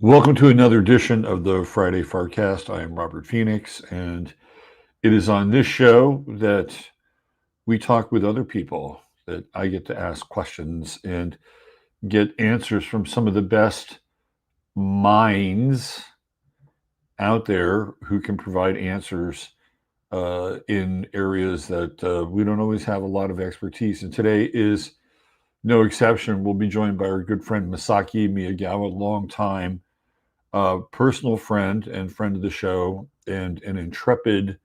Welcome to another edition of the Friday FARcast. I am Robert Phoenix, and it is on this show that we talk with other people, that I get to ask questions and get answers from some of the best minds out there who can provide answers in areas that we don't always have a lot of expertise. And today is no exception. We'll be joined by our good friend Masaki Miyagawa, long time personal friend and friend of the show, and an intrepid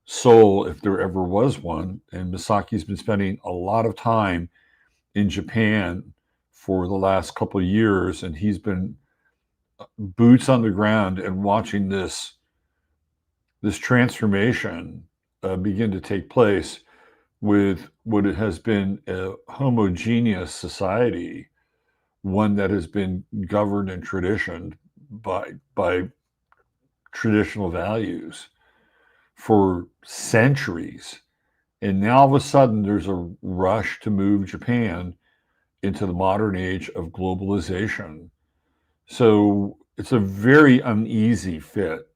soul, if there ever was one. And Masaki's been spending a lot of time in Japan for the last couple of years, and he's been boots on the ground and watching this transformation begin to take place with what it has been a homogeneous society, one that has been governed and traditioned by traditional values for centuries. And now all of a sudden there's a rush to move Japan into the modern age of globalization. So it's a very uneasy fit.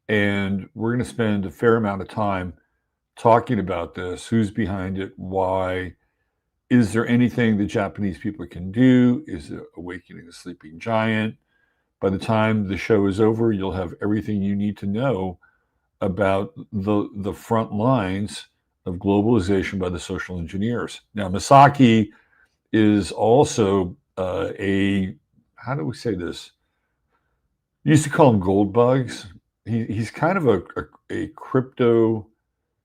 And we're going to spend a fair amount of time talking about this. Who's behind it? Why? Is there anything the Japanese people can do? Is it awakening the sleeping giant? By the time the show is over, you'll have everything you need to know about the front lines of globalization by the social engineers. Now, Masaki is also how do we say this? You used to call them gold bugs. He's kind of a crypto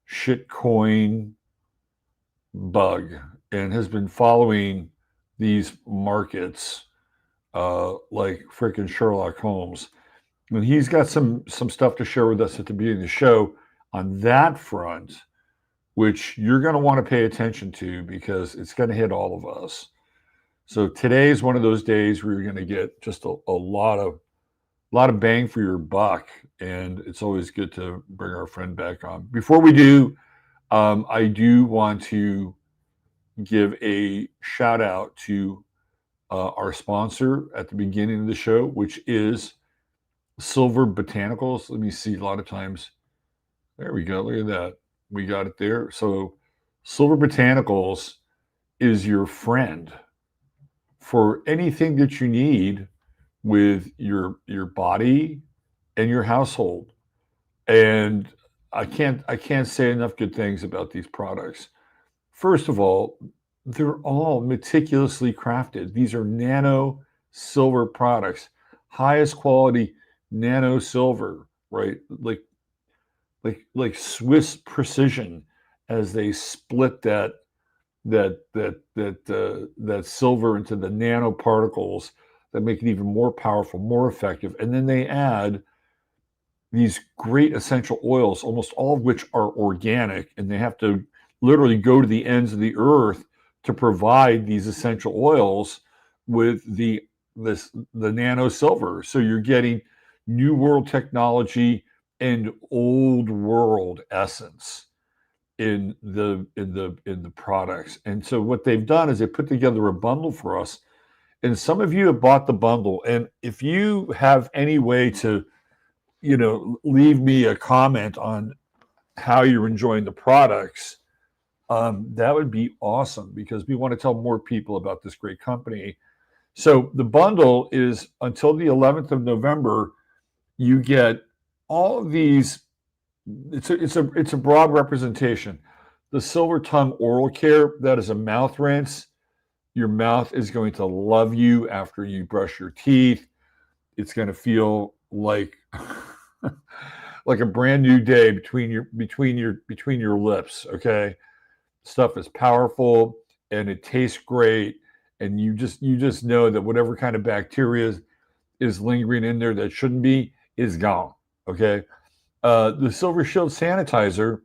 shitcoin bug and has been following these markets like freaking Sherlock Holmes. And he's got some stuff to share with us at the beginning of the show on that front, which you're going to want to pay attention to because it's going to hit all of us. So today is one of those days where you're going to get just a lot of bang for your buck, and it's always good to bring our friend back on. Before we do, I do want to give a shout out to our sponsor at the beginning of the show, which is Silver Botanicals. Let me see. A lot of times, there we go. Look at that. We got it there. So, Silver Botanicals is your friend for anything that you need with your body and your household. And I can't say enough good things about these products. First of all, they're all meticulously crafted. These are nano silver products, highest quality nano silver, right? Like Swiss precision as they split that silver into the nanoparticles that make it even more powerful, more effective. And then they add these great essential oils, almost all of which are organic, and they have to literally go to the ends of the earth to provide these essential oils with the nano silver. So you're getting new world technology and old world essence in the products. And so what they've done is they put together a bundle for us. And some of you have bought the bundle. And if you have any way to, leave me a comment on how you're enjoying the products, that would be awesome because we want to tell more people about this great company. So the bundle is until the 11th of November. You get all of these. It's a broad representation. The Silver Tongue Oral Care, that is a mouth rinse. Your mouth is going to love you after you brush your teeth. It's going to feel like like a brand new day between your lips. Okay, stuff is powerful and it tastes great, and you just know that whatever kind of bacteria is lingering in there that shouldn't be is gone. Okay, the Silver Shield sanitizer,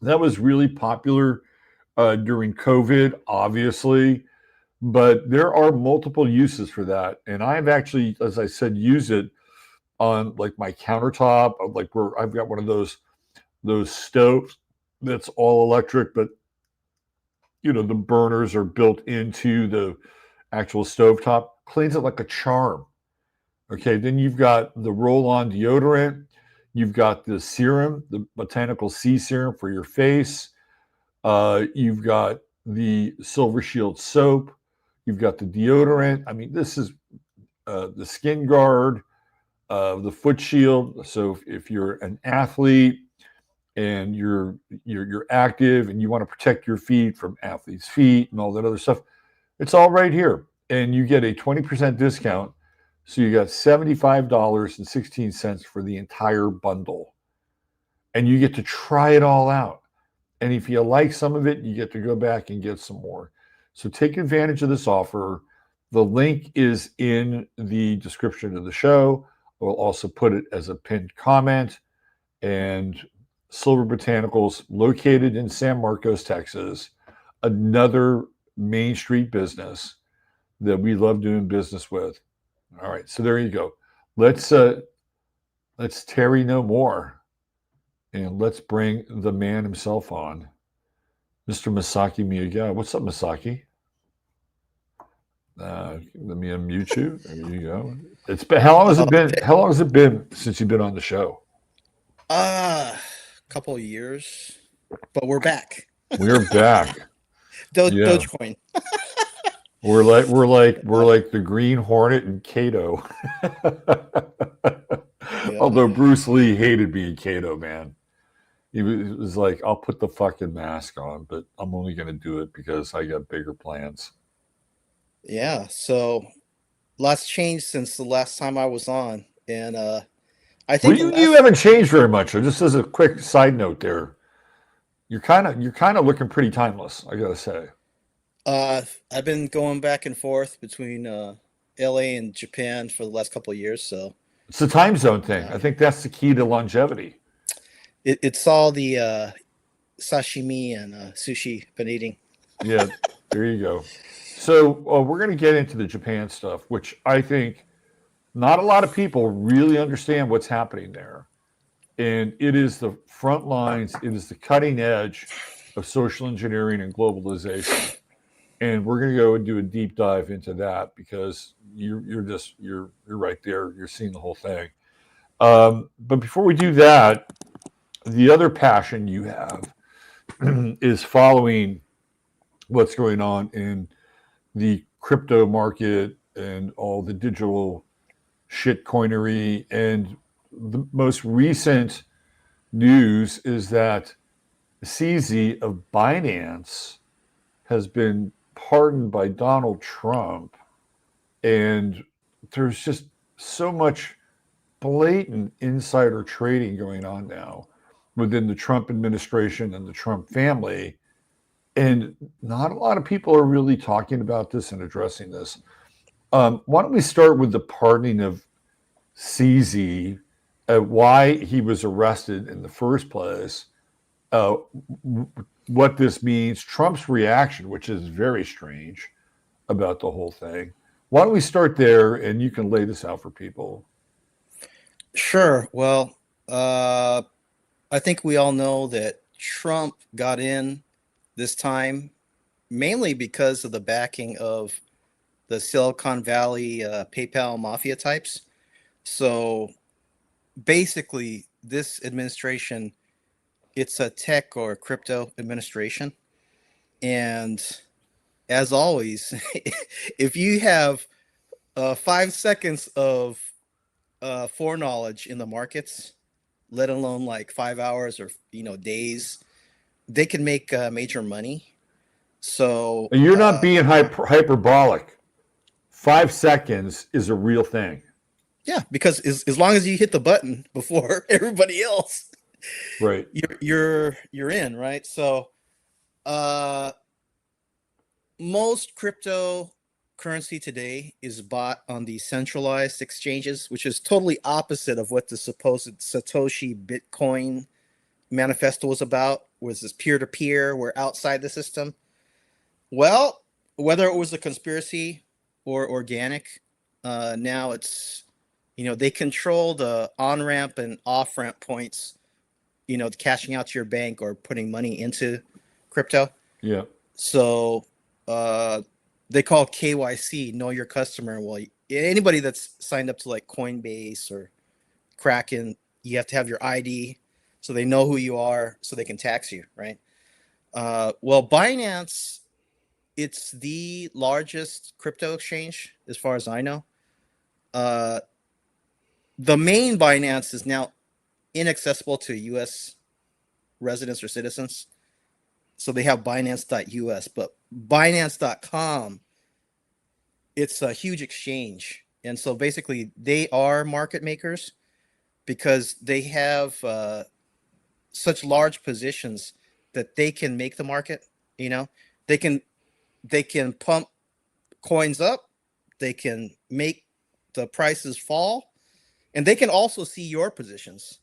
that was really popular during COVID, obviously, but there are multiple uses for that, and I've actually, as I said, used it on like my countertop, like where I've got one of those stoves that's all electric, but the burners are built into the actual stovetop. Cleans it like a charm. Okay, then you've got the roll-on deodorant. You've got the serum, the botanical sea serum for your face. You've got the Silver Shield soap. You've got the deodorant. I mean, this is the skin guard, the foot shield. So if you're an athlete and you're active and you want to protect your feet from athletes' feet and all that other stuff, it's all right here. And you get a 20% discount. So you got $75.16 for the entire bundle. And you get to try it all out. And if you like some of it, you get to go back and get some more. So take advantage of this offer. The link is in the description of the show. We'll also put it as a pinned comment. And Silver Botanicals, located in San Marcos, Texas, another Main Street business that we love doing business with. All right, so there you go. Let's tarry no more, and let's bring the man himself on, Mr. Masaki Miyagawa. What's up, Masaki? Let me unmute you. There you go. It's been how long has it been? How long has it been since you've been on the show? Couple of years, but we're back. We're back. Dogecoin. We're like the Green Hornet and Kato. Yeah. Although Bruce Lee hated being Kato, man. He was like, I'll put the fucking mask on, but I'm only going to do it because I got bigger plans. Yeah. So lots changed since the last time I was on, and I think you haven't changed very much. So just as a quick side note, there, you're kind of looking pretty timeless. I gotta say. I've been going back and forth between LA and Japan for the last couple of years, so It's the time zone thing. I think that's the key to longevity. it's all the sashimi and sushi been eating. Yeah, there you go. So we're going to get into the Japan stuff, which I think not a lot of people really understand what's happening there. And it is the front lines, it is the cutting edge of social engineering and globalization. And we're going to go and do a deep dive into that because you're right there. You're seeing the whole thing. But before we do that, the other passion you have is following what's going on in the crypto market and all the digital shitcoinery. And the most recent news is that CZ of Binance has been pardoned by Donald Trump. And there's just so much blatant insider trading going on now within the Trump administration and the Trump family. And not a lot of people are really talking about this and addressing this. Why don't we start with the pardoning of CZ, why he was arrested in the first place, what this means, Trump's reaction, which is very strange about the whole thing. Why don't we start there and you can lay this out for people? Sure. Well, I think we all know that Trump got in this time mainly because of the backing of the Silicon Valley PayPal mafia types. So basically, this administration, it's a tech or crypto administration. And as always, if you have 5 seconds of foreknowledge in the markets, let alone like 5 hours or days, they can make major money. So And you're not being hyperbolic. 5 seconds is a real thing. Yeah, because as long as you hit the button before everybody else, right, you're in, right? So most cryptocurrency today is bought on the centralized exchanges, which is totally opposite of what the supposed Satoshi Bitcoin manifesto was about, was this peer-to-peer, we're outside the system. Well, whether it was a conspiracy or organic, now it's, they control the on-ramp and off-ramp points, cashing out to your bank or putting money into crypto. Yeah. So they call KYC, know your customer. Well, anybody that's signed up to like Coinbase or Kraken, you have to have your ID so they know who you are, so they can tax you, right? Well, Binance, it's the largest crypto exchange as far as I know. Uh, the main Binance is now inaccessible to U.S. residents or citizens, so they have Binance.us, but Binance.com, it's a huge exchange, and so basically they are market makers because they have such large positions that they can make the market. You know, they can they can pump coins up, they can make the prices fall, and they can also see your positions.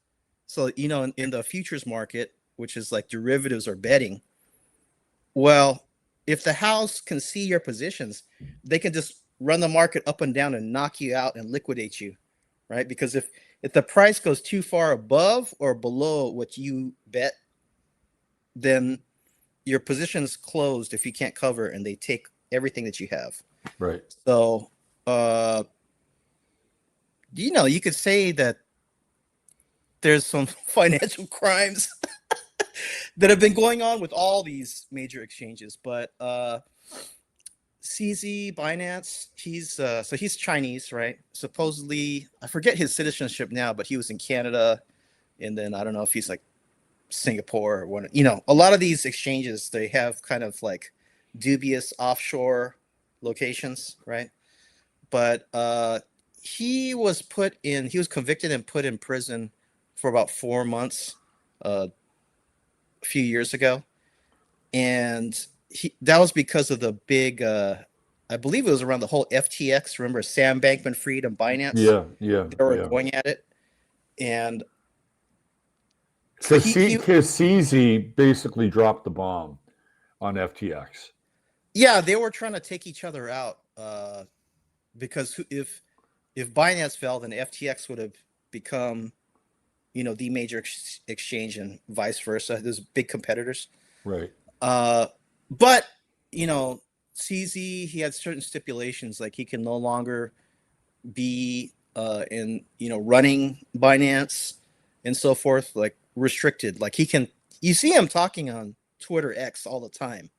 So in the futures market, which is like derivatives or betting, well, if the house can see your positions, they can just run the market up and down and knock you out and liquidate you, right? Because if the price goes too far above or below what you bet, then your position's closed if you can't cover, and they take everything that you have. Right. So, uh, you could say that there's some financial crimes that have been going on with all these major exchanges, but CZ Binance, he's Chinese, right? Supposedly, I forget his citizenship now, but he was in Canada, and then I don't know if he's like Singapore or what. A lot of these exchanges, they have kind of like dubious offshore locations, right? But he was convicted and put in prison for about 4 months a few years ago, and that was because of the big. I believe it was around the whole FTX. Remember Sam Bankman-Fried and Binance? Yeah. Yeah. They were Yeah. going at it, and so Because he CZ basically dropped the bomb on FTX. yeah, they were trying to take each other out because if Binance fell, then FTX would have become the major exchange, and vice versa. There's big competitors. Right. Uh, but you know, CZ, he had certain stipulations, like he can no longer be in running Binance and so forth, like restricted. Like he can, you see him talking on Twitter X all the time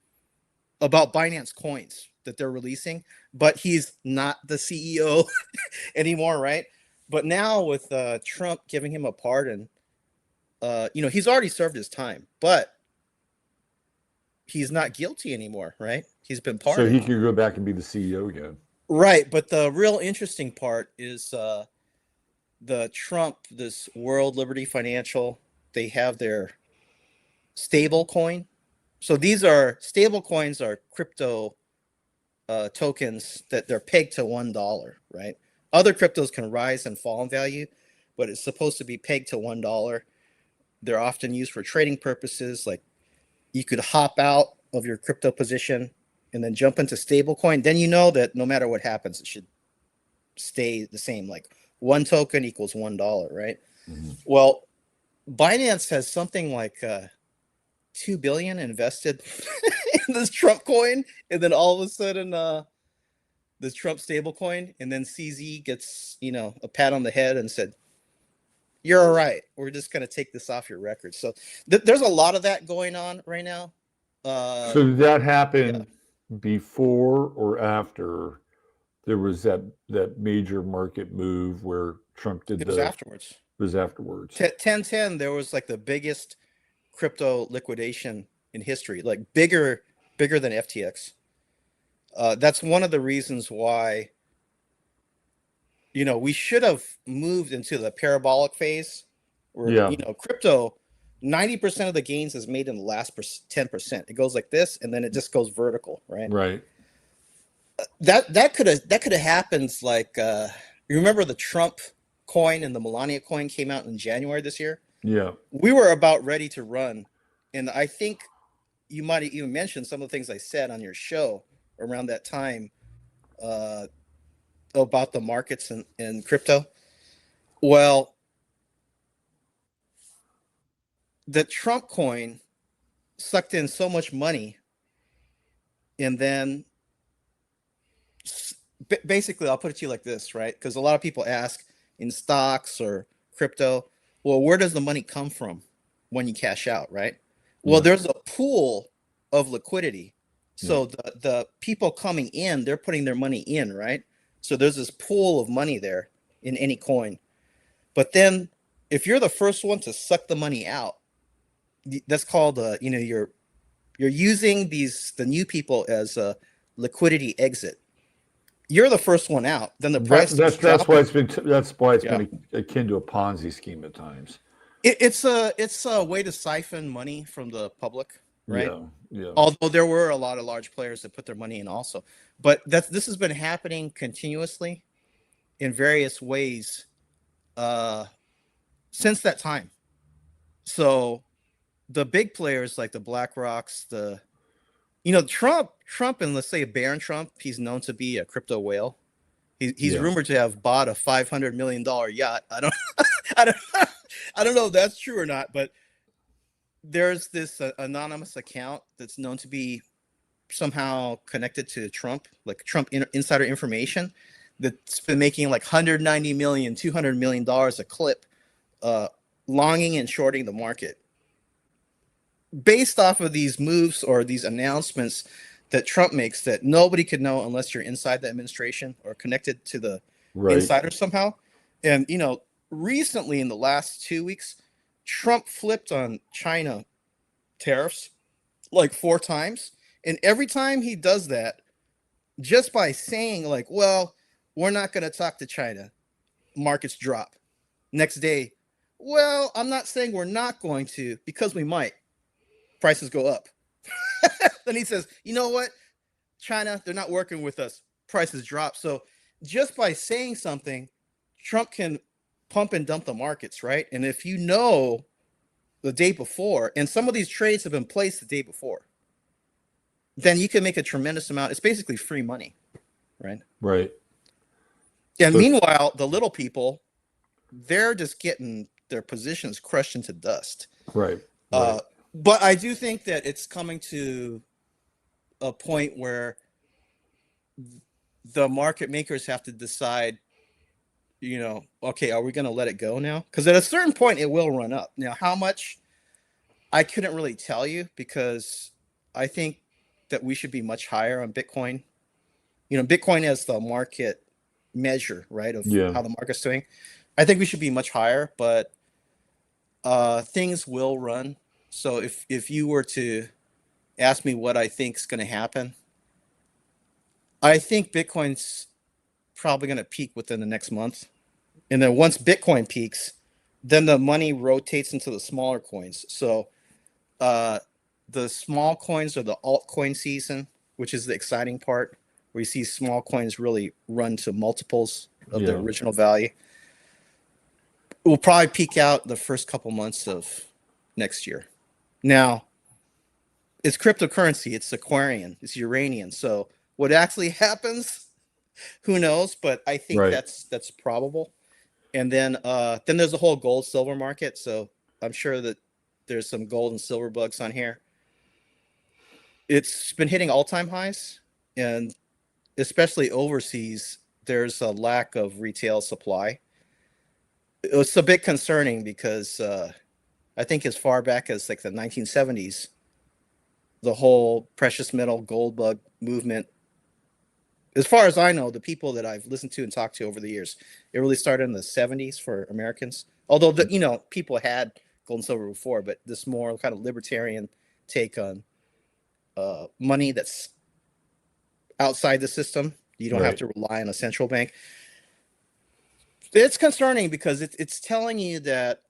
about Binance coins that they're releasing, but he's not the CEO anymore, right? But now with Trump giving him a pardon, he's already served his time, but he's not guilty anymore, right? He's been So he pardoned. could go back and be the CEO again. Right, but the real interesting part is the Trump, this World Liberty Financial, they have their stable coin. So these are stable coins, are crypto tokens that they're pegged to $1, right? Other cryptos can rise and fall in value, but it's supposed to be pegged to $1. They're often used for trading purposes. Like you could hop out of your crypto position and then jump into stablecoin. Then you know that no matter what happens, it should stay the same. Like one token equals $1, right? Mm-hmm. Well, Binance has something like 2 billion invested in this Trump coin, and then all of a sudden, this Trump stablecoin, and then CZ gets a pat on the head and said, "You're all right. We're just going to take this off your record." So there's a lot of that going on right now. So did that Yeah, happen before or after there was that major market move where Trump did it was the afterwards. was afterwards? 1010, there was like the biggest crypto liquidation in history, like bigger than FTX. That's one of the reasons why we should have moved into the parabolic phase, where Yeah. crypto, 90% of the gains is made in the last 10%. It goes like this, and then it just goes vertical, right? Right. That could have happened. Like you remember the Trump coin and the Melania coin came out in January this year. Yeah. We were about ready to run, and I think you might have even mentioned some of the things I said on your show around that time uh, about the markets and crypto. Well, the Trump coin sucked in so much money, and then basically, I'll put it to you like this, right? Because a lot of people ask in stocks or crypto, well, where does the money come from when you cash out, right? Well, Yeah. there's a pool of liquidity. Yeah. So the people coming in, they're putting their money in, right? So there's this pool of money there in any coin. But then if you're the first one to suck the money out, that's called you're using the new people as a liquidity exit. You're the first one out, then the price starts That's why dropping. it's Yeah. been akin to a Ponzi scheme at times. It's a way to siphon money from the public, right? Yeah. Yeah. Although there were a lot of large players that put their money in also. But this has been happening continuously in various ways uh, since that time. So the big players like the BlackRocks, Trump, and let's say Barron Trump, he's known to be a crypto whale. He's Yeah. rumored to have bought a $500 million yacht. I don't, I don't, I don't know if that's true or not, but there's this anonymous account that's known to be somehow connected to Trump, like Trump insider information, that's been making like 190 million, $200 million a clip, uh, longing and shorting the market based off of these moves or these announcements that Trump makes that nobody could know unless you're inside the administration or connected to the Right. insiders somehow. And recently in the last 2 weeks, Trump flipped on China tariffs like 4 times. And every time he does that, just by saying like, well, we're not going to talk to China, markets drop. Next day, well, I'm not saying we're not going to because we might. Prices go up. Then he says, you know what? China, they're not working with us. Prices drop. So just by saying something, Trump can pump and dump the markets, right? And if you know the day before, and some of these trades have been placed the day before, then you can make a tremendous amount. It's basically free money, right? Right. And So meanwhile, the little people, they're just getting their positions crushed into dust. right. Right. Uh, but I do think that it's coming to a point where the market makers have to decide, okay, are we going to let it go now? Because at a certain point, it will run up. Now, how much? I couldn't really tell you because I think that we should be much higher on Bitcoin. Bitcoin as the market measure, right, of Yeah. how the market's doing. I think we should be much higher, but things will run. So if you were to ask me what I think is going to happen, I think Bitcoin's probably going to peak within the next month. And then once Bitcoin peaks, then the money rotates into the smaller coins. So the small coins are the altcoin season, which is the exciting part, where you see small coins really run to multiples of their Yeah. original value. It will probably peak out the first couple months of next year. Now, it's cryptocurrency, it's Aquarian, it's Uranian. So what actually happens, who knows? But I think Right. that's probable. And then there's a whole gold silver market. So I'm sure that there's some gold and silver bugs on here. It's been hitting all-time highs, and especially overseas, there's a lack of retail supply. It's a bit concerning because I think as far back as like the 1970s, the whole precious metal gold bug movement, as far as I know, the people that I've listened to and talked to over the years, it really started in the 70s for Americans. Although people had gold and silver before, but this more kind of libertarian take on money that's outside the system. You don't have Right. to rely on a central bank. It's concerning because it's telling you that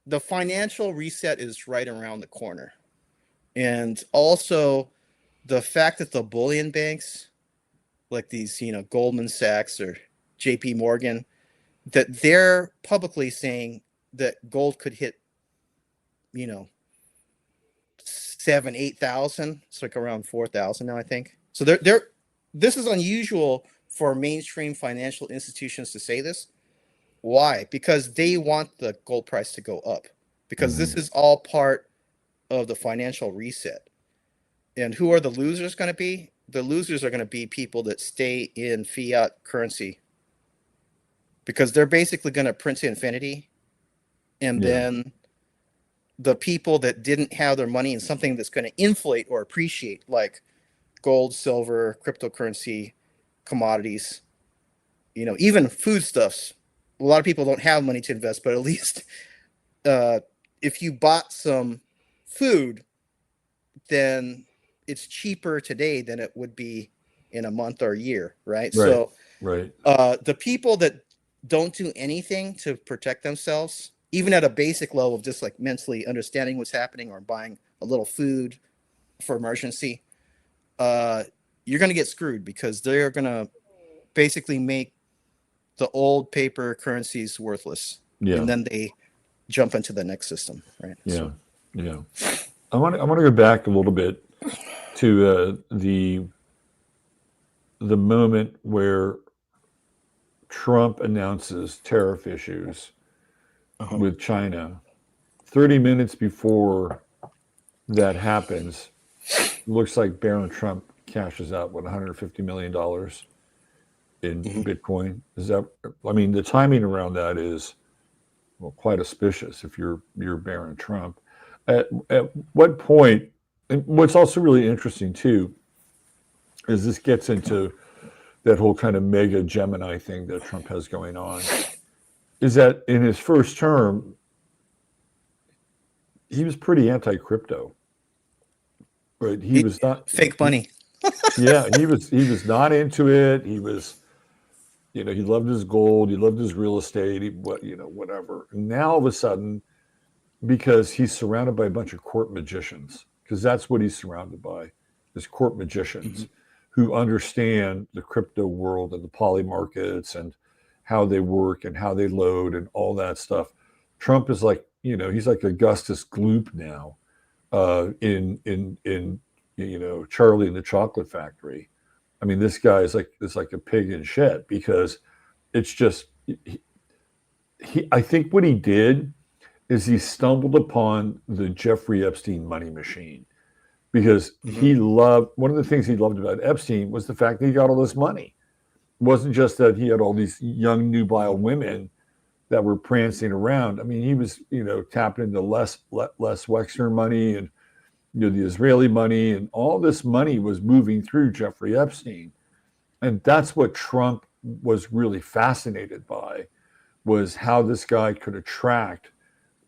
the financial reset is right around the corner. And also the fact that the bullion banks, like these, Goldman Sachs or JP Morgan, that they're publicly saying that gold could hit, 7,000, 8,000. It's like around 4,000 now, I think. So this is unusual for mainstream financial institutions to say this. Why? Because they want the gold price to go up. Because this is all part of the financial reset. And who are the losers going to be? the losers are going to be people that stay in fiat currency, because they're basically going to print to infinity, and Yeah. then the people that didn't have their money in something that's going to inflate or appreciate, like gold, silver, cryptocurrency, commodities, even foodstuffs. A lot of people don't have money to invest, but at least uh, if you bought some food, then it's cheaper today than it would be in a month or a year, right? Right. So Right. the people that don't do anything to protect themselves, even at a basic level of just like mentally understanding what's happening or buying a little food for emergency, uh, you're going to get screwed, because they're going to basically make the old paper currencies worthless, Yeah. and then they jump into the next system, right? Yeah. So, Yeah. I want to go back a little bit to the moment where Trump announces tariff issues uh-huh. with China. 30 minutes before that happens, looks like Baron Trump cashes out what $150 million in Hmm. Bitcoin. Is that? I mean, the timing around that is, well, quite auspicious if you're Baron Trump. At what point? And what's also really interesting too is this gets into that whole kind of mega Gemini thing that Trump has going on. Is that in his first term, he was pretty anti-crypto, right? He was not. Fake money. Yeah, he was not into it. He was, he loved his gold, he loved his real estate, whatever. And now all of a sudden, because he's surrounded by a bunch of court magicians, because that's what he's surrounded by, is court magicians Hmm. who understand the crypto world and the poly markets and how they work and how they load and all that stuff. Trump is like, he's like Augustus Gloop now, in Charlie and the Chocolate Factory. I mean, this guy is like a pig in shit, because it's just I think what he did is he stumbled upon the Jeffrey Epstein money machine, because Hmm. he loved one of the things he loved about Epstein was the fact that he got all this money. It wasn't just that he had all these young nubile women that were prancing around. I mean, he was tapping into Les Wexner money, and the Israeli money, and all this money was moving through Jeffrey Epstein. And that's what Trump was really fascinated by, was how this guy could attract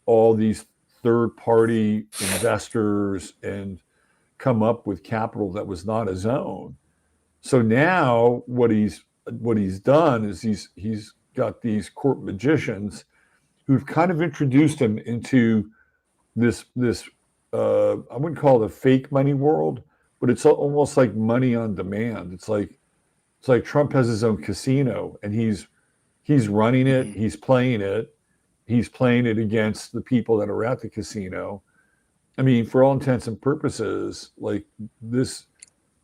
all these third party investors and come up with capital that was not his own. So now what he's done is he's got these court magicians who've kind of introduced him into this I wouldn't call it a fake money world, but it's almost like money on demand. It's like Trump has his own casino, and he's running it, Hmm. he's playing it against the people that are at the casino. I mean, for all intents and purposes, like, this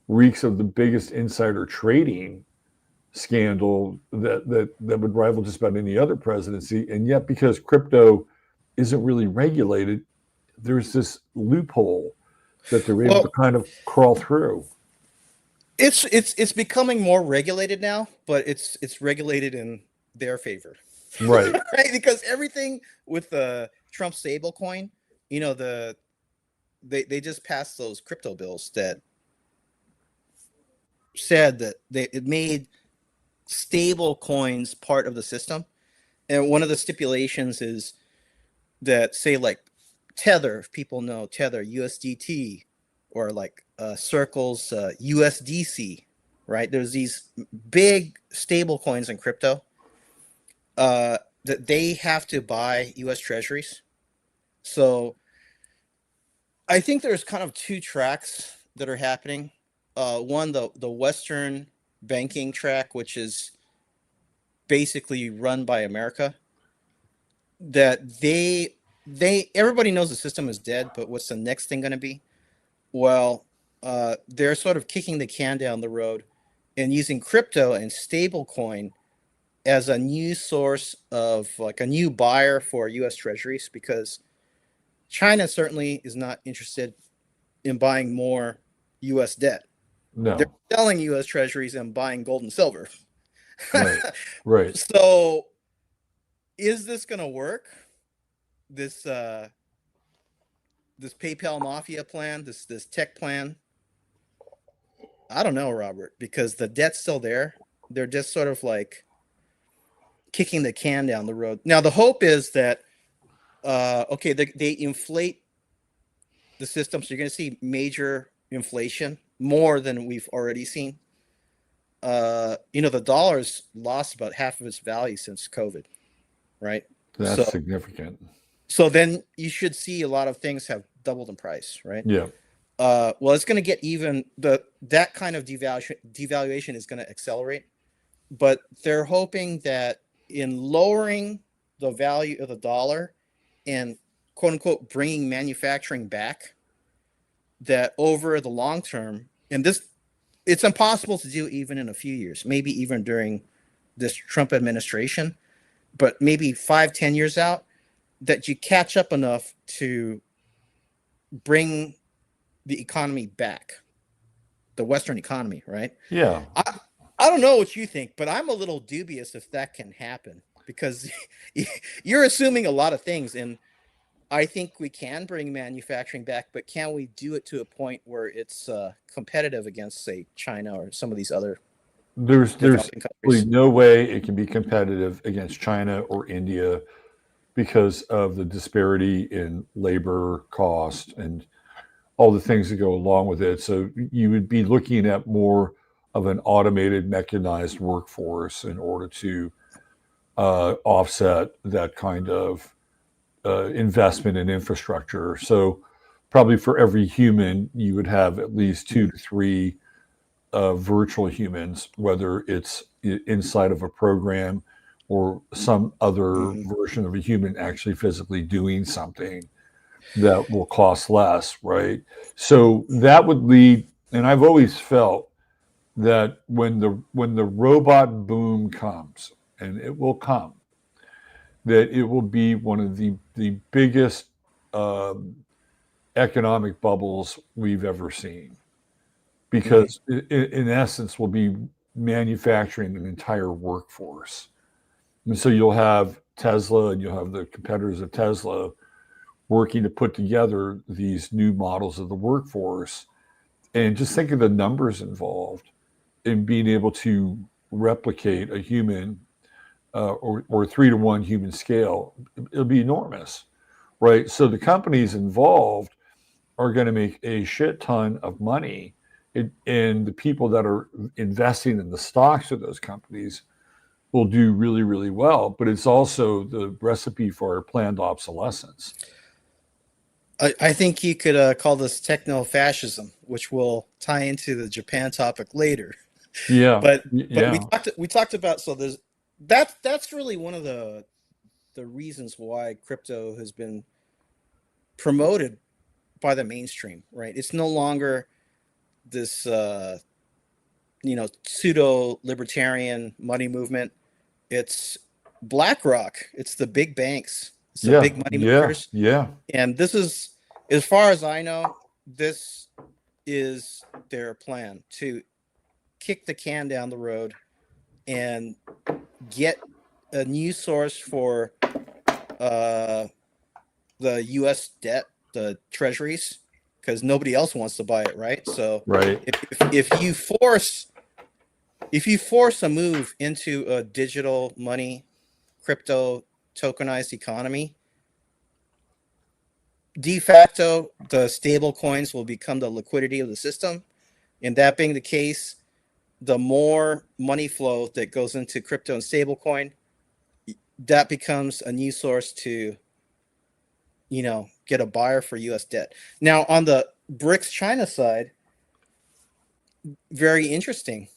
reeks of the biggest insider trading scandal that would rival just about any other presidency. And yet, because crypto isn't really regulated, there's this loophole that they're able to Well, kind of crawl through. it's becoming more regulated now, but it's regulated in their favor, Right. right? Because everything with the Trump stable coin, the they just passed those crypto bills that said that it made stable coins part of the system. And one of the stipulations is that, say, like Tether, if people know Tether, USDT, or like Circle's USDC, right? There's these big stable coins in crypto that they have to buy US treasuries. So I think there's kind of two tracks that are happening. One, the Western banking track, which is basically run by America, that they everybody knows the system is dead, but what's the next thing going to be? Well, they're sort of kicking the can down the road and using crypto and stablecoin as a new source of, like, a new buyer for U.S. treasuries, because China certainly is not interested in buying more U.S. debt. They're No. selling U.S. Treasuries and buying gold and silver. Right. Right. So, is this going to work? This this PayPal mafia plan, this tech plan? I don't know, Robert, because the debt's still there. They're just sort of like kicking the can down the road. Now, the hope is that okay, they inflate the system, so you're going to see major inflation, more than we've already seen. The dollar's lost about half of its value since COVID, right? That's So significant. so then you should see a lot of things have doubled in price, right? Yeah. Well, it's going to get even that kind of devaluation is going to accelerate, but they're hoping that in lowering the value of the dollar and quote unquote bringing manufacturing back, that over the long term, and this it's impossible to do even in a few years, maybe even during this Trump administration, but maybe 5-10 years out, that you catch up enough to bring the economy back, the Western economy, right? Yeah. I don't know what you think, but I'm a little dubious if that can happen, because you're assuming a lot of things. And I think we can bring manufacturing back, but can we do it to a point where it's competitive against, say, China or some of these other There's developing absolutely countries? no way it can be competitive against China or India because of the disparity in labor cost and all the things that go along with it. So you would be looking at more of an automated, mechanized workforce in order to offset that kind of investment in infrastructure. So probably for every human, you would have at least 2 to 3 virtual humans, whether it's inside of a program or some other Mm-hmm. version of a human actually physically doing something that will cost less, right? So that would lead, and I've always felt that when the robot boom comes, and it will come, that it will be one of the biggest um, economic bubbles we've ever seen, Mm-hmm. because in essence, we'll be manufacturing an entire workforce, and so you'll have Tesla and you'll have the competitors of Tesla working to put together these new models of the workforce. And just think of the numbers involved in being able to replicate a human or 3-to-1 human scale. It'll be enormous, right? So the companies involved are going to make a shit ton of money. And the people that are investing in the stocks of those companies will do really, really well. But it's also the recipe for planned obsolescence. I think you could call this techno-fascism, which will tie into the Japan topic later. Yeah, But yeah, we talked about, so there's that's really one of the reasons why crypto has been promoted by the mainstream, right? It's no longer this pseudo libertarian money movement. It's BlackRock. It's the big banks. It's the yeah, big money yeah, movers. yeah. And this is, as far as I know, this is their plan to kick the can down the road and get a new source for uh, the U.S. debt, the treasuries, because nobody else wants to buy it, right? So Right. if you force a move into a digital money, crypto tokenized economy, de facto, the stable coins will become the liquidity of the system. And that being the case, the more money flow that goes into crypto and stablecoin, that becomes a new source to, get a buyer for US debt. Now, on the BRICS China side, very interesting.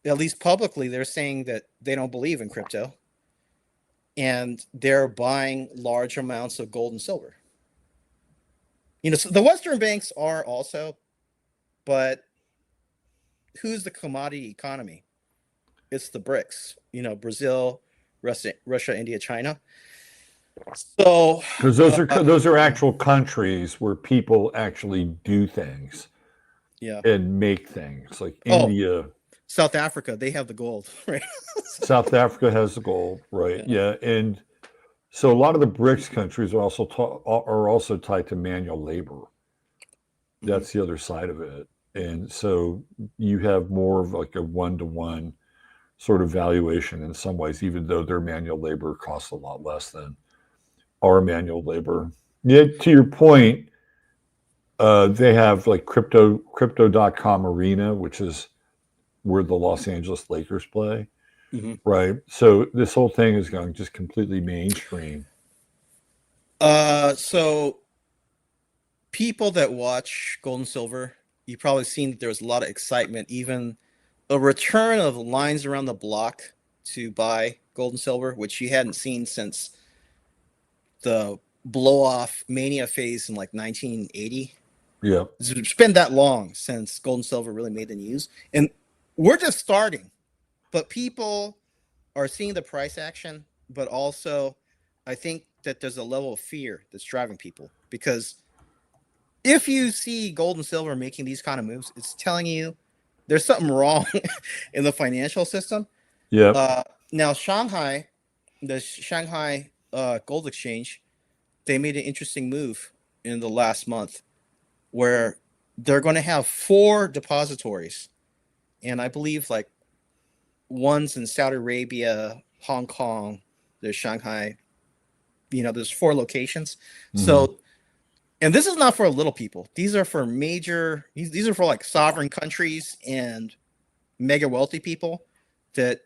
At least publicly, they're saying that they don't believe in crypto and they're buying large amounts of gold and silver. So the Western banks are also, but who's the commodity economy? It's the BRICS, Brazil, Russia, India, China. So, Because those are actual countries where people actually do things. Yeah. and make things like Oh, India. South Africa, they have the gold, right? South Africa has the gold, right? Yeah. Yeah, and so a lot of the BRICS countries are also tied to manual labor. Hmm. That's the other side of it, and so you have more of like a one-to-one sort of valuation in some ways, even though their manual labor costs a lot less than our manual labor. Yet, to your point, they have like crypto.com arena, which is where the Los Angeles Lakers play, Hmm. right? So this whole thing is going just completely mainstream. So people that watch gold and silver, you probably seen that there was a lot of excitement, even a return of lines around the block to buy gold and silver, which you hadn't seen since the blow off mania phase in like 1980. Yeah, It's been that long since gold and silver really made the news. And we're just starting, but people are seeing the price action, but also I think that there's a level of fear that's driving people because if you see gold and silver making these kind of moves, it's telling you there's something wrong in the financial system. yeah, Uh, Now, the Shanghai Gold Exchange, they made an interesting move in the last month where they're going to have four depositories, and I believe like one's in Saudi Arabia, Hong Kong, there's Shanghai. There's four locations. hmm, So, and this is not for little people. These are for major. These are for like sovereign countries and mega wealthy people. That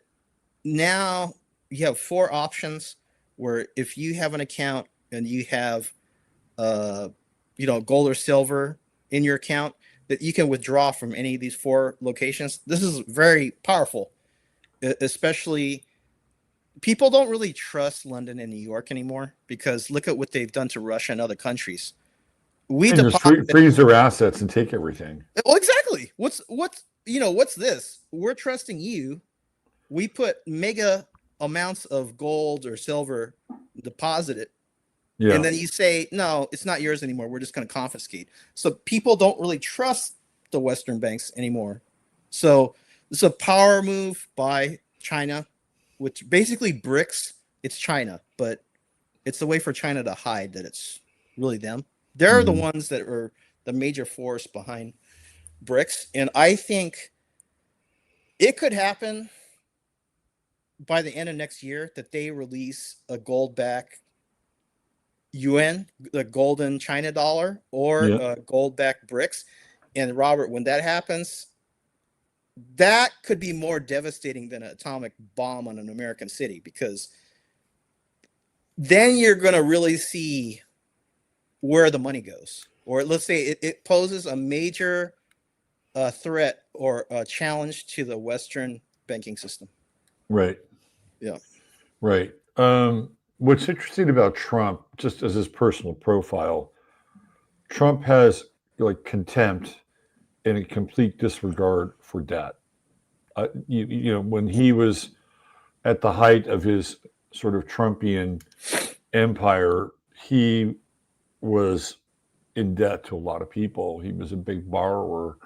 now you have four options where if you have an account and you have uh gold or silver in your account, that you can withdraw from any of these four locations. This is very powerful, especially people don't really trust London and New York anymore because look at what they've done to Russia and other countries. We and just deposit. freeze their assets and take everything. Well, exactly. What's this? We're trusting you. We put mega amounts of gold or silver deposited, and Yeah, then you say no, it's not yours anymore. We're just going to confiscate. So people don't really trust the Western banks anymore. So it's a power move by China, which basically BRICS. It's China, but it's a way for China to hide that it's really them. They're the hmm, ones that are the major force behind BRICS, and I think it could happen by the end of next year that they release a gold back yuan, the golden China dollar, or yeah, a gold back BRICS. And Robert, when that happens, that could be more devastating than an atomic bomb on an American city because then you're going to really see where the money goes. Or let's say it poses a major threat or a challenge to the Western banking system. right, Yeah. right. What's interesting about Trump, just as his personal profile, Trump has like contempt and a complete disregard for debt. When he was at the height of his sort of Trumpian empire, he was in debt to a lot of people. He was a big borrower,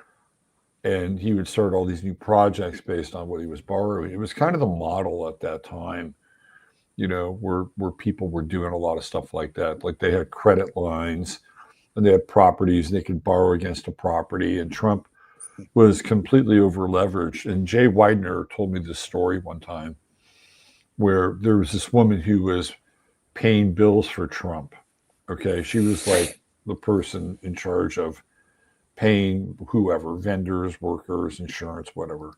and he would start all these new projects based on what he was borrowing. It was kind of the model at that time, where people were doing a lot of stuff like that. Like they had credit lines and they had properties and they could borrow against a property. And Trump was completely over leveraged. And Jay Widener told me this story one time where there was this woman who was paying bills for Trump. Okay. She was like the person in charge of paying whoever, vendors, workers, insurance, whatever.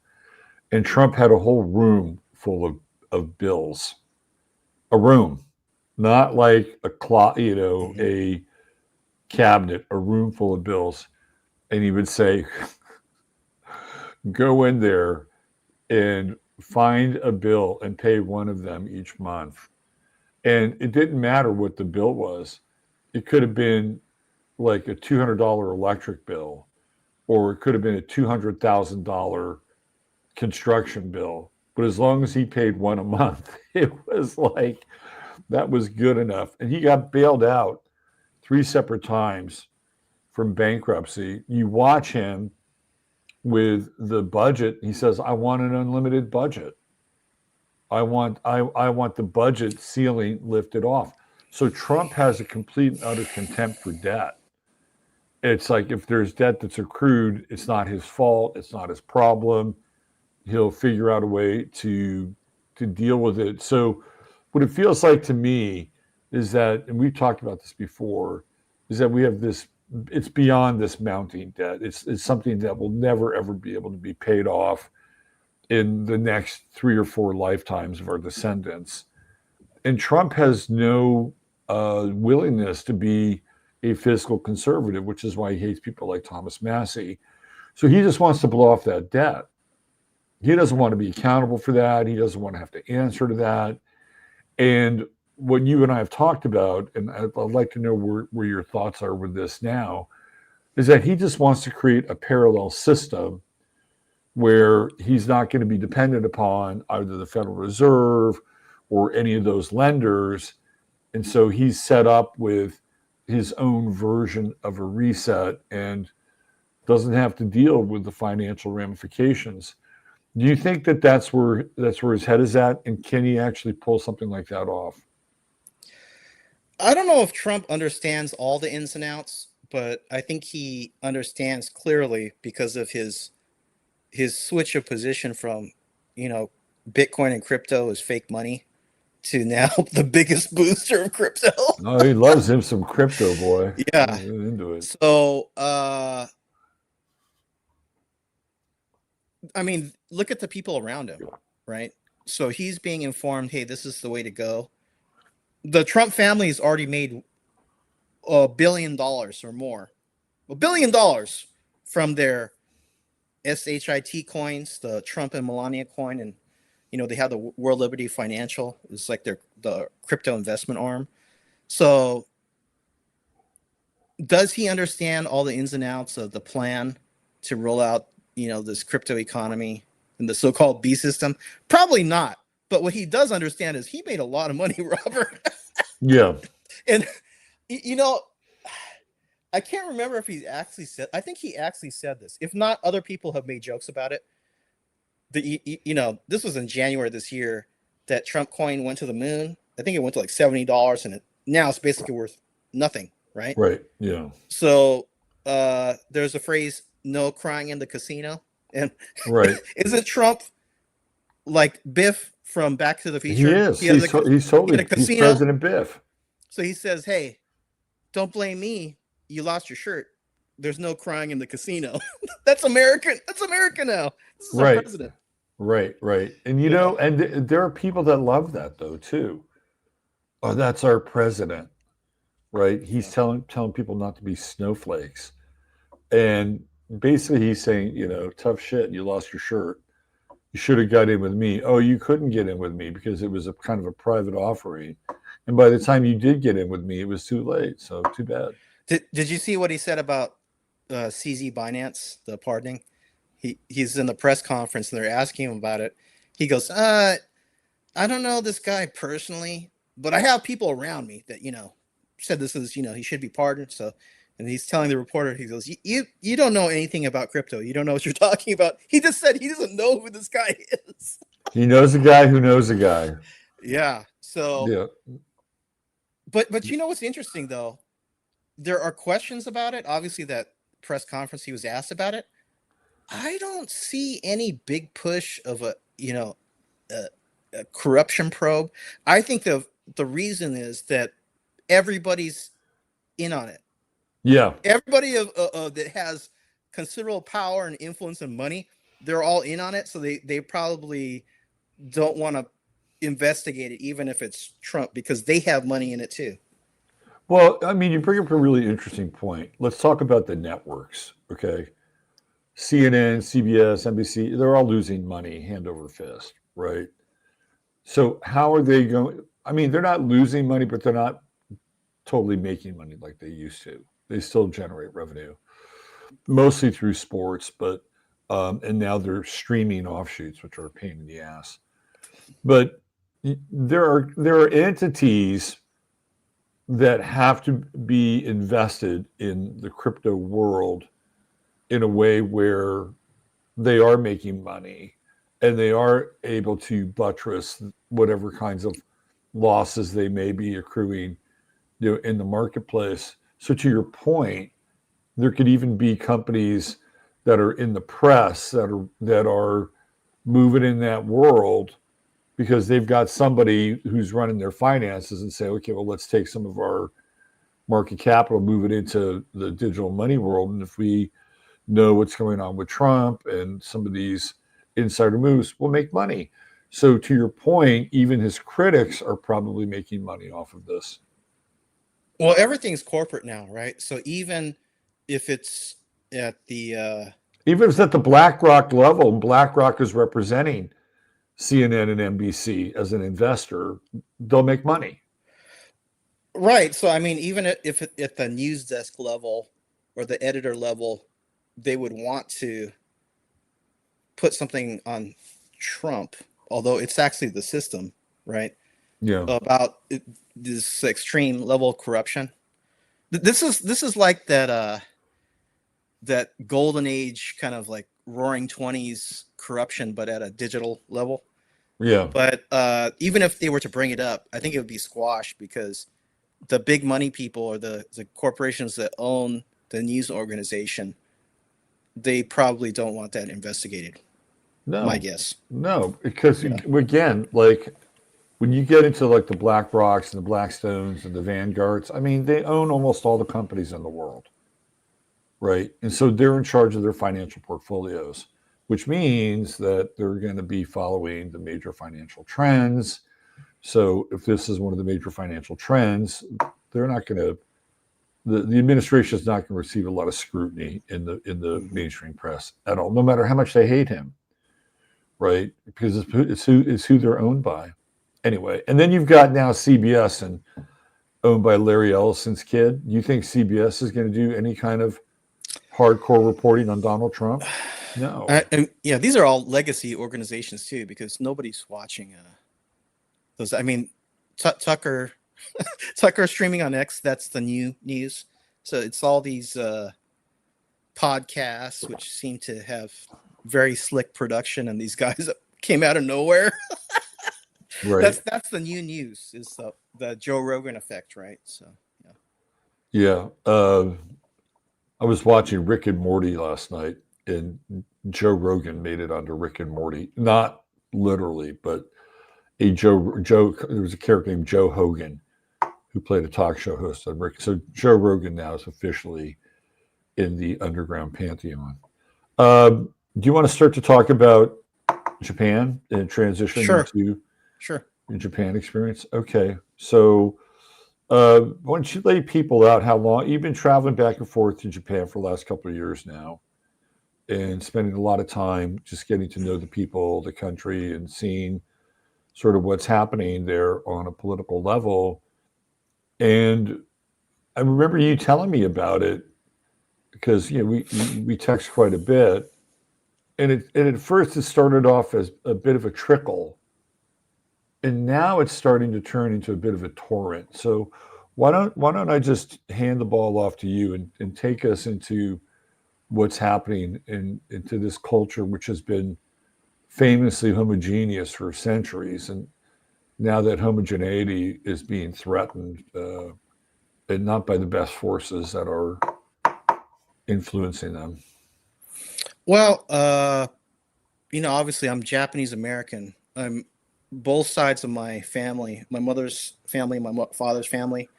And Trump had a whole room full of bills, a room, not like Mhm. a cabinet, a room full of bills. And he would say, go in there and find a bill and pay one of them each month. And it didn't matter what the bill was. It could have been like a $200 electric bill, or it could have been a $200,000 construction bill. But as long as he paid one a month, it was like that was good enough. And he got bailed out three separate times from bankruptcy. You watch him with the budget. He says, I want an unlimited budget. I want the budget ceiling lifted off. So Trump has a complete and utter contempt for debt. It's like if there's debt that's accrued, it's not his fault, it's not his problem. He'll figure out a way to deal with it. So what it feels like to me is that, and we've talked about this before, is that we have this, it's beyond this mounting debt. It's something that will never ever be able to be paid off in the next 3 or 4 lifetimes of our descendants. And Trump has no willingness to be a fiscal conservative, which is why he hates people like Thomas Massey. So he just wants to blow off that debt. He doesn't want to be accountable for that. He doesn't want to have to answer to that. And what you and I have talked about, and I'd like to know where your thoughts are with this now, is that he just wants to create a parallel system where he's not going to be dependent upon either the Federal Reserve or any of those lenders. And so he's set up with his own version of a reset and doesn't have to deal with the financial ramifications. Do you think that that's where his head is at, and can he actually pull something like that off? I don't know if Trump understands all the ins and outs, but I think he understands clearly because of his switch of position from, Bitcoin and crypto is fake money to now the biggest booster of crypto. Oh, he loves him some crypto, boy. Yeah. He's into it. So, I mean, look at the people around him, right? So he's being informed, hey, this is the way to go. The Trump family has already made $1 billion or more. $1 billion from their SHIT coins, the Trump and Melania coin, and they have the World Liberty Financial. It's like the crypto investment arm. So does he understand all the ins and outs of the plan to roll out, this crypto economy and the so-called B system? Probably not. But what he does understand is he made a lot of money, Robert. Yeah. And, I can't remember if he actually said, I think he actually said this. If not, other people have made jokes about it. This was in January this year that Trump coin went to the moon. I think it went to like $70, and now it's basically worth nothing, right? Right. Yeah. So there's a phrase, no crying in the casino. And right. Isn't Trump like Biff from Back to the Future? He is. He's totally he's President Biff. So he says, hey, don't blame me. You lost your shirt. There's no crying in the casino. That's American. That's America now. This is our president. Right. And and there are people that love that though too. Oh, that's our president, right? He's telling people not to be snowflakes, and basically he's saying, tough shit. You lost your shirt. You should have got in with me. Oh, you couldn't get in with me because it was a kind of a private offering, and by the time you did get in with me, it was too late. So too bad. Did you see what he said about CZ Binance, the pardoning? He's in the press conference and they're asking him about it. He goes, I don't know this guy personally, but I have people around me that, said this is, he should be pardoned. So, and he's telling the reporter, he goes, you don't know anything about crypto. You don't know what you're talking about. He just said he doesn't know who this guy is. He knows a guy who knows a guy. Yeah. So, yeah. But what's interesting though? There are questions about it. Obviously, that press conference he was asked about it. I don't see any big push of a corruption probe. I think the reason is that everybody's in on it. Yeah. Everybody that has considerable power and influence and money, they're all in on it. So they probably don't want to investigate it, even if it's Trump, because they have money in it too. Well, I mean, you bring up a really interesting point. Let's talk about the networks, okay? CNN, CBS, NBC, they're all losing money hand over fist, right? So how are they going? I mean, they're not losing money, but they're not totally making money like they used to. They still generate revenue, mostly through sports, but and now they're streaming offshoots, which are a pain in the ass. But there are entities that have to be invested in the crypto world in a way where they are making money and they are able to buttress whatever kinds of losses they may be accruing, in the marketplace. So to your point, there could even be companies that are in the press that are moving in that world because they've got somebody who's running their finances and say, okay, well, let's take some of our market capital, move it into the digital money world. And if we know what's going on with Trump and some of these insider moves, we'll make money. So to your point, even his critics are probably making money off of this. Well, everything's corporate now, right? So even if it's at the Even if it's at the BlackRock level, and BlackRock is representing CNN and NBC as an investor, they'll make money. right. So I mean, even if at the news desk level or the editor level, they would want to put something on Trump, although it's actually the system, right? Yeah. About this extreme level of corruption. This is like that golden age kind of like roaring 20s corruption, but at a digital level. Yeah. But even if they were to bring it up, I think it would be squashed because the big money people or the corporations that own the news organization, they probably don't want that investigated. My No, guess. no, because Yeah. again, like when you get into like the Black Rocks and the Blackstones and the Vanguards, I mean, they own almost all the companies in the world, right? And so they're in charge of their financial portfolios, which means that they're going to be following the major financial trends. So if this is one of the major financial trends, they're not going to. The administration is not going to receive a lot of scrutiny in the mainstream press at all, no matter how much they hate him, right? Because it's who they're owned by. Anyway, and then you've got now CBS and owned by Larry Ellison's kid. You think CBS is going to do any kind of hardcore reporting on Donald Trump? No. And yeah, these are all legacy organizations too, because nobody's watching those. I mean, Tucker Tucker streaming on X. That's the new news. So it's all these podcasts, which seem to have very slick production, and these guys that came out of nowhere. Right. That's the new news. Is the Joe Rogan effect, right? So yeah. Yeah. I was watching Rick and Morty last night, and Joe Rogan made it onto Rick and Morty. Not literally, but Joe. There was a character named Joe Hogan who played a talk show host on Rick. So Joe Rogan now is officially in the underground pantheon. Do you want to start to talk about Japan and transition Sure, into sure. your Japan experience? Okay, so why don't you lay people out how long you've been traveling back and forth to Japan for the last couple of years now, and spending a lot of time just getting to know the people, the country, and seeing sort of what's happening there on a political level. And I remember you telling me about it because we text quite a bit, and at first it started off as a bit of a trickle, and now it's starting to turn into a bit of a torrent. So why don't I just hand the ball off to you and take us into what's happening into this culture which has been famously homogeneous for centuries, and now that homogeneity is being threatened, and not by the best forces that are influencing them. Well, obviously I'm Japanese American. I'm both sides of my family, my mother's family, my father's family,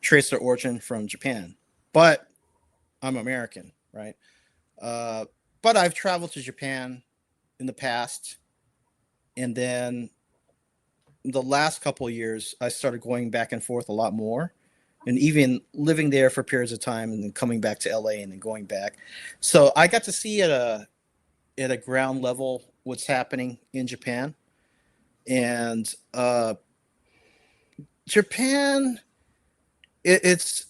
trace their origin from Japan. But I'm American, right? Uh, but I've traveled to Japan in the past, and then the last couple of years, I started going back and forth a lot more, and even living there for periods of time, and then coming back to LA and then going back. So I got to see at a ground level what's happening in Japan, and Japan, it's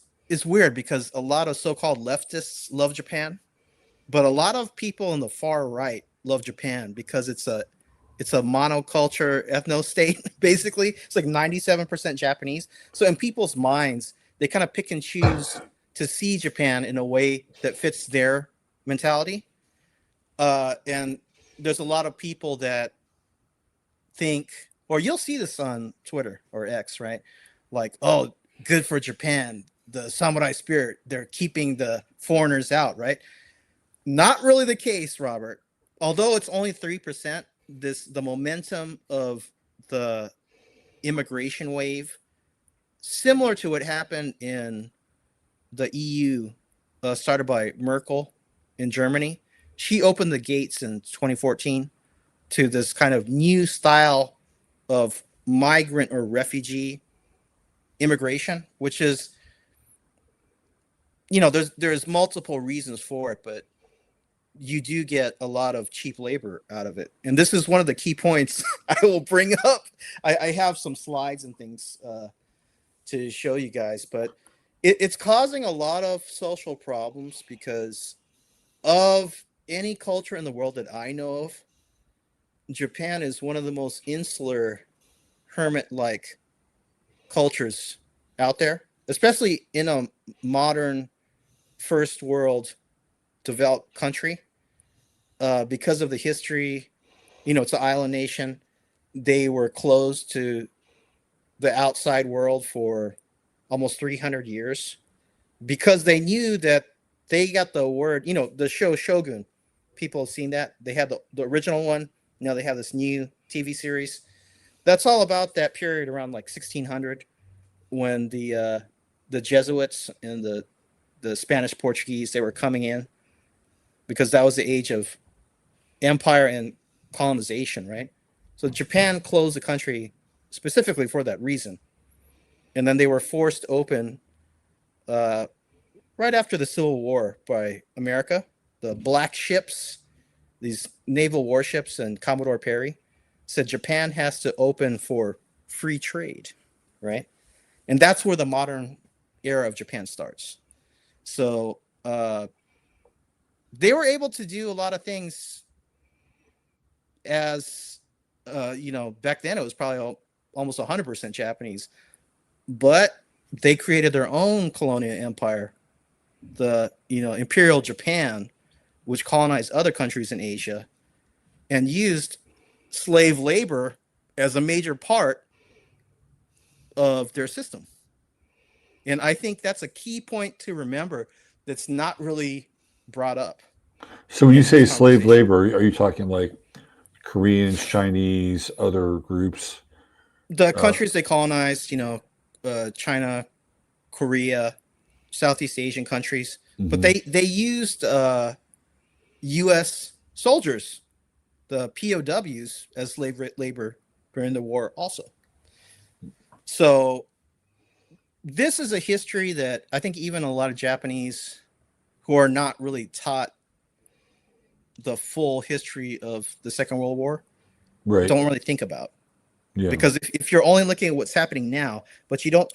weird because a lot of so-called leftists love Japan, but a lot of people in the far right love Japan because it's a monoculture ethno state. Basically, it's like 97% Japanese. So in people's minds, they kind of pick and choose to see Japan in a way that fits their mentality. And there's a lot of people that think, or you'll see this on Twitter or X, right? Like, oh, good for Japan, the samurai spirit, they're keeping the foreigners out, right? Not really the case, Robert. Although it's only 3%, the momentum of the immigration wave, similar to what happened in the EU, started by Merkel in Germany. She opened the gates in 2014 to this kind of new style of migrant or refugee immigration, which is, there's multiple reasons for it, but you do get a lot of cheap labor out of it. And this is one of the key points I will bring up. I have some slides and things to show you guys, but it's causing a lot of social problems because of any culture in the world that I know of. Japan is one of the most insular, hermit-like cultures out there, especially in a modern first world developed country. Because of the history, it's an island nation. They were closed to the outside world for almost 300 years because they knew that they got the word, the show Shogun. People have seen that. They had the original one. Now they have this new TV series. That's all about that period around like 1600 when the Jesuits and the Spanish Portuguese, they were coming in because that was the age of empire and colonization, right? So Japan closed the country specifically for that reason. And then they were forced open right after the Civil War by America. The black ships, these naval warships, and Commodore Perry said Japan has to open for free trade, right? And that's where the modern era of Japan starts. So they were able to do a lot of things as, back then it was probably almost 100% Japanese, but they created their own colonial empire, the, Imperial Japan, which colonized other countries in Asia and used slave labor as a major part of their system. And I think that's a key point to remember that's not really brought up So when you in this say slave conversation. labor, are you talking like Koreans, Chinese, other groups? The Uh, countries they colonized, China, Korea, Southeast Asian countries, but mhm. they used U.S. soldiers, the POWs, as slave labor during the war also. So this is a history that I think even a lot of Japanese who are not really taught the full history of the Second World War Right. don't really think about. Yeah. Because if you're only looking at what's happening now, but you don't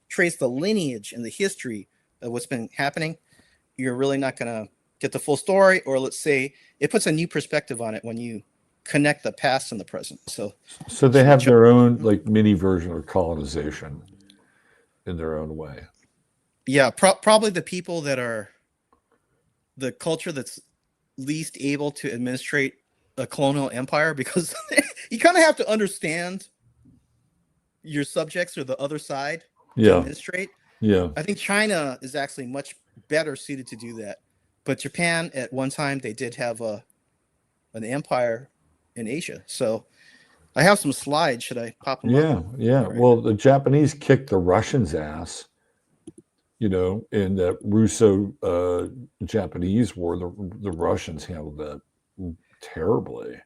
trace the lineage and the history of what's been happening, you're really not going to get the full story. Or let's say it puts a new perspective on it when you connect the past and the present. So, So they have their own like mini version of colonization in their own way. yeah, probably the people that are the culture that's least able to administrate a colonial empire because you kind of have to understand your subjects or the other side to Yeah. administrate. Yeah. I think China is actually much better suited to do that. But Japan, at one time, they did have an empire in Asia. So I have some slides. Should I pop them up? Yeah. Yeah. All right. Well, the Japanese kicked the Russians' ass, in the Russo Japanese war. The Russians handled that terribly.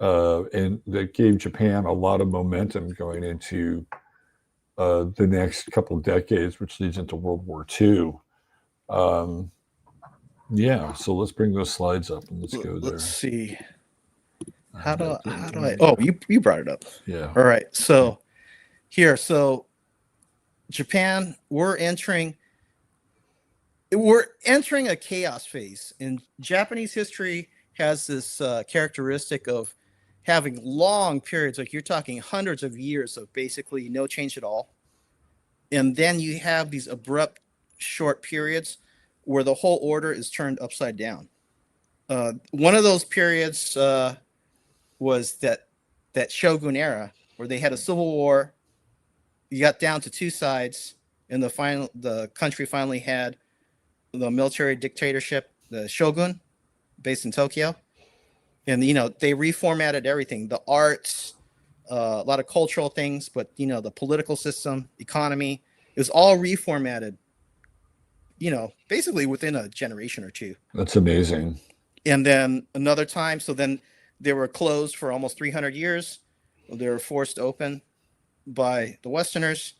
And that gave Japan a lot of momentum going into the next couple of decades, which leads into World War II. Um, yeah, so let's bring those slides up and let's go Let's there. see. I got the How do I? internet Oh, here. you brought it up. Yeah. All right. So here, so Japan, we're entering a chaos phase. And Japanese history has this characteristic of having long periods, like you're talking hundreds of years of basically no change at all. And then you have these abrupt short periods where the whole order is turned upside down. One of those periods was that Shogun era where they had a civil war. You got down to two sides, and the country finally had the military dictatorship, the Shogun, based in Tokyo, and they reformatted everything, the arts, a lot of cultural things, but the political system, economy, it was all reformatted. Basically within a generation or two. That's amazing. And then another time, so then they were closed for almost 300 years. They were forced open by the Westerners.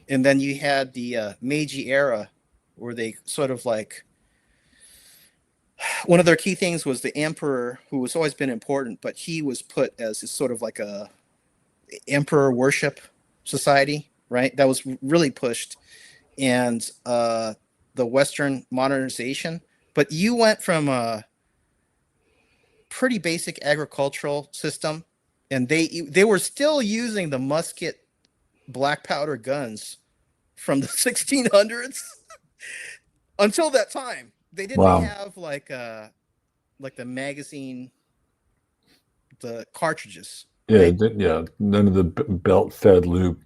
And then you had the Meiji era, where they sort of like, one of their key things was the emperor, who has always been important, but he was put as sort of like a emperor worship society, right? That was really pushed. And the Western modernization. But you went from a pretty basic agricultural system, and they were still using the musket black powder guns from the 1600s until that time. They didn't Wow. have like the magazine, the cartridges, Yeah, right? yeah. None of the belt-fed loop.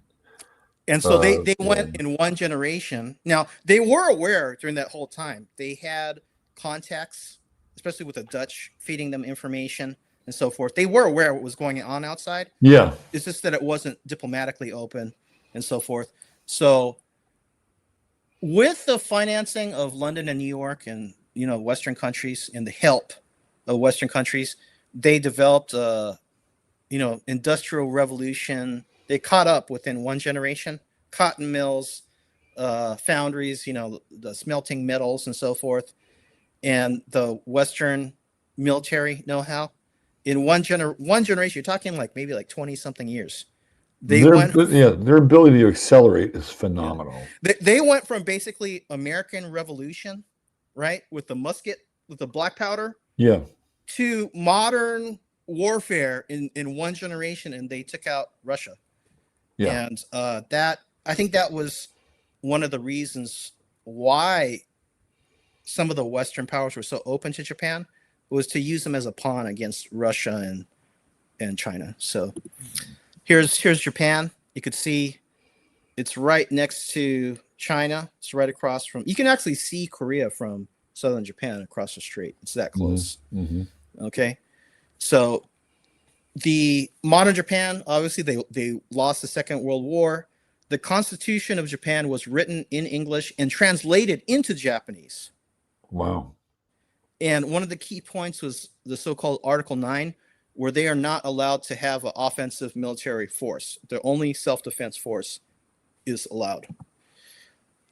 And so they Yeah. went in one generation. Now, they were aware during that whole time. They had contacts, especially with the Dutch, feeding them information and so forth. They were aware of what was going on outside. Yeah. It's just that it wasn't diplomatically open and so forth. So with the financing of London and New York and Western countries and the help of Western countries, they developed industrial revolution. They caught up within one generation. Cotton mills, foundries, the smelting metals and so forth, and the Western military know-how. In one generation, you're talking like maybe like 20 something years. They Their went, yeah, their ability to accelerate is yeah, phenomenal. they went from basically American Revolution, right, with the musket, with the black powder, Yeah. to modern warfare in one generation, and they took out Russia. Yeah. And that, I think that was one of the reasons why some of the Western powers were so open to Japan, was to use them as a pawn against Russia and China. So here's Japan. You could see it's right next to China. It's right across from. You can actually see Korea from southern Japan across the strait. It's that close. Mm-hmm. Okay, so the modern Japan, obviously, they lost the Second World War. The Constitution of Japan was written in English and translated into Japanese. Wow. And one of the key points was the so-called Article 9, where they are not allowed to have an offensive military force. Their only self-defense force is allowed.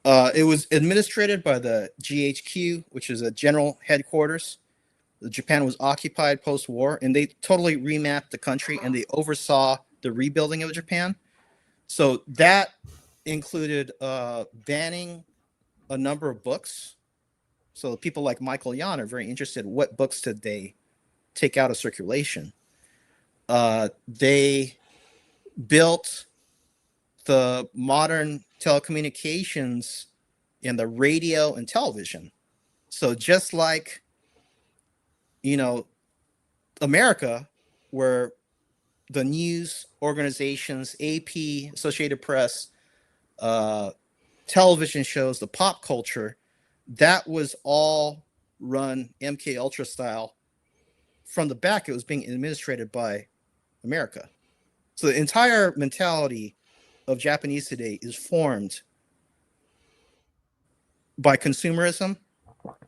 It was administered by the GHQ, which is a general headquarters. Japan was occupied post-war, and they totally remapped the country, and they oversaw the rebuilding of Japan. So that included banning a number of books. So people like Michael Yan are very interested in what books did they take out of circulation. They built the modern telecommunications and the radio and television. So just like, America, where the news organizations, AP, Associated Press, television shows, the pop culture, that was all run MK Ultra style. From the back, it was being administered by America. So the entire mentality of Japanese today is formed by consumerism,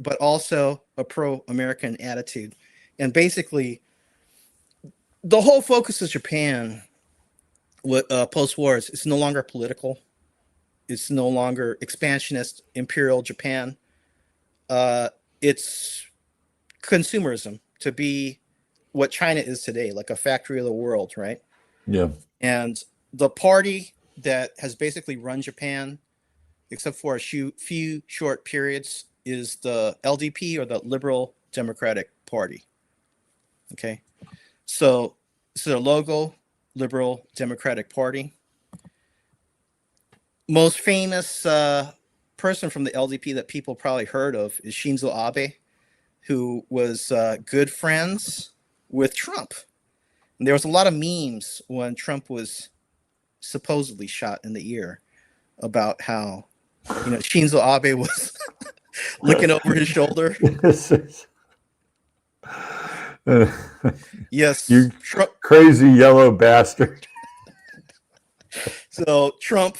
but also a pro-American attitude. And basically, the whole focus of Japan post-war is it's no longer political. It's no longer expansionist imperial Japan. It's consumerism, to be what China is today, like a factory of the world, right? Yeah. And the party that has basically run Japan, except for a few short periods, is the LDP, or the Liberal Democratic Party. Okay, so the logo, Liberal Democratic Party. Most famous person from the LDP that people probably heard of is Shinzo Abe. who was good friends with Trump. And there was a lot of memes when Trump was supposedly shot in the ear about how, Shinzo Abe was looking over his shoulder. Yes, You crazy yellow bastard. So Trump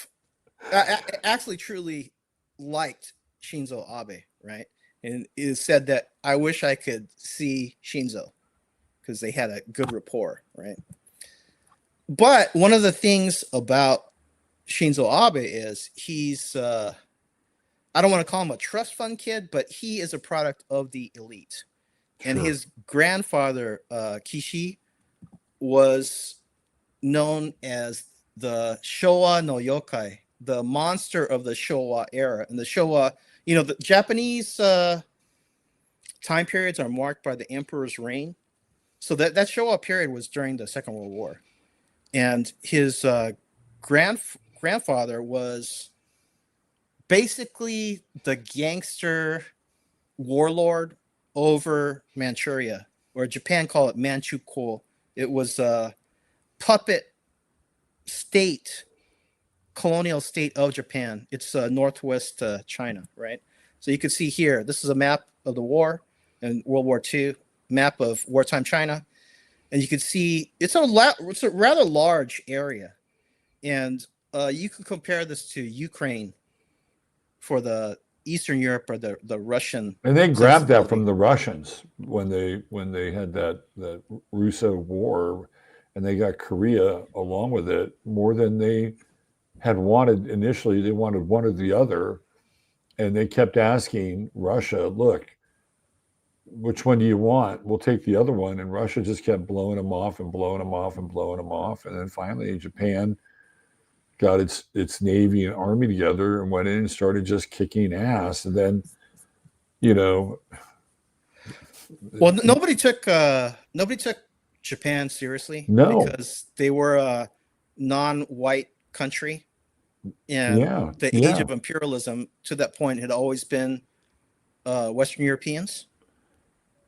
actually truly liked Shinzo Abe, right? And it said that I wish I could see Shinzo because they had a good rapport, right? But one of the things about Shinzo Abe is he's I don't want to call him a trust fund kid, but he is a product of the elite. And Sure. his grandfather, Kishi, was known as the Showa no Yokai, the monster of the Showa era. And the Showa, the Japanese time periods are marked by the emperor's reign. So that Showa period was during the Second World War. And his grandfather was basically the gangster warlord over Manchuria, or Japan call it Manchukuo. It was a puppet state, colonial state of Japan. It's northwest China, right? So you can see here, this is a map of the war and World War II, map of wartime China. And you can see it's a rather large area. And you could compare this to Ukraine for the Eastern Europe or the Russian. And they grabbed that from the Russians when they had that Russo war, and they got Korea along with it more than they had wanted initially. They wanted one or the other, and they kept asking Russia, "Look, which one do you want? We'll take the other one." And Russia just kept blowing them off and blowing them off and blowing them off, and then finally Japan got its navy and army together and went in and started just kicking ass. And then, well, nobody took Japan seriously. No, because they were a non-white country, and the age of imperialism to that point had always been Western Europeans.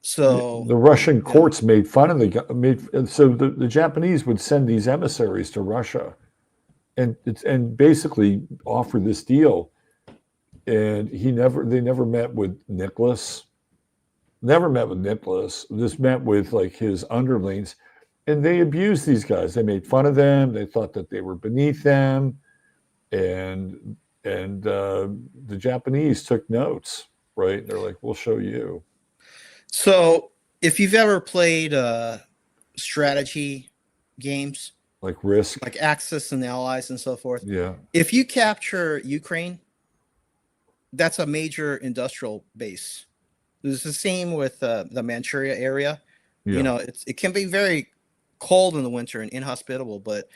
So the Russian courts made fun of the Japanese would send these emissaries to Russia and basically offer this deal. And they never met with Nicholas. Just met with like his underlings, and they abused these guys. They made fun of them. They thought that they were beneath them, and the Japanese took notes. Right? They're like, "We'll show you." So if you've ever played strategy games, like Risk, like Axis and the Allies and so forth, yeah. If you capture Ukraine, that's a major industrial base. It's the same with the Manchuria area. Yeah. It can be very cold in the winter and inhospitable, but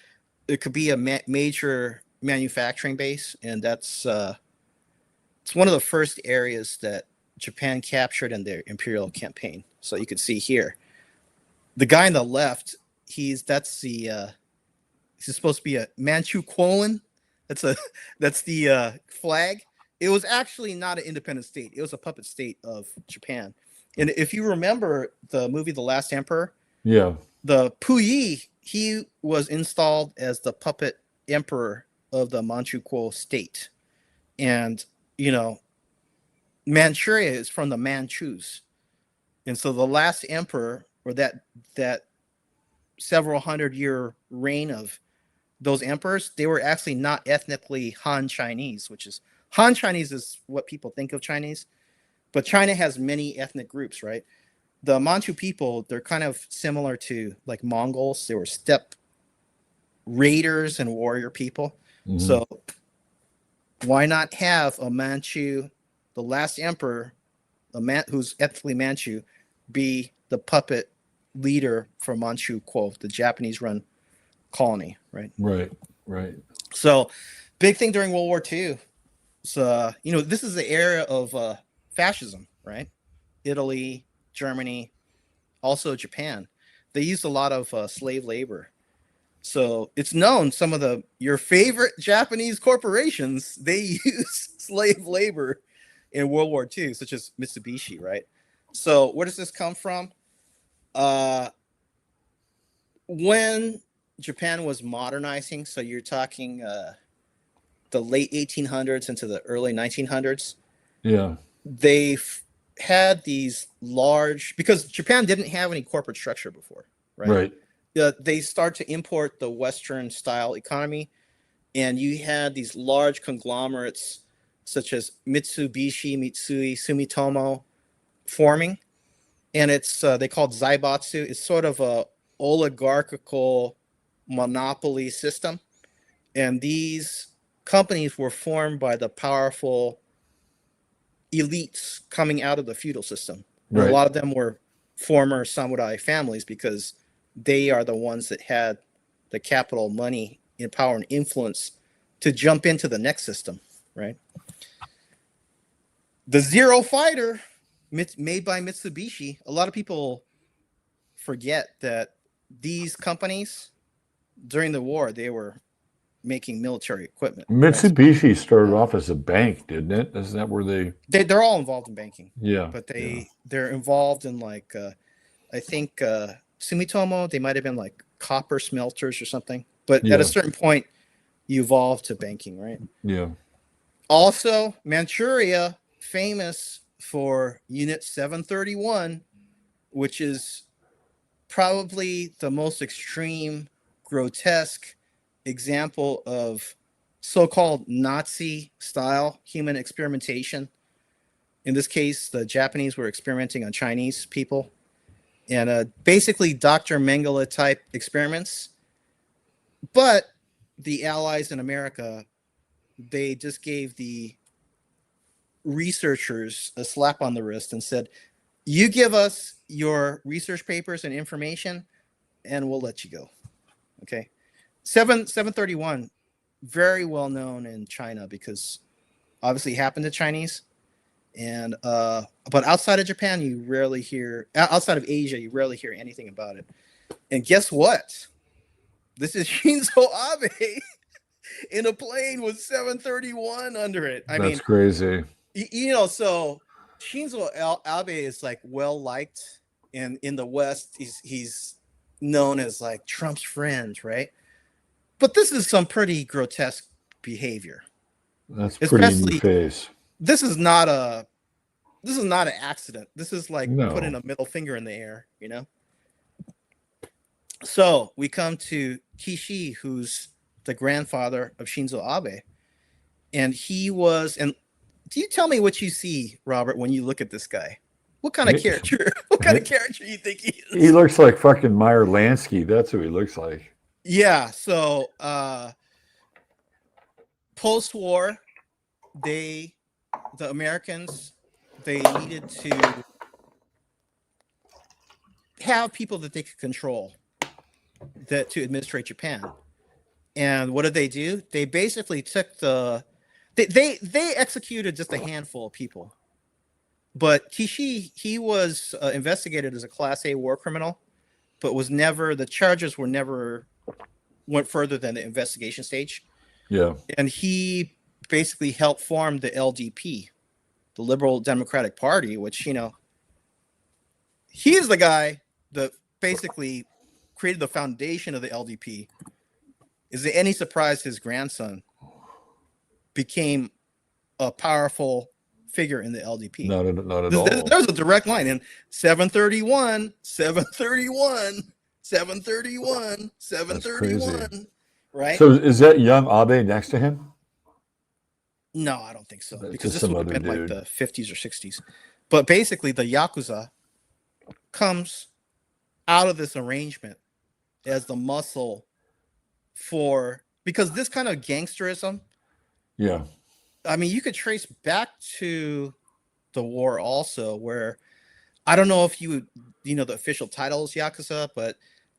it could be a major manufacturing base, and that's it's one of the first areas that Japan captured in their imperial campaign. So you can see here, the guy on the left, he's supposed to be a Manchukuoan. That's the flag. It was actually not an independent state. It was a puppet state of Japan. And if you remember the movie The Last Emperor, yeah, the Puyi, he was installed as the puppet emperor of the Manchukuo state. And, Manchuria is from the Manchus. And so the last emperor, or that several hundred-year reign of those emperors, they were actually not ethnically Han Chinese, which is Han Chinese is what people think of Chinese, but China has many ethnic groups, right? The Manchu people, they're kind of similar to like Mongols. They were steppe raiders and warrior people. Mm-hmm. So why not have a Manchu, the last emperor, who's ethnically Manchu, be the puppet leader for Manchukuo, the Japanese-run colony, right? Right. So, big thing during World War II. So, this is the era of fascism, right? Italy, Germany, also Japan. They used a lot of slave labor. So it's known some of your favorite Japanese corporations, they use slave labor in World War II, such as Mitsubishi, right? So where does this come from? Uh, when Japan was modernizing, so you're talking the late 1800s into the early 1900s, Yeah. they had these large, because Japan didn't have any corporate structure before, right? Right. They start to import the Western style economy, and you had these large conglomerates such as Mitsubishi, Mitsui, Sumitomo forming, and it's they called Zaibatsu. It's sort of a oligarchical monopoly system, and these companies were formed by the powerful elites coming out of the feudal system, and a Right. lot of them were former samurai families because they are the ones that had the capital, money, and power and influence to jump into the next system, right? The Zero Fighter, made by Mitsubishi, a lot of people forget that these companies during the war they were making military equipment, right? So, Mitsubishi started off as a bank, didn't it? Isn't that where they? they're all involved in banking, Yeah. but Yeah. they're involved in like I think Sumitomo, they might have been like copper smelters or something. But at a Yeah. certain point, you evolve to banking, right? Yeah. Also, Manchuria, famous for Unit 731, which is probably the most extreme, grotesque example of so called Nazi style human experimentation. In this case, the Japanese were experimenting on Chinese people, and basically Dr. Mengele type experiments. But the Allies in America, they just gave the researchers a slap on the wrist and said, "You give us your research papers and information, and we'll let you go." Okay, 731, very well known in China because obviously it happened to Chinese, and but outside of Japan, you rarely hear. Outside of Asia, you rarely hear anything about it. And guess what? This is Shinzo Abe in a plane with 731 under it. I That's mean, crazy. so Shinzo Abe is like well liked in the West. He's known as like Trump's friend, right? But this is some pretty grotesque behavior. That's pretty in your Especially face. this is not a this is not an accident. This is like putting No. a middle finger in the air, you know? So we come to Kishi, who's the grandfather of Shinzo Abe. And he was, and do you tell me what you see, Robert, when you look at this guy? What kind of He, character? What kind of character you think he he is? looks like fucking Meyer Lansky. That's who he looks like. Yeah. So post-war, the Americans, they needed to have people that they could control that to administrate Japan. And what did they do? They basically took they executed just a handful of people. But Kishi, he was investigated as a Class A war criminal, but the charges were never went further than the investigation stage. Yeah. And he basically helped form the LDP, the Liberal Democratic Party, which, he's the guy that basically created the foundation of the LDP. Is it any surprise his grandson became a powerful figure in the LDP? Not at all. There's a direct line in 731, 731, 731, That's crazy. 731, right? So is that young Abe next to him? No, I don't think so, That's because just this some would have other been like dude. the 50s or 60s. But basically, the Yakuza comes out of this arrangement as the muscle because this kind of gangsterism, Yeah. I mean, you could trace back to the war also, where I don't know if the official title is Yakuza, but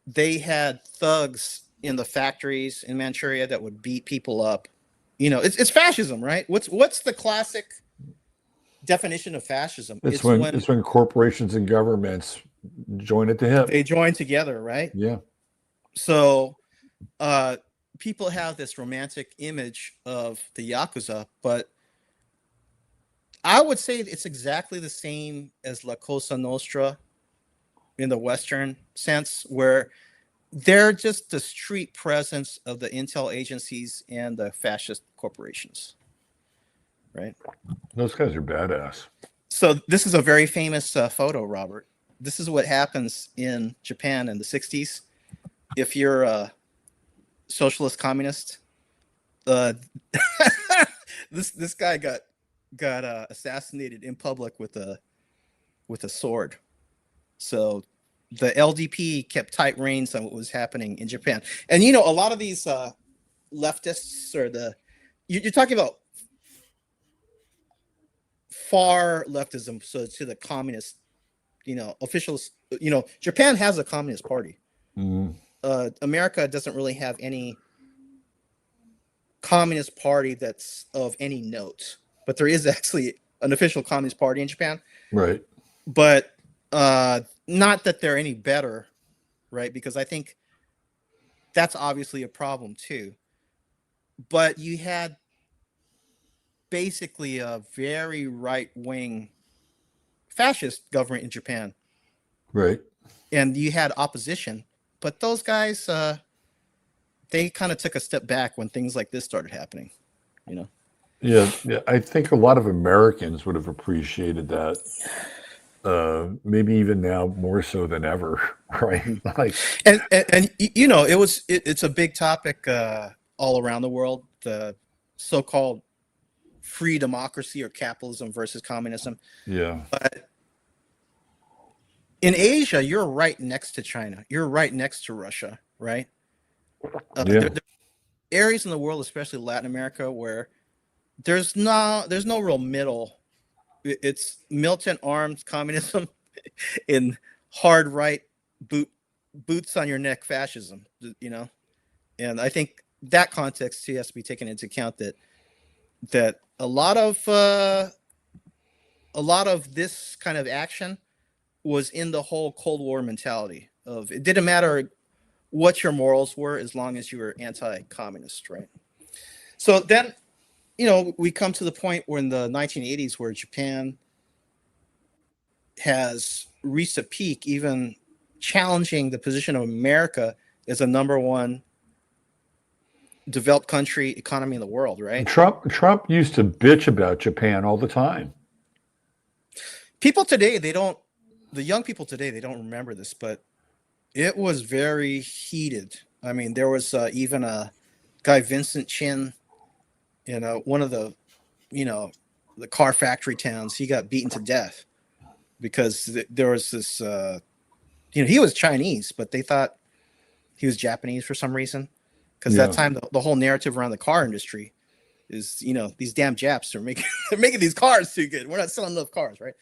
they had thugs in the factories in Manchuria that would beat people up. It's fascism, right? What's the classic definition of fascism? It's It's when when corporations and governments join at the hip. they join together, right? Yeah. So uh, people have this romantic image of the Yakuza, but I would say it's exactly the same as La Cosa Nostra in the Western sense, where they're just the street presence of the intel agencies and the fascist corporations, right? Those guys are badass. So this is a very famous photo, Robert. This is what happens in Japan in the 60s. If you're a socialist communist, uh, this guy got assassinated in public with a sword. So the LDP kept tight reins on what was happening in Japan. And you know, a lot of these leftists or you're talking about far leftism, so to the communist, officials. Japan has a communist party. Mm. America doesn't really have any communist party that's of any note, but there is actually an official communist party in Japan. Right. But not that they're any better, right? Because I think that's obviously a problem too. But you had basically a very right-wing fascist government in Japan. Right. And you had opposition, but those guys, they kind of took a step back when things like this started happening, Yeah. I think a lot of Americans would have appreciated that. Maybe even now more so than ever, right? Like, and it's a big topic all around the world, the so-called free democracy or capitalism versus communism. yeah. But in Asia, you're right next to China. You're right next to Russia, right? Yeah. There are areas in the world, especially Latin America, where there's no real middle. It's militant armed communism in hard right boots on your neck fascism, And I think that context too has to be taken into account, that a lot of this kind of action was in the whole Cold War mentality of it didn't matter what your morals were as long as you were anti-communist, right? So then, we come to the point where in the 1980s where Japan has reached a peak, even challenging the position of America as a number one developed country economy in the world, right? Trump used to bitch about Japan all the time. People today, the young people today, they don't remember this, but it was very heated. I mean, there was even a guy, Vincent Chin, one of the car factory towns. He got beaten to death because there was this, he was Chinese, but they thought he was Japanese for some reason. Because that time, the whole narrative around the car industry is, these damn Japs are they're making these cars too good. We're not selling enough cars, right?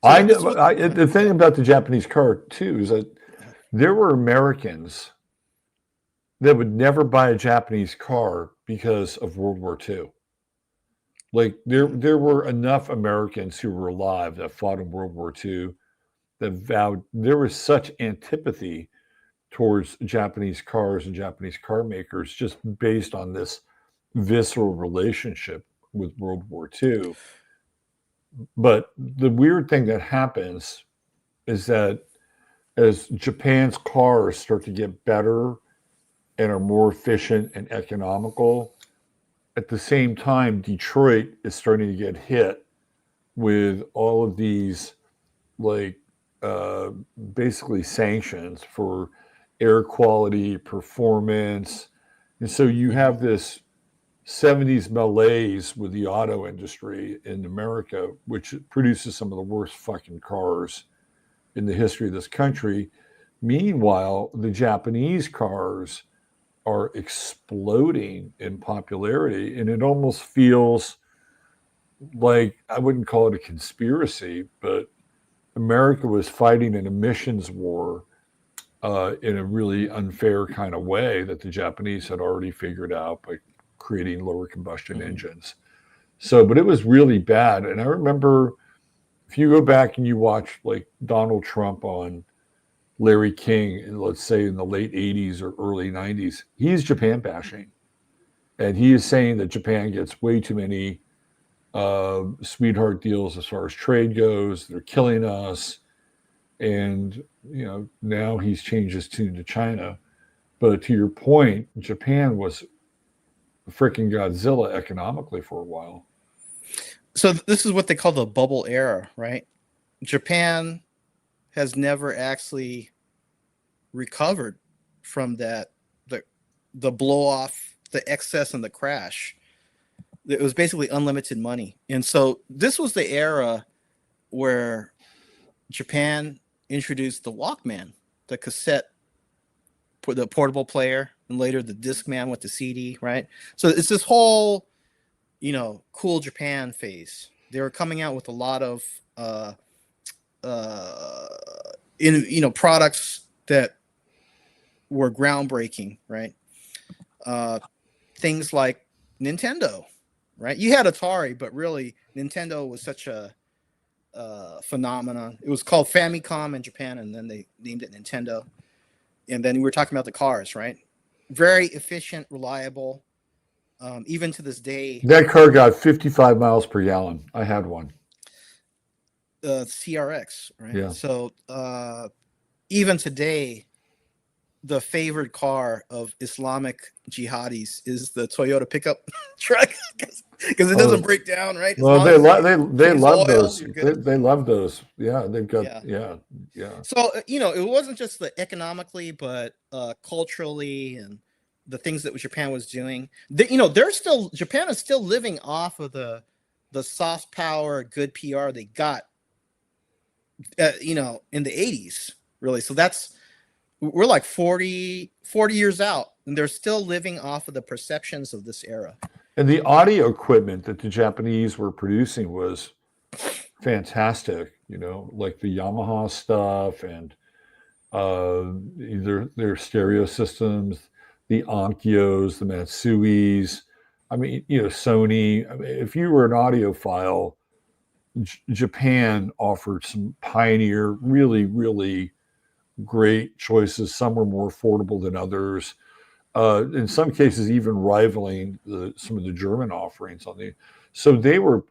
So I know. The thing about the Japanese car too is that there were Americans that would never buy a Japanese car because of World War II. Like there were enough Americans who were alive that fought in World War II that vowed there was such antipathy towards Japanese cars and Japanese car makers just based on this visceral relationship with World War II. But the weird thing that happens is that as Japan's cars start to get better and are more efficient and economical, at the same time, Detroit is starting to get hit with all of these, like, basically sanctions for air quality, performance. And so you have this 70s malaise with the auto industry in America, which produces some of the worst fucking cars in the history of this country. Meanwhile, the Japanese cars are exploding in popularity, and it almost feels like, I wouldn't call it a conspiracy, but America was fighting an emissions war in a really unfair kind of way that the Japanese had already figured out by creating lower combustion engines. So, but it was really bad. And I remember, if you go back and you watch like Donald Trump on Larry King, and let's say in the late 80s or early 90s, he's Japan bashing. And he is saying that Japan gets way too many sweetheart deals as far as trade goes. They're killing us. And, now he's changed his tune to China. But to your point, Japan was freaking Godzilla economically for a while. So this is what they call the bubble era, right? Japan has never actually recovered from that, the blow off, the excess, and the crash. It was basically unlimited money. And so this was the era where Japan introduced the Walkman, the cassette, the portable player, and later the Discman with the CD, right? So it's this whole, cool Japan phase. They were coming out with a lot of products that were groundbreaking, right? Things like Nintendo, right? You had Atari, but really Nintendo was such a phenomenon. It was called Famicom in Japan, and then they named it Nintendo. And then we were talking about the cars, right? Very efficient, reliable. Even to this day, That car got 55 miles per gallon. I had one. CRX, right? Yeah. So even today, the favorite car of Islamic jihadis is the Toyota pickup truck because it doesn't break down, right? As Well, long they as they change love the oil, those. you're good. They love those. Yeah, they've got Yeah. yeah. So it wasn't just the economically, but culturally and the things that Japan was doing. Japan is still living off of the soft power, good PR they got, in the 80s, really. So we're like 40 years out, and they're still living off of the perceptions of this era. And the audio equipment that the Japanese were producing was fantastic. Like the Yamaha stuff and their stereo systems, the Onkyos, the Matsuis. I mean, Sony. I mean, if you were an audiophile, Japan offered some pioneer, really, really great choices. Some were more affordable than others. In some cases, even rivaling some of the German offerings on the. So they were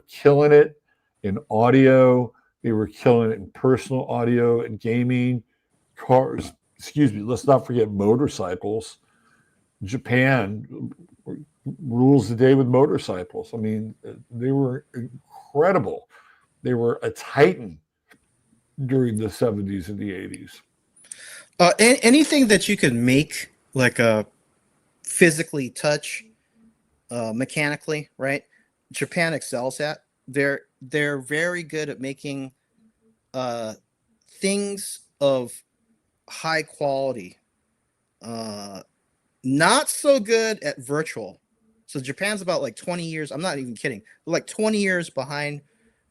killing it in audio. They were killing it in personal audio and gaming, cars. Excuse me. Let's not forget motorcycles. Japan rules the day with motorcycles. I mean, they were incredible. They were a titan during the 70s and the 80s. Anything that you could make like a physically touch, mechanically, right? Japan excels at. They're very good at making things of high quality. Not so good at virtual. So Japan's about like 20 years. I'm not even kidding. They're like 20 years behind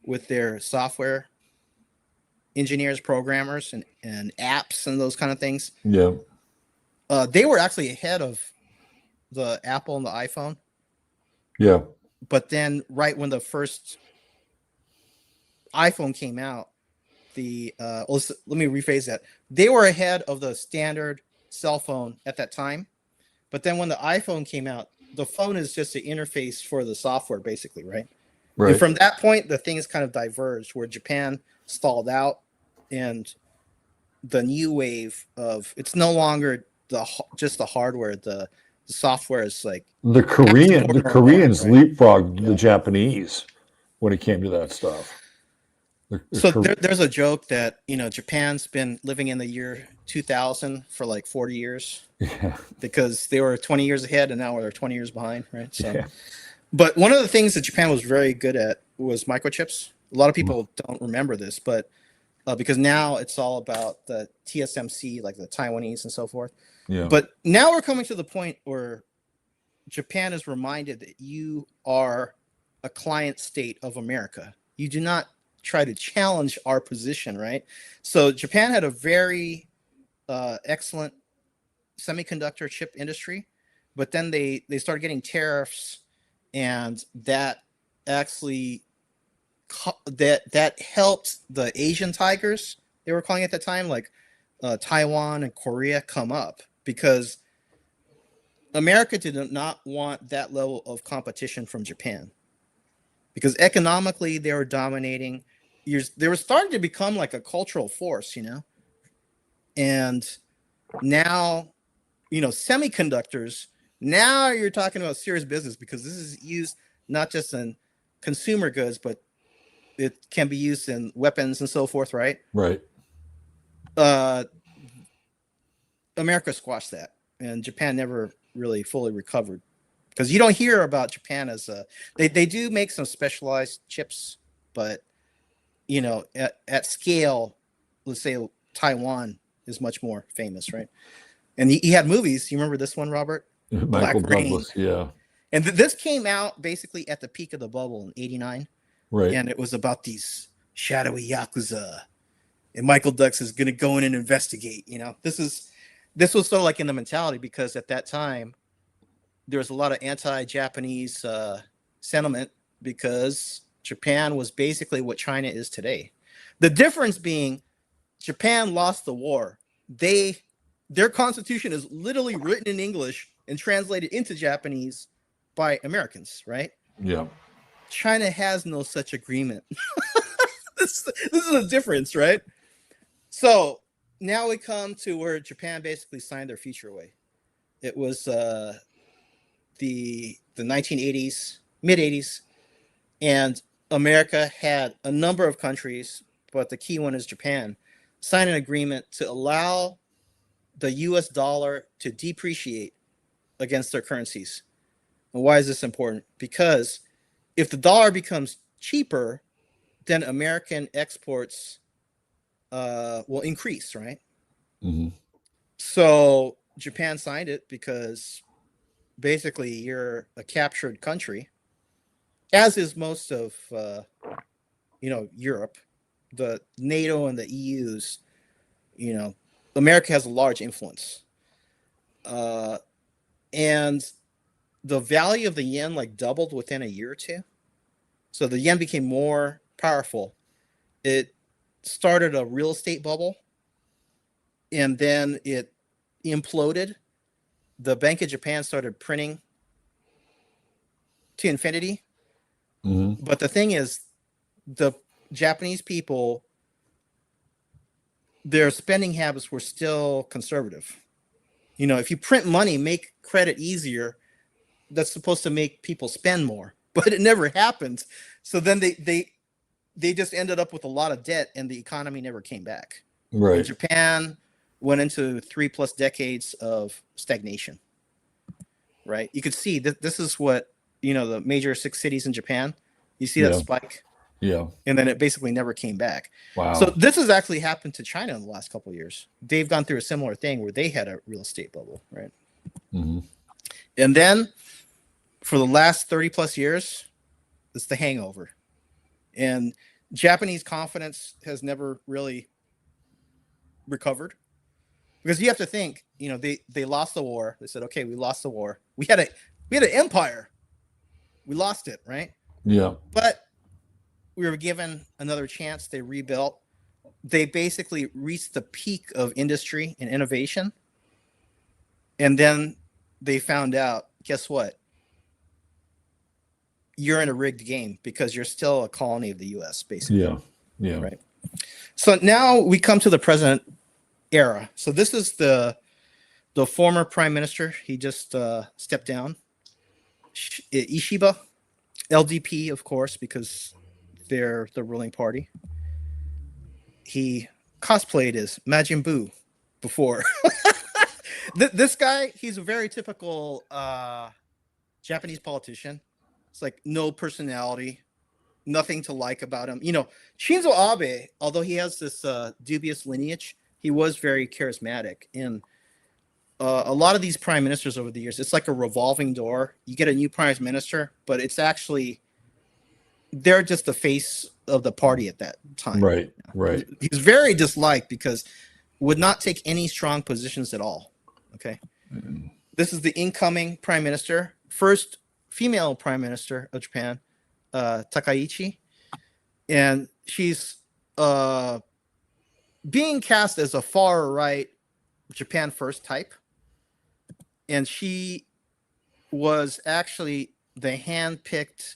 with their software engineers, programmers, and apps and those kind of things. Yeah. They were actually ahead of the Apple and the iPhone. Yeah. But then right when the first iPhone came out, let me rephrase that. They were ahead of the standard cell phone at that time. But then when the iPhone came out, the phone is just an interface for the software, basically, right? Right. And from that point, the things kind of diverged where Japan stalled out, and the new wave of it's no longer just the hardware. The software is like the Koreans right? leapfrogged the Japanese when it came to that stuff. So there's a joke that Japan's been living in the year 2000 for like 40 years. Yeah. Because they were 20 years ahead and now they're 20 years behind, right? So, Yeah. But one of the things that Japan was very good at was microchips. A lot of people don't remember this, but because now it's all about the TSMC, like the Taiwanese and so forth. Yeah. But now we're coming to the point where Japan is reminded that you are a client state of America. You do not try to challenge our position, right? So Japan had a very excellent semiconductor chip industry, but then they started getting tariffs, and that actually that helped the Asian tigers, they were calling it at the time, like Taiwan and Korea, come up because America did not want that level of competition from Japan. because economically they were dominating. They were starting to become like a cultural force, and now, semiconductors. Now you're talking about serious business because this is used not just in consumer goods, but it can be used in weapons and so forth, right? Right. Uh, America squashed that, and Japan never really fully recovered because you don't hear about Japan as they do make some specialized chips, but at scale, let's say Taiwan is much more famous, right? And he had movies. You remember this one, Robert? Michael Black Rain. Douglas. Yeah. And this came out basically at the peak of the bubble in '89, Right. and it was about these shadowy yakuza, and Michael Douglas is going to go in and investigate. This was sort of like in the mentality because at that time there was a lot of anti-Japanese sentiment because Japan was basically what China is today. The difference being Japan lost the war. Their constitution is literally written in English and translated into Japanese by Americans, right? Yeah. China has no such agreement. this is a difference, right? So now we come to where Japan basically signed their future away. It was the 1980s, mid 80s, and America had a number of countries, but the key one is Japan, sign an agreement to allow the US dollar to depreciate against their currencies. And why is this important? Because if the dollar becomes cheaper, then American exports will increase, right? Mm-hmm. So Japan signed it because basically you're a captured country, as is most of Europe, the NATO and the EU's. America has a large influence, and the value of the yen like doubled within a year or two. So the yen became more powerful. It started a real estate bubble, and then it imploded. The Bank of Japan started printing to infinity. Mm-hmm. But the thing is, the Japanese people, their spending habits were still conservative. If you print money, make credit easier, that's supposed to make people spend more, but it never happened. So then they just ended up with a lot of debt, and the economy never came back. Right. And Japan went into 3+ decades of stagnation. Right? You could see that this is what the major 6 cities in Japan. You see that Yeah. spike, Yeah. and then it basically never came back. Wow. So this has actually happened to China in the last couple of years. They've gone through a similar thing where they had a real estate bubble, right? Mm-hmm. And then for the last 30+ years, it's the hangover. And Japanese confidence has never really recovered. Because you have to think, they lost the war. They said, okay, we lost the war. We had an empire. We lost it, right? Yeah. But we were given another chance. They rebuilt. They basically reached the peak of industry and innovation. And then they found out, guess what? You're in a rigged game because you're still a colony of the US, basically. Yeah. Yeah. Right. So now we come to the present era. So this is the former prime minister. He just stepped down. Ishiba, LDP, of course, because they're the ruling party. He cosplayed as Majin Buu before. This guy, he's a very typical Japanese politician. It's like no personality, nothing to like about him. Shinzo Abe, although he has this dubious lineage, he was very charismatic. And a lot of these prime ministers over the years, it's like a revolving door. You get a new prime minister, but it's actually, they're just the face of the party at that time. Right. Right. He's very disliked because would not take any strong positions at all. Okay. Mm-hmm. This is the incoming prime minister, first female prime minister of Japan, Takaichi. And she's being cast as a far right Japan First type. And she was actually the hand-picked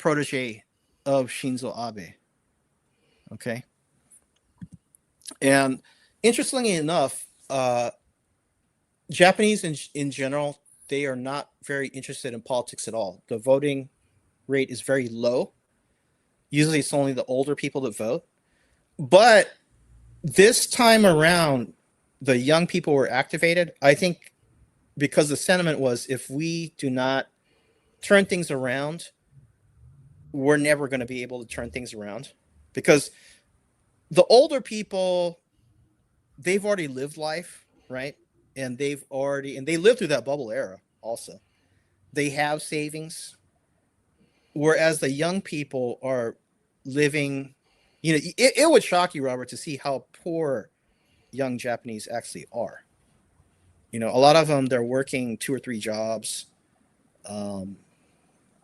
protege of Shinzo Abe. Okay. And interestingly enough, Japanese in general, they are not very interested in politics at all. The voting rate is very low. Usually it's only the older people that vote. But this time around, the young people were activated. I think because the sentiment was, if we do not turn things around, we're never going to be able to turn things around. Because the older people, they've already lived life, right? And they lived through that bubble era also. They have savings, whereas the young people are living, it would shock you, Robert, to see how poor young Japanese actually are. A lot of them, they're working 2 or 3 jobs.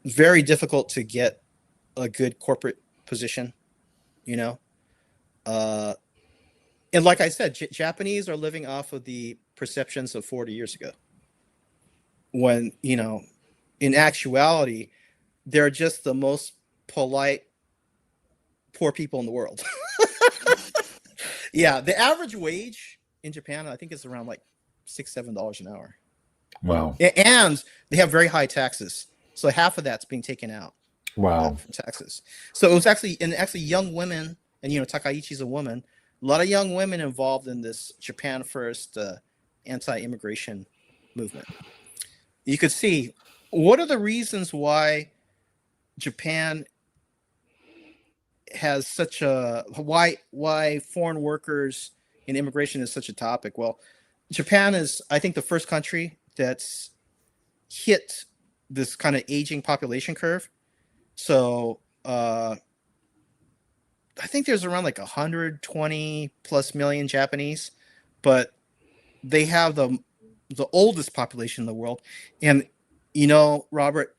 Very difficult to get a good corporate position, and like I said, Japanese are living off of the perceptions of 40 years ago, when, in actuality, they're just the most polite, poor people in the world. Yeah, the average wage in Japan, I think, is around like $6-7 an hour. Wow. And they have very high taxes. So half of that's being taken out. Wow. From taxes. So it was actually young women, and Takaichi's a woman, a lot of young women involved in this Japan First anti-immigration movement. You could see, what are the reasons why Japan has such a why foreign workers and immigration is such a topic? Well, Japan is, I think, the first country that's hit this kind of aging population curve. So I think there's around like 120 plus million Japanese, but they have the oldest population in the world. And Robert,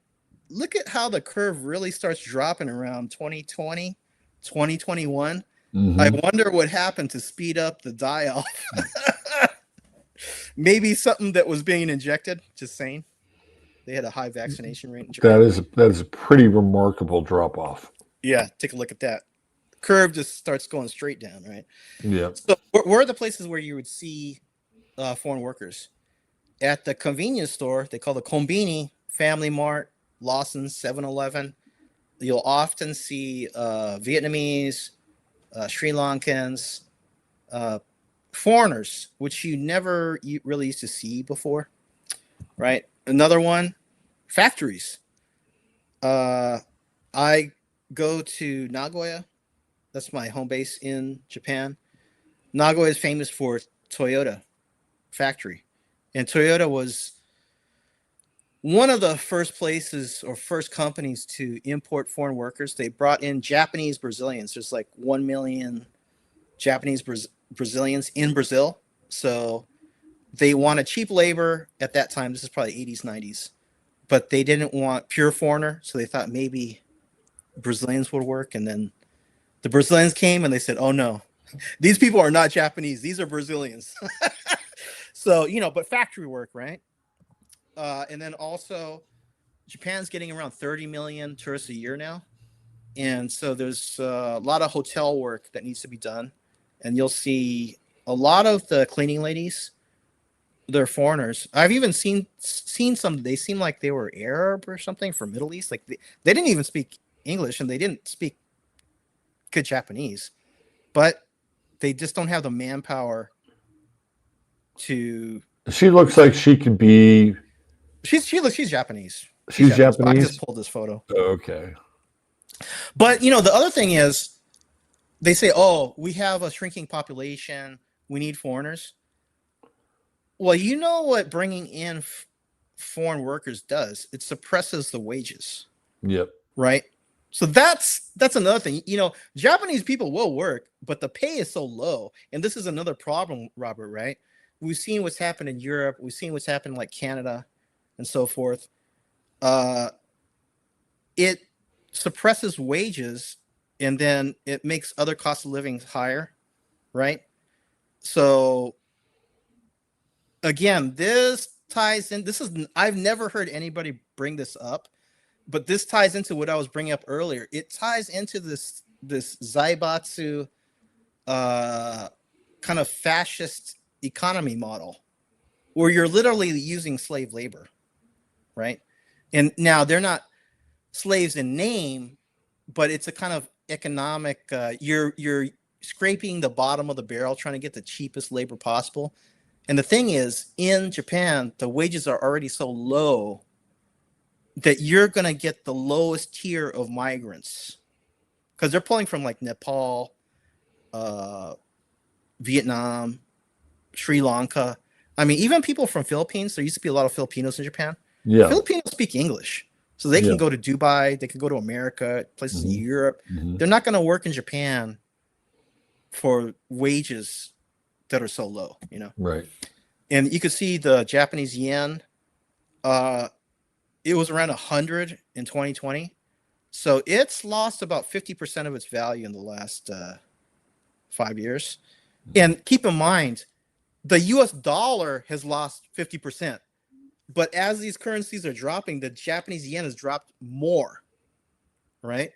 look at how the curve really starts dropping around 2020, 2021. Mm-hmm. I wonder what happened to speed up the die-off. Maybe something that was being injected, just saying. They had a high vaccination rate in Japan. That is a pretty remarkable drop off. Yeah, take a look at that. Curve just starts going straight down, right? Yeah. So where are the places where you would see foreign workers? At the convenience store, they call the Konbini, Family Mart, Lawson's, 7-Eleven. You'll often see Vietnamese, Sri Lankans, foreigners, which you never really used to see before, right? Another one, factories. I go to Nagoya. That's my home base in Japan. Nagoya is famous for Toyota factory. And Toyota was one of the first places or first companies to import foreign workers. They brought in Japanese Brazilians. There's like 1 million Japanese Brazilians in Brazil. So they wanted cheap labor at that time. This is probably 80s, 90s. But they didn't want pure foreigner. So they thought maybe Brazilians would work. And then the Brazilians came and they said, oh, no, these people are not Japanese. These are Brazilians. So, but factory work, right? And then also Japan's getting around 30 million tourists a year now. And so there's a lot of hotel work that needs to be done. And you'll see a lot of the cleaning ladies, they're foreigners. I've even seen some, they seem like they were Arab or something from Middle East. Like they didn't even speak English and they didn't speak good Japanese, but they just don't have the manpower to. She looks like she could be. She's Japanese. She's Japanese. I just pulled this photo. Okay. But the other thing is, they say, "Oh, we have a shrinking population. We need foreigners." Well, you know what bringing in foreign workers does? It suppresses the wages. Yep. Right. So that's another thing. Japanese people will work, but the pay is so low, and this is another problem, Robert. Right? We've seen what's happened in Europe. We've seen what's happened like Canada and so forth. It suppresses wages, and then it makes other costs of living higher, right? So again, this ties in. I've never heard anybody bring this up, but this ties into what I was bringing up earlier. It ties into this Zaibatsu kind of fascist economy model where you're literally using slave labor, right? And now they're not slaves in name, but it's a kind of economic. You're scraping the bottom of the barrel, trying to get the cheapest labor possible. And the thing is, in Japan, the wages are already so low that you're going to get the lowest tier of migrants because they're pulling from like Nepal, Vietnam, Sri Lanka. I mean, even people from Philippines. There used to be a lot of Filipinos in Japan. Yeah. Filipinos speak English, so they can go to Dubai, they can go to America, places in Europe. They're not going to work in Japan for wages that are so low, you know. Right. And you could see the Japanese yen. It was around 100 in 2020, so it's lost about 50% of its value in the last 5 years. And keep in mind, the U.S. dollar has lost 50%. But as these currencies are dropping, the Japanese yen has dropped more, right?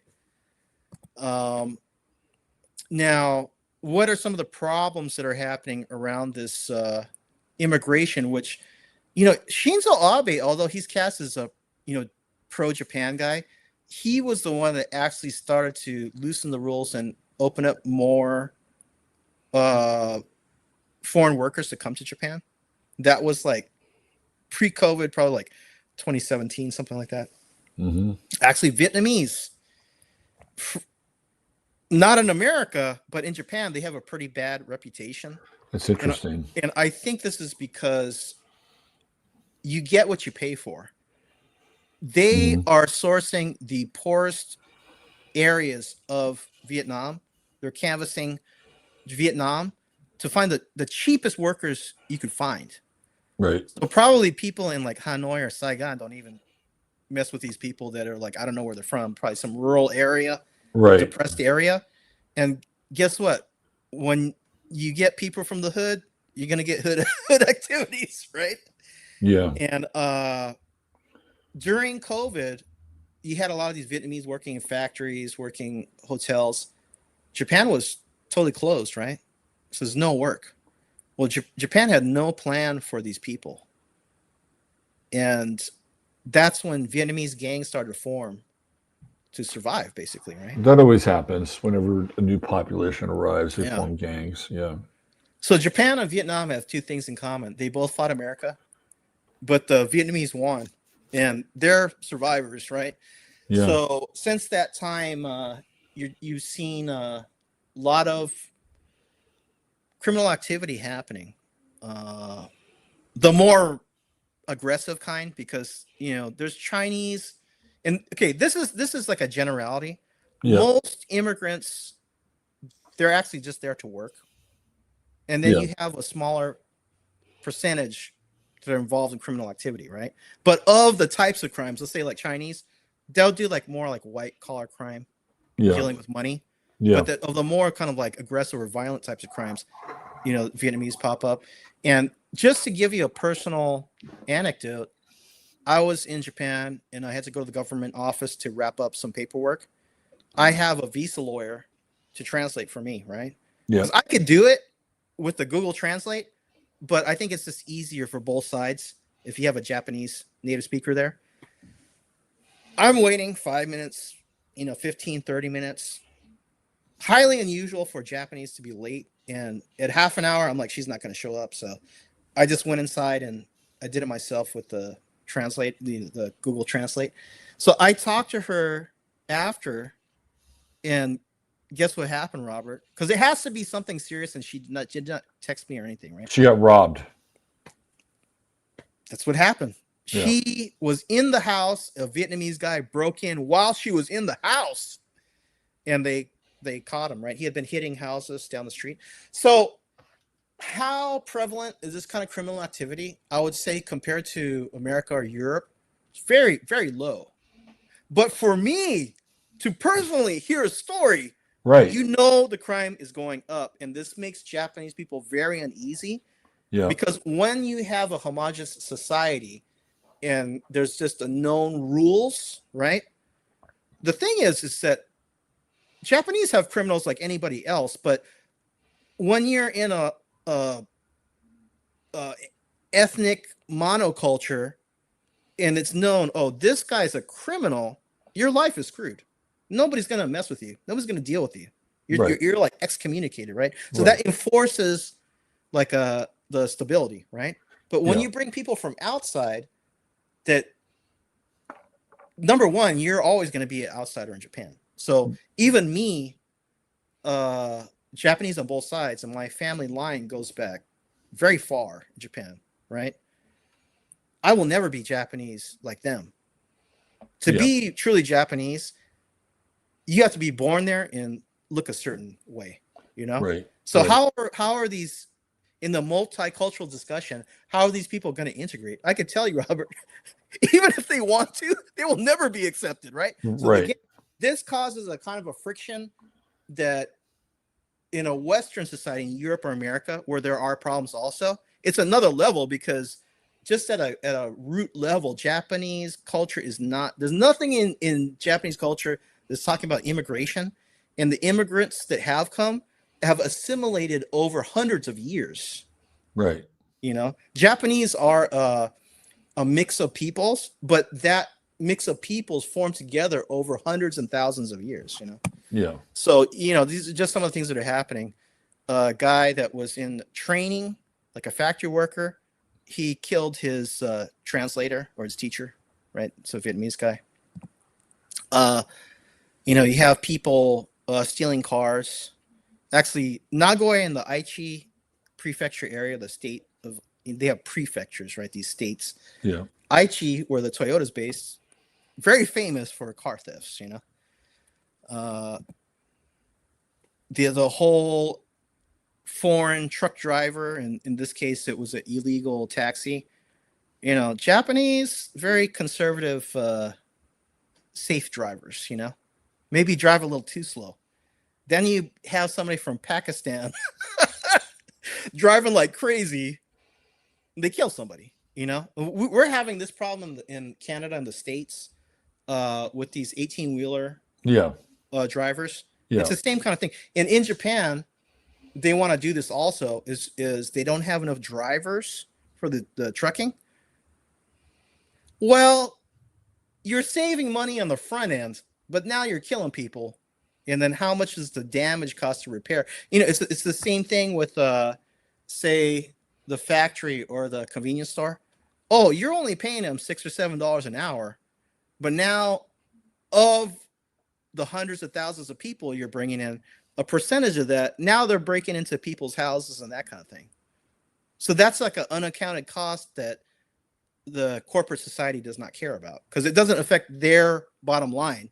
Now, what are some of the problems that are happening around this immigration? Which, you know, Shinzo Abe, although he's cast as a pro-Japan guy, he was the one that actually started to loosen the rules and open up more foreign workers to come to Japan. That was like pre-COVID, probably like 2017, something like that. Actually, Vietnamese, not in America, but in Japan, they have a pretty bad reputation. That's interesting. And I think this is because you get what you pay for. They are sourcing the poorest areas of Vietnam. They're canvassing Vietnam to find the cheapest workers you could find. Right. So probably people in like Hanoi or Saigon don't even mess with these people that are like, I don't know where they're from, probably some rural area, Right. depressed area. And guess what? When you get people from the hood, you're going to get hood activities, right? Yeah. And during COVID, you had a lot of these Vietnamese working in factories, working hotels. Japan was totally closed, right? So there's no work. Well, Japan had no plan for these people. And that's when Vietnamese gangs started to form to survive, basically, right? That always happens whenever a new population arrives. They Yeah. form gangs. Yeah. So Japan and Vietnam have two things in common. They both fought America, but the Vietnamese won, and they're survivors, right? Yeah. So since that time, you've seen a lot of criminal activity happening. The more aggressive kind, because there's Chinese, and okay, this is like a generality. Yeah. Most immigrants, they're actually just there to work, and then you have a smaller percentage that are involved in criminal activity, right? But of the types of crimes, let's say like Chinese, they'll do like more like white collar crime, dealing with money. Yeah. But of the more kind of like aggressive or violent types of crimes, Vietnamese pop up. And just to give you a personal anecdote, I was in Japan and I had to go to the government office to wrap up some paperwork. I have a visa lawyer to translate for me, right? Yeah. 'Cause I could do it with the Google Translate, but I think it's just easier for both sides if you have a Japanese native speaker there. I'm waiting 5 minutes, 15, 30 minutes. Highly unusual for Japanese to be late. And at half an hour, I'm like, she's not going to show up. So I just went inside and I did it myself with the translate, the Google Translate. So I talked to her after, and guess what happened, Robert? Because it has to be something serious, and she did not text me or anything, right? She got robbed. That's what happened. Yeah. She was in the house. A Vietnamese guy broke in while she was in the house, and they caught him, right? He had been hitting houses down the street. So how prevalent is this kind of criminal activity? I would say compared to America or Europe, it's very, very low. But for me to personally hear a story, Right. the crime is going up. And this makes Japanese people very uneasy. Yeah. Because when you have a homogenous society, and there's just a known rules, right? The thing is that Japanese have criminals like anybody else, but when you're in a, a ethnic monoculture and it's known, oh, this guy's a criminal, your life is screwed. Nobody's gonna mess with you. Nobody's gonna deal with you. You're like excommunicated, right? So that enforces like the stability, right? But when you bring people from outside, that number one, you're always going to be an outsider in Japan. So even me, Japanese on both sides, and my family line goes back very far in Japan, right? I will never be Japanese like them. To be truly Japanese, you have to be born there and look a certain way, you know? Right. So how are these in the multicultural discussion, how are these people going to integrate? I could tell you, Robert, even if they want to, they will never be accepted, right? So again, this causes a kind of a friction that in a Western society, in Europe or America, where there are problems also, it's another level because just at a root level, Japanese culture is not, there's nothing in Japanese culture that's talking about immigration. And the immigrants that have come have assimilated over hundreds of years. Right. You know, Japanese are a mix of peoples, but that mix of peoples formed together over hundreds and thousands of years, you know? Yeah. So, you know, these are just some of the things that are happening. A guy that was in training, like a factory worker, he killed his translator or his teacher, right? So Vietnamese guy. You know, you have people stealing cars. Actually, Nagoya and the Aichi prefecture area, the state of, they have prefectures, right? These states. Yeah. Aichi, where the Toyota's based, very famous for car thefts, you know. The whole foreign truck driver, and in this case, it was an illegal taxi. You know, Japanese, very conservative, safe drivers, you know, maybe drive a little too slow. Then you have somebody from Pakistan driving like crazy. They kill somebody, you know. We're having this problem in Canada and the States with these 18-wheeler drivers. It's the same kind of thing. And in Japan, they want to do this also, is they don't have enough drivers for the trucking. Well, you're saving money on the front end, but now you're killing people. And then how much does the damage cost to repair? You know, it's the same thing with, say, the factory or the convenience store. Oh, you're only paying them $6 or $7 an hour. But now of the hundreds of thousands of people you're bringing in, a percentage of that, now they're breaking into people's houses and that kind of thing. So that's like an unaccounted cost that the corporate society does not care about because it doesn't affect their bottom line.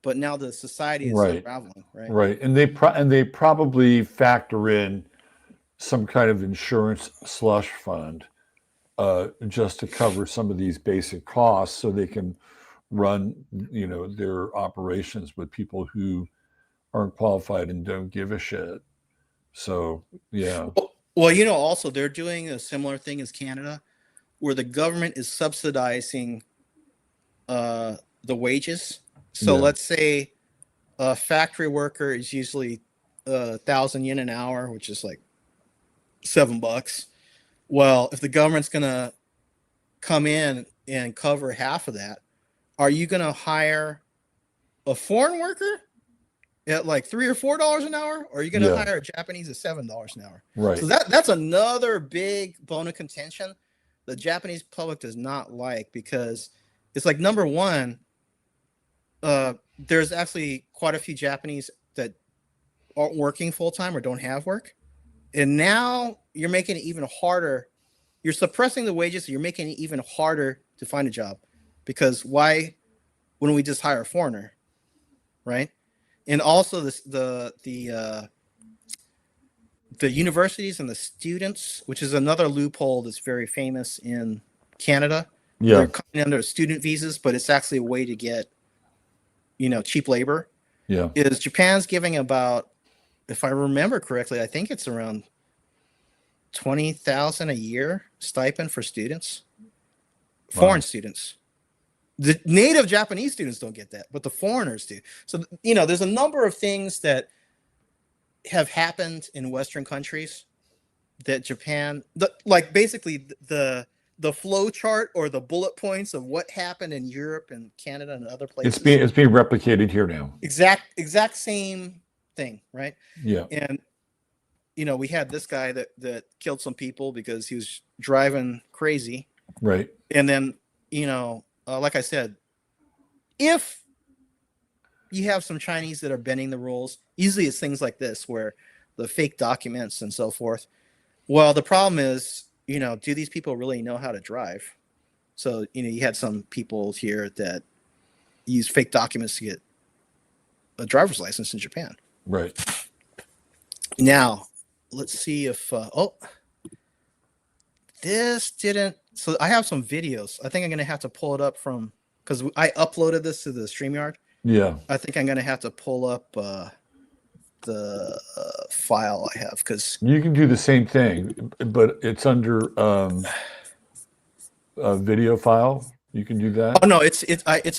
But now the society is unraveling, right? Right, and they probably factor in some kind of insurance slush fund just to cover some of these basic costs, so they can run, you know, their operations with people who aren't qualified and don't give a shit. So yeah. Well, you know, also they're doing a similar thing as Canada, where the government is subsidizing the wages. So let's say a factory worker is usually 1,000 yen an hour, which is like $7. Well, if the government's going to come in and cover half of that, are you going to hire a foreign worker at like $3 or $4 an hour, or are you going to hire a Japanese at $7 an hour? Right. So that's another big bone of contention the Japanese public does not like, because it's like, number one, there's actually quite a few Japanese that aren't working full time or don't have work. And now you're making it even harder. You're suppressing the wages. So you're making it even harder to find a job, because why wouldn't we just hire a foreigner? Right. And also the universities and the students, which is another loophole that's very famous in Canada. They're coming under student visas, but it's actually a way to get, you know, cheap labor. Is Japan's giving about, if I remember correctly, I think it's around 20,000 a year stipend for students. foreign Wow. students. The native Japanese students don't get that, but the foreigners do. So, there's a number of things that have happened in Western countries that Japan, like basically the flow chart or the bullet points of what happened in Europe and Canada and other It's places. being replicated here now. Exact same thing, right? Yeah. And we had this guy that killed some people because he was driving crazy. Right. And then, like I said, if you have some Chinese that are bending the rules, usually it's things like this where the fake documents and so forth. Well, the problem is, do these people really know how to drive? So, you had some people here that use fake documents to get a driver's license in Japan. Right. Now, let's see if, this didn't. So I have some videos. I think I'm going to have to pull it up because I uploaded this to the StreamYard. Yeah. I think I'm going to have to pull up the file I have because you can do the same thing, but it's under a video file. You can do that. Oh no, it's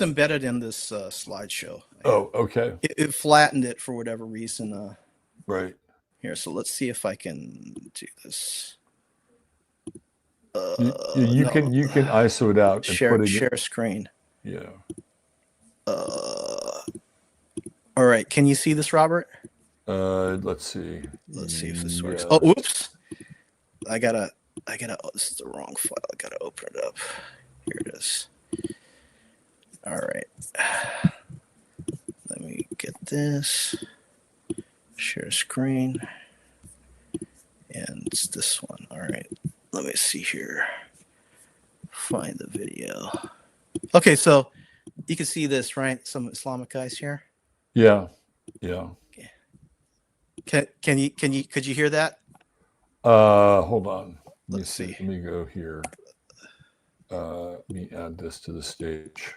embedded in this slideshow. Oh, okay. It flattened it for whatever reason. Right. Here, so let's see if I can do this. You can ISO it out and put it. Share screen. Yeah. All right, can you see this, Robert? Let's see. Let's see if this works. Yeah. Oh, whoops! I gotta. Oh, this is the wrong file. I gotta open it up. Here it is. All right. Let me get this. Share screen. And it's this one. All right. Let me see here. Find the video. Okay, so you can see this, right? Some Islamic guys here. Yeah. Yeah. Could you hear that? Hold on. Let's see. Let me go here. Let me add this to the stage.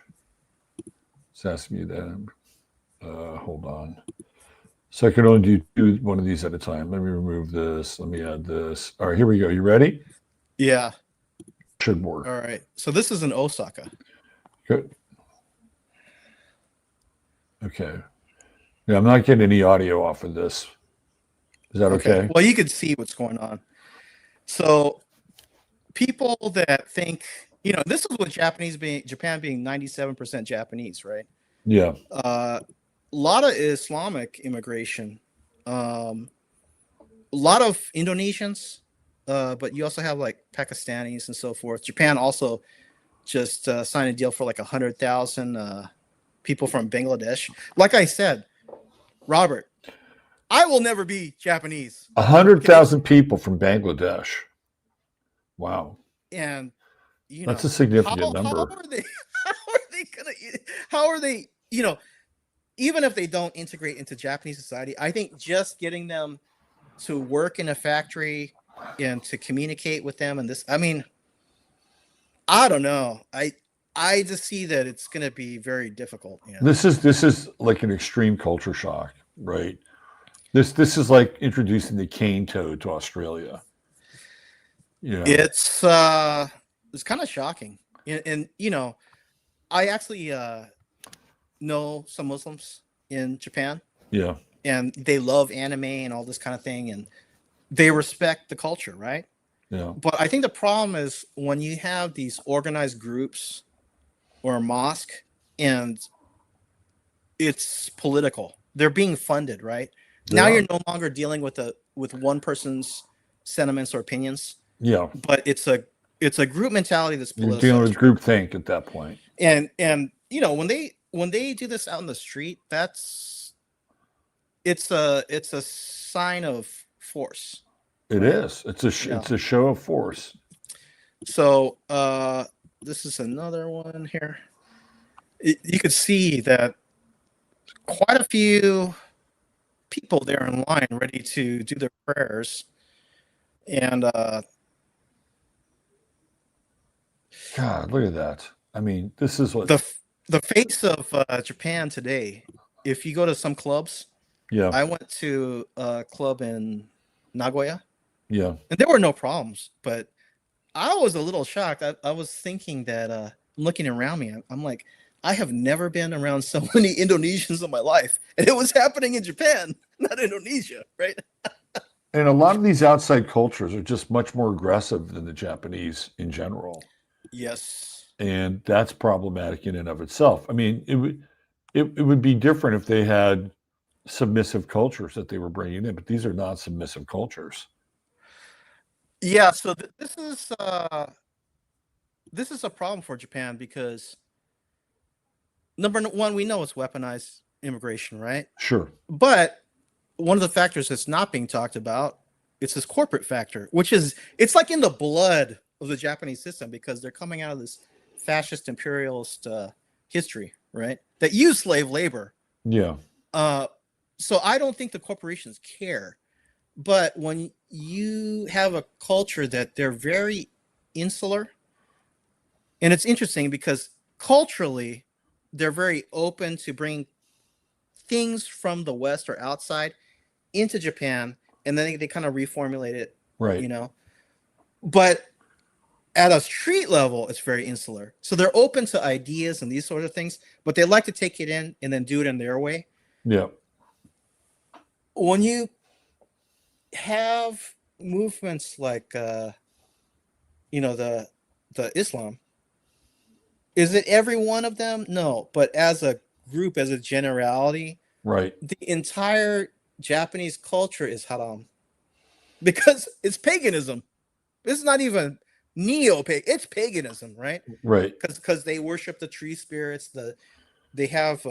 It's asking me that. Hold on. So I can only do one of these at a time. Let me remove this. Let me add this. All right, here we go. You ready? Yeah. Should work. All right. So this is in Osaka. Good. Okay. Yeah, I'm not getting any audio off of this. Is that okay? Well, you can see what's going on. So people that think, this is what Japan being 97% Japanese, right? Yeah. A lot of Islamic immigration, a lot of Indonesians, but you also have like Pakistanis and so forth. Japan also just signed a deal for like 100,000 people from Bangladesh. Like I said, Robert, I will never be Japanese. 100,000 people from Bangladesh. Wow. And that's a significant number. How are they, even if they don't integrate into Japanese society, I think just getting them to work in a factory and to communicate with them and this, I don't know. I just see that it's going to be very difficult. This is like an extreme culture shock, right? This is like introducing the cane toad to Australia. It's kind of shocking, and I actually know some Muslims in Japan. Yeah, and they love anime and all this kind of thing, and they respect the culture, right? Yeah. But I think the problem is when you have these organized groups or a mosque, and it's political. They're being funded, right? Now you're no longer dealing with one person's sentiments or opinions. Yeah. But it's a group mentality that's politicized. You're dealing with groupthink at that point. And when they do this out in the street, it's a sign of force. It is. It's a show of force. So this is another one here. You could see that quite a few people there in line ready to do their prayers. And God, look at that. This is what the face of Japan today. If you go to some clubs, I went to a club in Nagoya. Yeah. And there were no problems, but I was a little shocked. I was thinking that I'm looking around me. I'm like, I have never been around so many Indonesians in my life, and it was happening in Japan, not Indonesia, right? And a lot of these outside cultures are just much more aggressive than the Japanese in general. Yes. And that's problematic in and of itself. I mean, it would be different if they had submissive cultures that they were bringing in, but these are not submissive cultures. Yeah. So this is a problem for Japan because number one, we know it's weaponized immigration, right? Sure. But one of the factors that's not being talked about, it's this corporate factor, which is it's like in the blood of the Japanese system because they're coming out of this fascist imperialist history, right? That use slave labor. Yeah. Uh, so I don't think the corporations care. But when you have a culture that they're very insular, and it's interesting because culturally they're very open to bring things from the West or outside into Japan, and then they kind of reformulate it, Right. you know. But at a street level, it's very insular. So they're open to ideas and these sort of things, but they like to take it in and then do it in their way. Yeah. When you have movements like, the Islam, is it every one of them? No, but as a group, as a generality, Right. the entire Japanese culture is haram because it's paganism. It's not even neo-pagan. It's paganism, right? Right. Because they worship the tree spirits. They have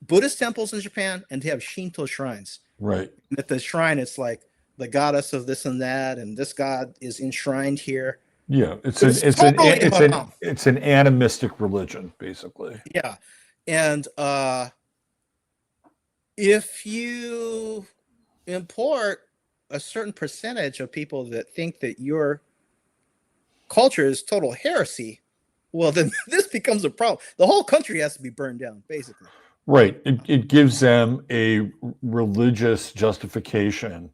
Buddhist temples in Japan, and they have Shinto shrines. Right. And at the shrine, it's like the goddess of this and that, and this god is enshrined here. Yeah. It's an It's it's an totally it's an haram. it's an animistic religion, basically. Yeah, and if you import a certain percentage of people that think that your culture is total heresy, well, then this becomes a problem. The whole country has to be burned down, basically. Right. It gives them a religious justification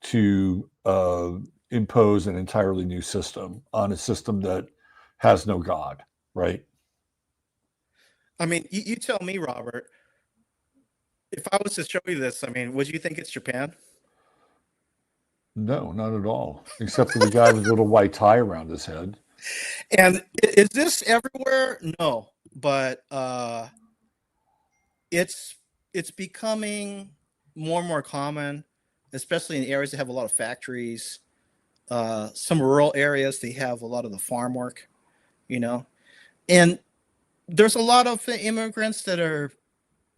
to impose an entirely new system on a system that has no God, right? I mean, you tell me, Robert, if I was to show you this, I mean, would you think it's Japan? No, not at all. Except for the guy with a little white tie around his head. And is this everywhere? No, but it's it's becoming more and more common, especially in areas that have a lot of factories. Some rural areas they have a lot of the farm work, you know, and there's a lot of immigrants that are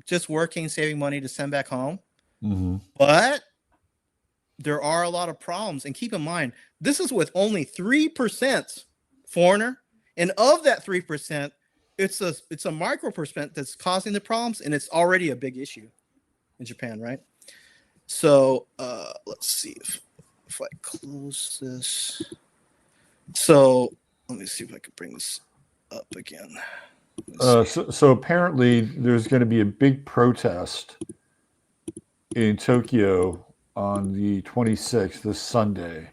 just working, saving money to send back home. Hmm. But there are a lot of problems. And keep in mind, this is with only 3% foreigner. And of that 3%, it's a micro percent that's causing the problems, and it's already a big issue in Japan, right? So let's see if I close this. So let me see if I can bring this up again. So apparently, there's going to be a big protest in Tokyo on the 26th, this Sunday,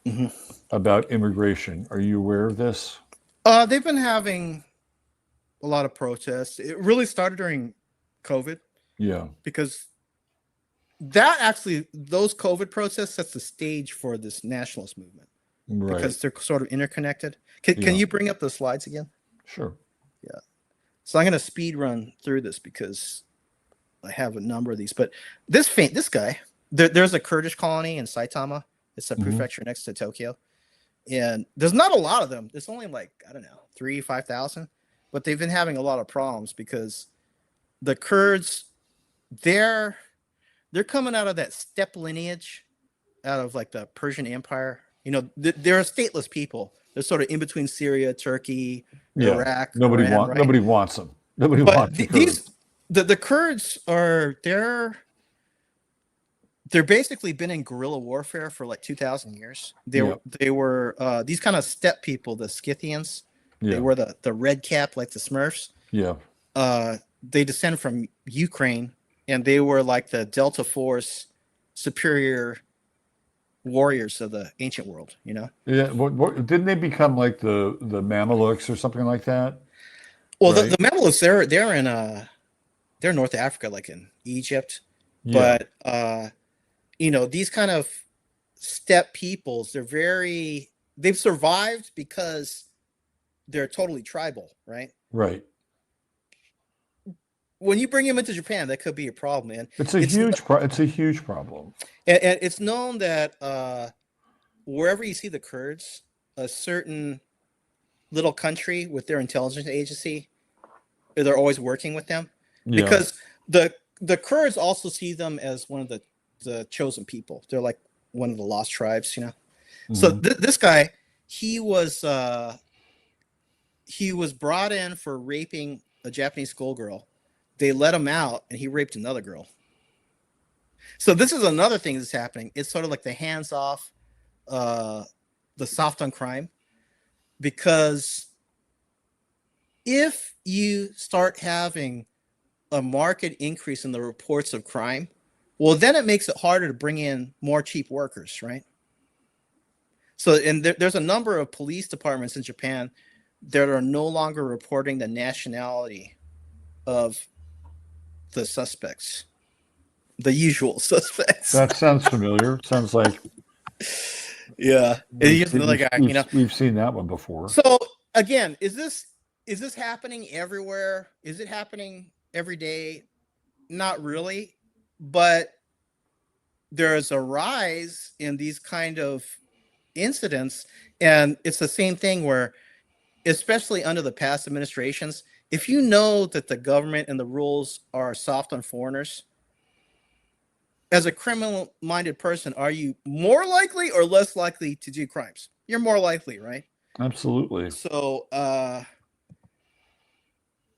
Mhm. about immigration. Are you aware of this? They've been having a lot of protests. It really started during COVID Yeah. because that actually those COVID protests sets the stage for this nationalist movement Right. because they're sort of interconnected. Can Yeah. you bring up the slides again? Sure. Yeah. So I'm going to speed run through this because I have a number of these. But this guy, there's a Kurdish colony in Saitama. It's a Hmm. prefecture next to Tokyo, and there's not a lot of them. There's only like I don't know 5,000, but they've been having a lot of problems because the Kurds they're they're coming out of that steppe lineage, out of like the Persian Empire. You know, they're a stateless people. They're sort of in between Syria, Turkey, Yeah. Iraq, Iran, right? Nobody wants them. Nobody But wants the Kurds. the Kurds are they're basically been in guerrilla warfare for like 2,000 years. Yeah. They were these kind of steppe people, the Scythians. They Yeah. were the red cap like the Smurfs. Yeah. They descend from Ukraine, and they were like the Delta Force superior warriors of the ancient world, you know? Yeah. Didn't they become like the Mamelukes or something like that? Well, the Right. Mamelukes, they're in North Africa, like in Egypt. Yeah. But these kind of steppe peoples, they've survived because they're totally tribal, right? Right. When you bring them into Japan, that could be a problem, man. It's a It's huge it's a huge problem. and it's known that wherever you see the Kurds, a certain little country with their intelligence agency, they're always working with them Yeah. because the Kurds also see them as one of the chosen people. They're like one of the lost tribes, you know. So Hmm. this guy, he was brought in for raping a Japanese schoolgirl. They let him out, and he raped another girl. So this is another thing that's happening. It's sort of like the hands off, the soft on crime, because if you start having a market increase in the reports of crime, well, then it makes it harder to bring in more cheap workers, right? So, and there's a number of police departments in Japan that are no longer reporting the nationality of the suspects, the usual suspects. That sounds familiar. Sounds like Yeah, and here's another guy. we've seen that one before. So again, is this happening everywhere? Is it happening every day? Not really, but there's a rise in these kind of incidents, and it's the same thing where, especially under the past administrations, if you know that the government and the rules are soft on foreigners, as a criminal minded person, are you more likely or less likely to do crimes? You're more likely, right? Absolutely. So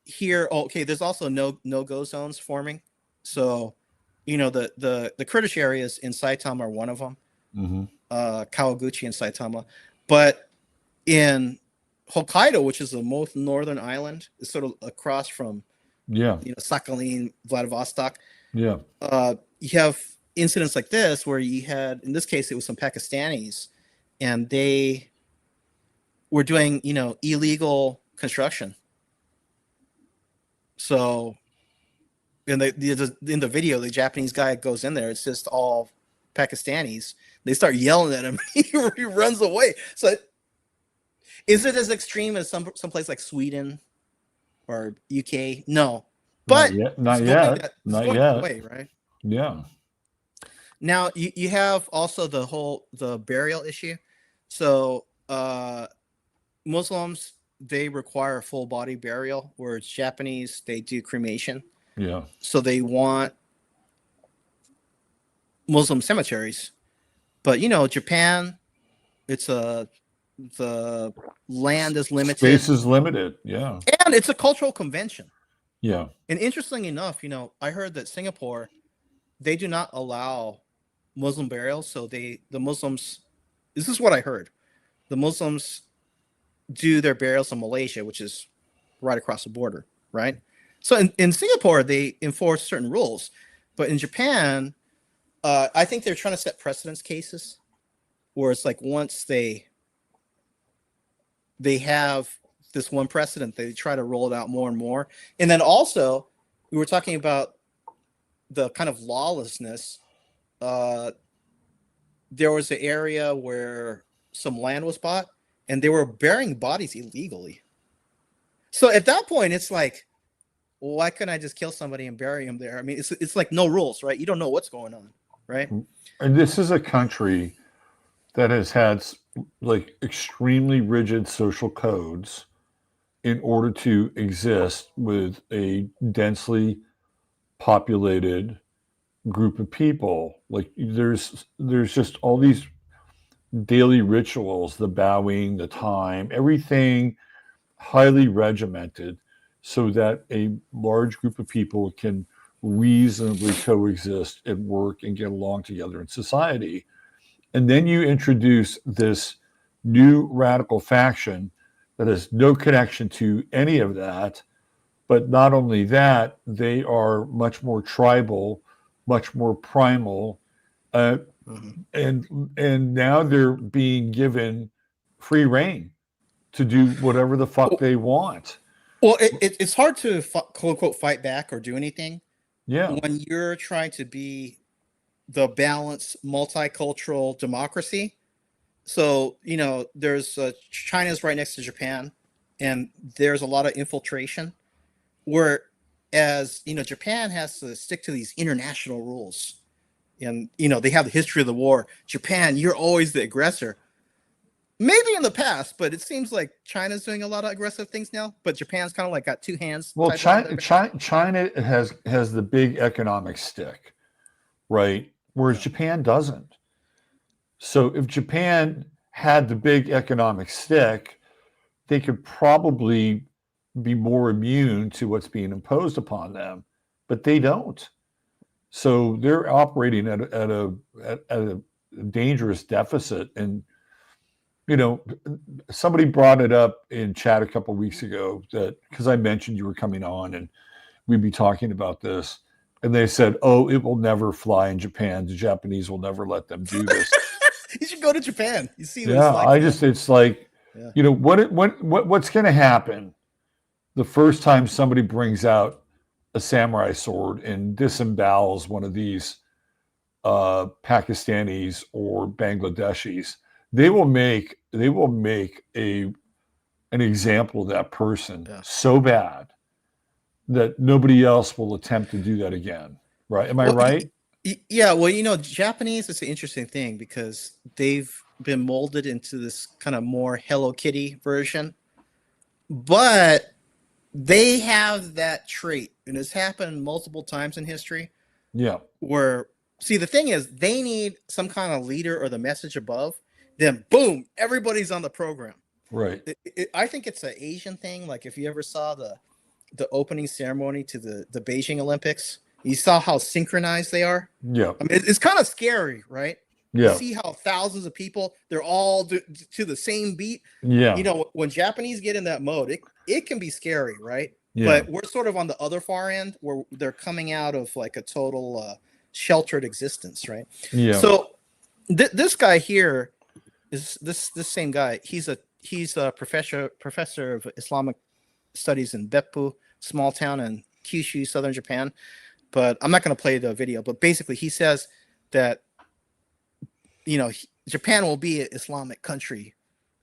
here, okay, there's also no-go zones forming. So the Kurdish areas in Saitama are one of them, Hmm. Kawaguchi and Saitama. But in Hokkaido, which is the most northern island, is sort of across from Yeah. Sakhalin, Vladivostok. Yeah. You have incidents like this where you had, in this case, it was some Pakistanis, and they were doing illegal construction. So in the video, the Japanese guy goes in there. It's just all Pakistanis. They start yelling at him. He runs away. So is it as extreme as some place like Sweden or UK? No, Not but yet. it's Not going yet. it's Not going that yet. way, right? Yeah. Now you have also the burial issue. So Muslims, they require a full body burial, whereas Japanese, they do cremation. Yeah. So they want Muslim cemeteries. But Japan, it's the land is limited, Space is limited. Yeah. and it's a cultural convention. Yeah. And interestingly enough, I heard that Singapore, they do not allow Muslim burials. So the Muslims, this is what I heard. The Muslims do their burials in Malaysia, which is right across the border, right? So in Singapore, they enforce certain rules, but in Japan, I think they're trying to set precedence cases where it's like once they have this one precedent, they try to roll it out more and more. And then also, we were talking about the kind of lawlessness. There was an area where some land was bought, and they were burying bodies illegally. So at that point, it's like, why couldn't I just kill somebody and bury him there? I mean, it's like no rules, right? You don't know what's going on, right? And this is a country that has had like extremely rigid social codes in order to exist with a densely populated group of people. Like there's just all these daily rituals, the bowing, the time, everything highly regimented so that a large group of people can reasonably coexist at work and get along together in society. And then you introduce this new radical faction that has no connection to any of that. But not only that, they are much more tribal, much more primal. Mhm. and now they're being given free reign to do whatever the fuck Well, they want. it's hard to quote unquote fight back or do anything Yeah. when you're trying to be the balanced multicultural democracy. So, there's China's right next to Japan, and there's a lot of infiltration. Whereas, Japan has to stick to these international rules. And, they have the history of the war. Japan, you're always the aggressor. Maybe in the past, but it seems like China's doing a lot of aggressive things now. But Japan's kind of like got two hands Well, tied behind their back. China has the big economic stick, right? Whereas Yeah. Japan doesn't. So if Japan had the big economic stick, they could probably be more immune to what's being imposed upon them, but they don't. So they're operating at a dangerous deficit. And you know, somebody brought it up in chat a couple of weeks ago that because I mentioned you were coming on and we'd be talking about this, and they said, "Oh, it will never fly in Japan. The Japanese will never let them do this." You should go to Japan. You see what it's Yeah, like. I just it's like, Yeah. what's going to happen the first time somebody brings out a samurai sword and disembowels one of these Pakistanis or Bangladeshis? They will make a an example of that person Yeah. so bad that nobody else will attempt to do that again. Right? Am I Well, right? yeah. Well, Japanese is an interesting thing because they've been molded into this kind of more Hello Kitty version, but they have that trait, and it's happened multiple times in history. Yeah. Where, see, the thing is, they need some kind of leader or the message above. Then, boom, everybody's on the program. Right. I think it's an Asian thing. Like if you ever saw the opening ceremony to the Beijing Olympics, you saw how synchronized they are. Yeah. I mean, it's kind of scary, right? You Yeah. see how thousands of people, they're all to the same beat. Yeah. When Japanese get in that mode, it can be scary, right? Yeah. But we're sort of on the other far end where they're coming out of like a total sheltered existence, right? Yeah. So this guy here is this same guy. He's a professor of Islamic studies in Beppu, small town in Kyushu, southern Japan. But I'm not going to play the video. But basically, he says that Japan will be an Islamic country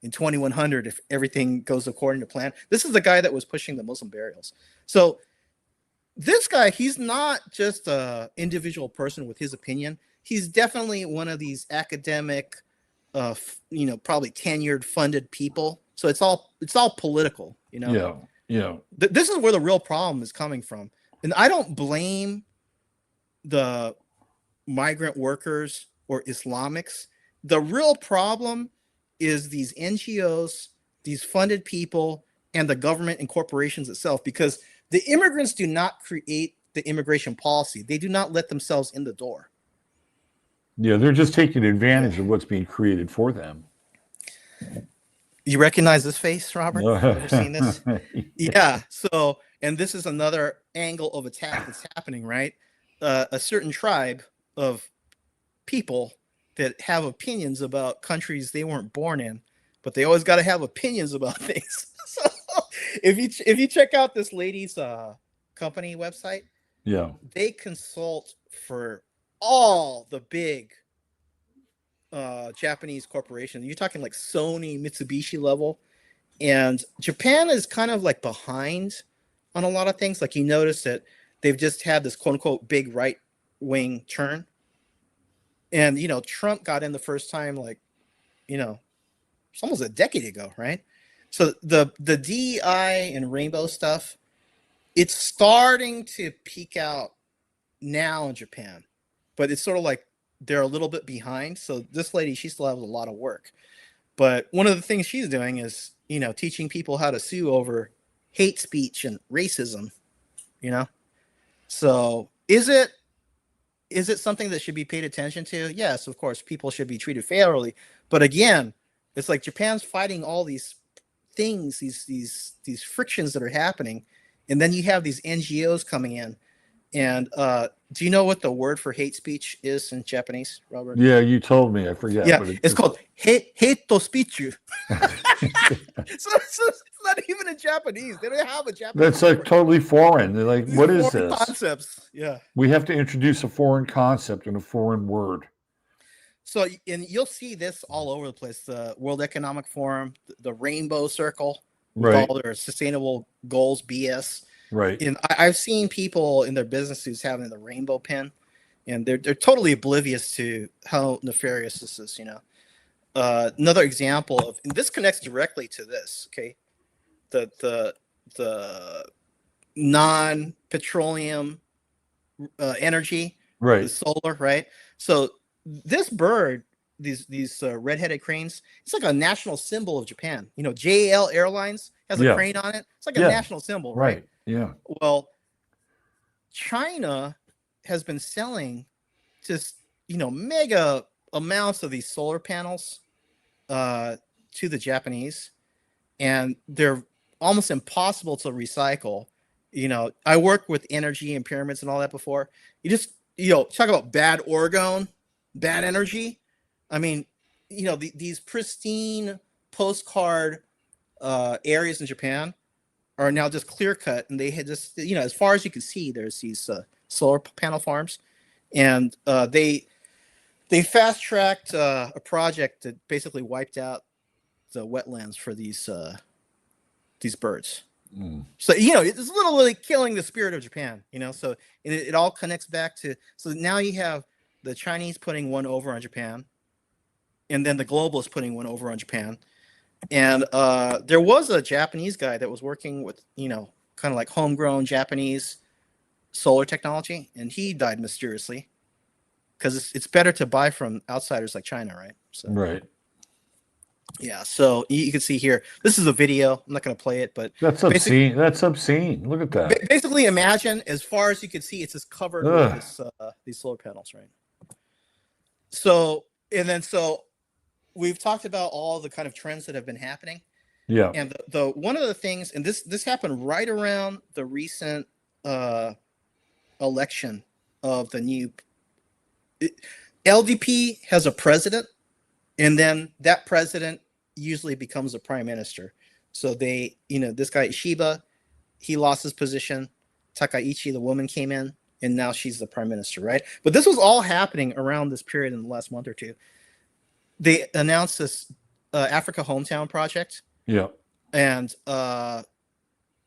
in 2100 if everything goes according to plan. This is the guy that was pushing the Muslim burials. So this guy, he's not just a individual person with his opinion. He's definitely one of these academic, probably tenured, funded people. So it's all political. Yeah. Yeah. This is where the real problem is coming from, and I don't blame the migrant workers or Islamics. The real problem is these NGOs, these funded people, and the government and corporations itself, because the immigrants do not create the immigration policy. They do not let themselves in the door. Yeah. They're just taking Yeah. advantage of what's being created for them. You recognize this face, Robert? You ever seen this? Yeah. Yeah. So, and this is another angle of attack that's happening, right? A certain tribe of people that have opinions about countries they weren't born in, but they always got to have opinions about things. So if you check out this lady's company website, Yeah. they consult for all the big Japanese corporations. You're talking like Sony, Mitsubishi level, and Japan is kind of like behind on a lot of things. Like you notice that they've just had this quote unquote big right wing turn. And Trump got in the first time, like, it's almost a decade ago, right? So the DEI and rainbow stuff, it's starting to peak out now in Japan, but it's sort of like they're a little bit behind. So this lady, she still has a lot of work. But one of the things she's doing is, teaching people how to sue over hate speech and racism, you know? So is it something that should be paid attention to? Yes, of course, people should be treated fairly. But again, it's like Japan's fighting all these things, these frictions that are happening, and then you have these NGOs coming in, And do you know what the word for hate speech is in Japanese, Robert? Yeah, you told me. I forget, Yeah, but it's called hate speech. So it's not even in Japanese. They don't have a Japanese that's word like for it. totally foreign. They're like, These what is foreign this? concepts. Yeah. We have to introduce a foreign concept and a foreign word. So, and you'll see this all over the place. The World Economic Forum, the Rainbow Circle, with Right, all their sustainable goals BS. right. And I've seen people in their business suits having the rainbow pen, and they're totally oblivious to how nefarious this is. Another example of, and this connects directly to this. Okay, the non-petroleum energy, the Right. solar, right? So this bird, these red-headed cranes, it's like a national symbol of Japan. JL Airlines has a Yeah. crane on it. It's like a Yeah. national symbol, right? Right. Yeah. Well, China has been selling just mega amounts of these solar panels to the Japanese, and they're almost impossible to recycle. I worked with energy and pyramids and all that before. You just talk about bad orgone, bad energy. I mean, these pristine postcard areas in Japan are now just clear cut, and they had just as far as you can see, there's these solar panel farms, and they fast tracked a project that basically wiped out the wetlands for these birds. Mm. So it's literally killing the spirit of Japan. So it all connects back to, so now you have the Chinese putting one over on Japan, and then the globalists putting one over on Japan. And there was a Japanese guy that was working with kind of like homegrown Japanese solar technology, and he died mysteriously because it's better to buy from outsiders like China, right? So Right. yeah, so you can see here, this is a video. I'm not going to play it, but That's obscene. That's obscene. Look at that. basically imagine, as far as you can see, it's just covered with Ugh. this these solar panels, right? So we've talked about all the kind of trends that have been happening, Yeah. and the one of the things, and this happened right around the recent election of the new LDP has a president, and then that president usually becomes a prime minister. So this guy Ishiba, he lost his position. Takaichi, the woman, came in, and now she's the prime minister, right? But this was all happening around this period in the last month or two. They announced this Africa Hometown project, Yeah. and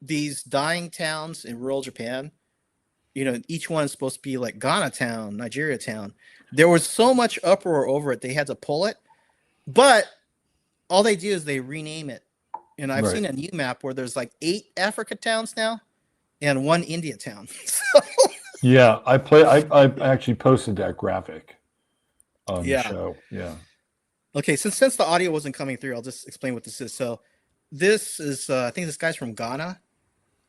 these dying towns in rural Japan, each one is supposed to be like Ghana town, Nigeria town. There was so much uproar over it, they had to pull it. But all they do is they rename it. And I've Right. seen a new map where there's like 8 Africa towns now and 1 India town. So, Yeah. I actually posted that graphic on the yeah. show. Yeah. Okay, since the audio wasn't coming through, I'll just explain what this is. So this is I think this guy's from Ghana,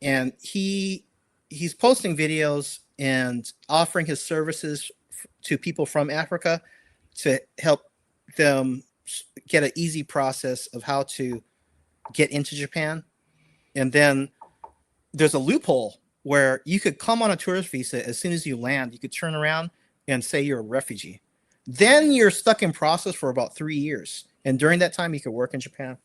and he's posting videos and offering his services to people from Africa to help them get an easy process of how to get into Japan. And then there's a loophole where you could come on a tourist visa. As soon as you land, you could turn around and say you're a refugee. Then you're stuck in process for about 3 years. And during that time, you could work in Japan.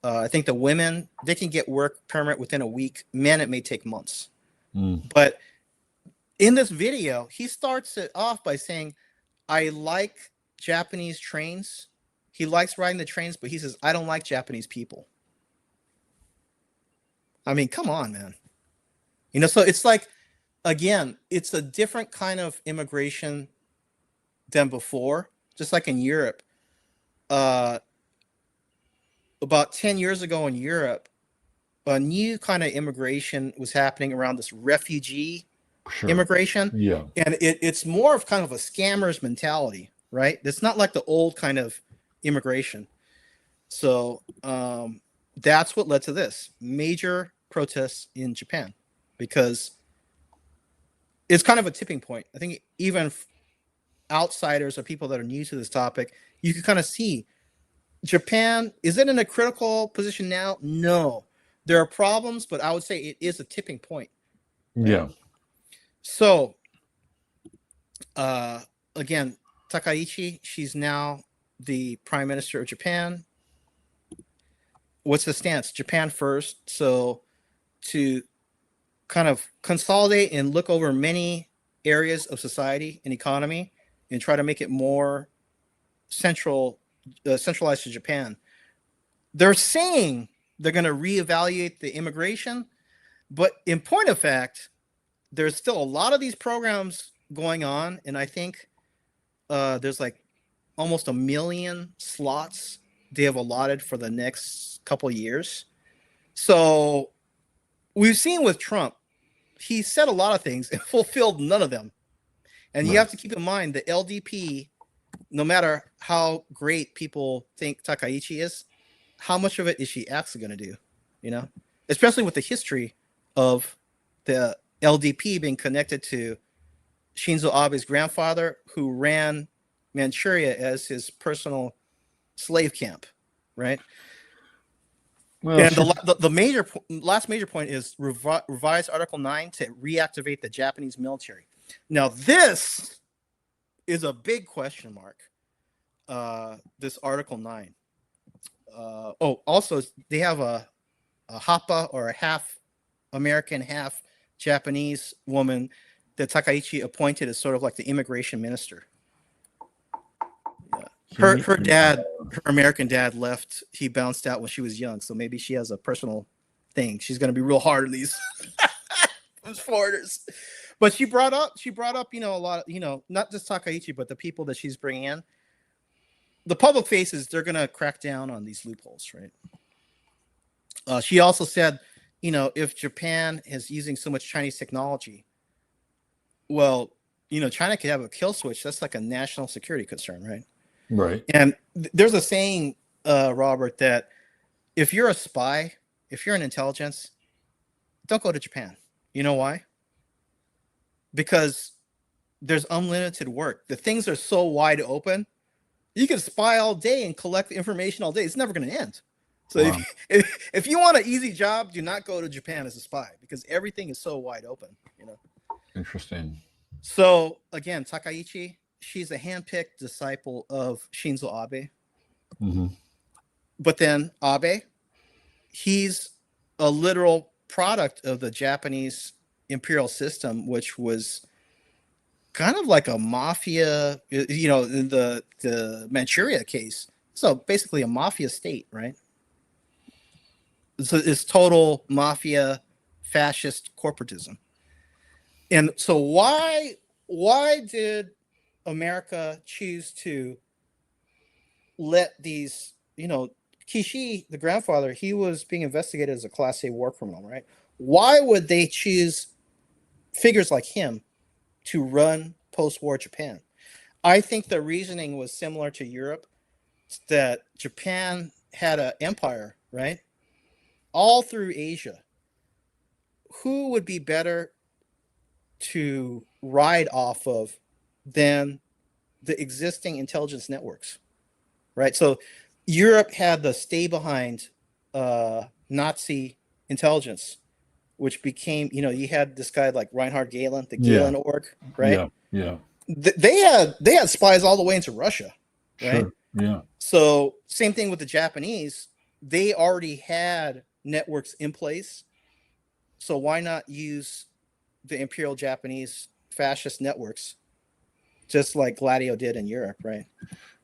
I think the women, they can get work permit within a week. Men, it may take months. Mm. But in this video, he starts it off by saying, I like Japanese trains. He likes riding the trains, but he says, I don't like Japanese people. I mean, come on, man. So it's like, again, it's a different kind of immigration than before. Just like in Europe. About 10 years ago in Europe, a new kind of immigration was happening around this refugee Sure. immigration. Yeah. And it's more of kind of a scammer's mentality, right? It's not like the old kind of immigration. So that's what led to this major protests in Japan, because it's kind of a tipping point. I think even outsiders or people that are new to this topic, you can kind of see Japan, is it in a critical position now? No. There are problems, but I would say it is a tipping point. Right? Yeah. So, again, Takaichi, she's now the prime minister of Japan. What's the stance? Japan first. So, to kind of consolidate and look over many areas of society and economy and try to make it more centralized to Japan. They're saying they're going to reevaluate the immigration, but in point of fact, there's still a lot of these programs going on, and I think there's like almost 1 million slots they have allotted for the next couple of years. So we've seen with Trump, he said a lot of things and fulfilled none of them. And you have to keep in mind the LDP, no matter how great people think Takaichi is, how much of it is she actually going to do? You know, especially with the history of the LDP being connected to Shinzo Abe's grandfather, who ran Manchuria as his personal slave camp, right? Well, and the last major point is revise Article 9 to reactivate the Japanese military. Now, this is a big question mark, this Article 9. Also, they have a Hapa, or a half American, half Japanese woman that Takaichi appointed as sort of like the immigration minister. Her American dad left. He bounced out when she was young, so maybe she has a personal thing. She's going to be real hard on these foreigners. But she brought up, a lot of, not just Takaichi, but the people that she's bringing in. The public faces, they're going to crack down on these loopholes, right? She also said, if Japan is using so much Chinese technology, well, China could have a kill switch. That's like a national security concern, right? Right. And there's a saying, Robert, that if you're a spy, if you're an intelligence, don't go to Japan. You know why? Because there's unlimited work. The things are so wide open. You can spy all day and collect information all day. It's never going to end. So Wow. if you want an easy job, do not go to Japan as a spy, because everything is so wide open. Interesting. So again, Takaichi, she's a handpicked disciple of Shinzo Abe. Mm-hmm. But then Abe, he's a literal product of the Japanese imperial system, which was kind of like a mafia, in the Manchuria case. So basically a mafia state, right? So it's total mafia, fascist corporatism. And so why did America choose to let these, Kishi, the grandfather, he was being investigated as a Class A war criminal, right? Why would they choose figures like him to run post-war Japan? I think the reasoning was similar to Europe, that Japan had an empire, right? All through Asia. Who would be better to ride off of than the existing intelligence networks, right? So Europe had the stay behind Nazi intelligence, which became, you had this guy like Reinhard Gehlen, the Gehlen org, right? Yeah. They had spies all the way into Russia, right? Sure. Yeah. So same thing with the Japanese. They already had networks in place. So why not use the Imperial Japanese fascist networks, just like Gladio did in Europe, right?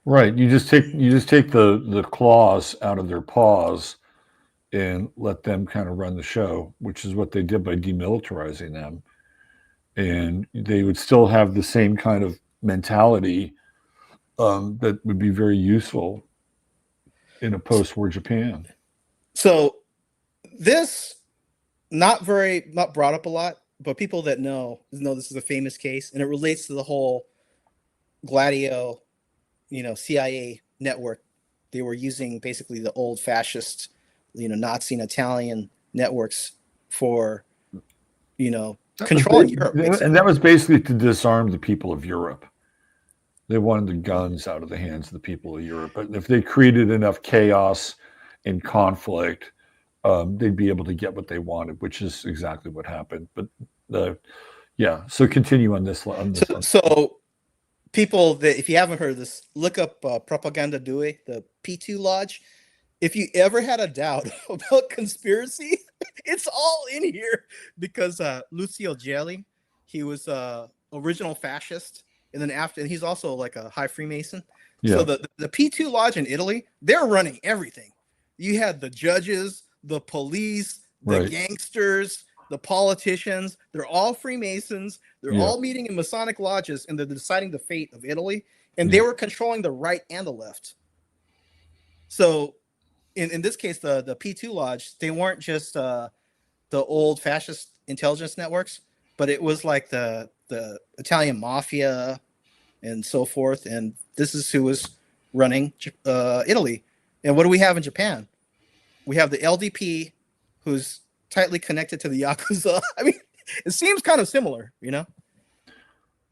Right. You just take the claws out of their paws and let them kind of run the show, which is what they did by demilitarizing them. And they would still have the same kind of mentality that would be very useful in a post-war Japan. So this not brought up a lot, but people that know this is a famous case, and it relates to the whole Gladio, CIA network. They were using basically the old fascist, Nazi and Italian networks for, controlling Europe. Basically. And that was basically to disarm the people of Europe. They wanted the guns out of the hands of the people of Europe. But if they created enough chaos and conflict, they'd be able to get what they wanted, which is exactly what happened. But Yeah. So continue on this on So, this one. so people that, if you haven't heard of this, look up Propaganda Due, the P2 Lodge. If you ever had a doubt about conspiracy, it's all in here because Lucio Gelli, he was original fascist, and then after, and he's also like a high Freemason. So Yeah. the P2 Lodge in Italy, they're running everything. You had the judges, the police, the Right. gangsters, the politicians. They're all Freemasons. They're Yeah. all meeting in Masonic lodges, and they're deciding the fate of Italy. And they Yeah. were controlling the right and the left. So in this case, the P2 Lodge, they weren't just the old fascist intelligence networks, but it was like the Italian mafia and so forth. And this is who was running Italy. And what do we have in Japan? We have the LDP, who's tightly connected to the Yakuza. I mean, it seems kind of similar, you know?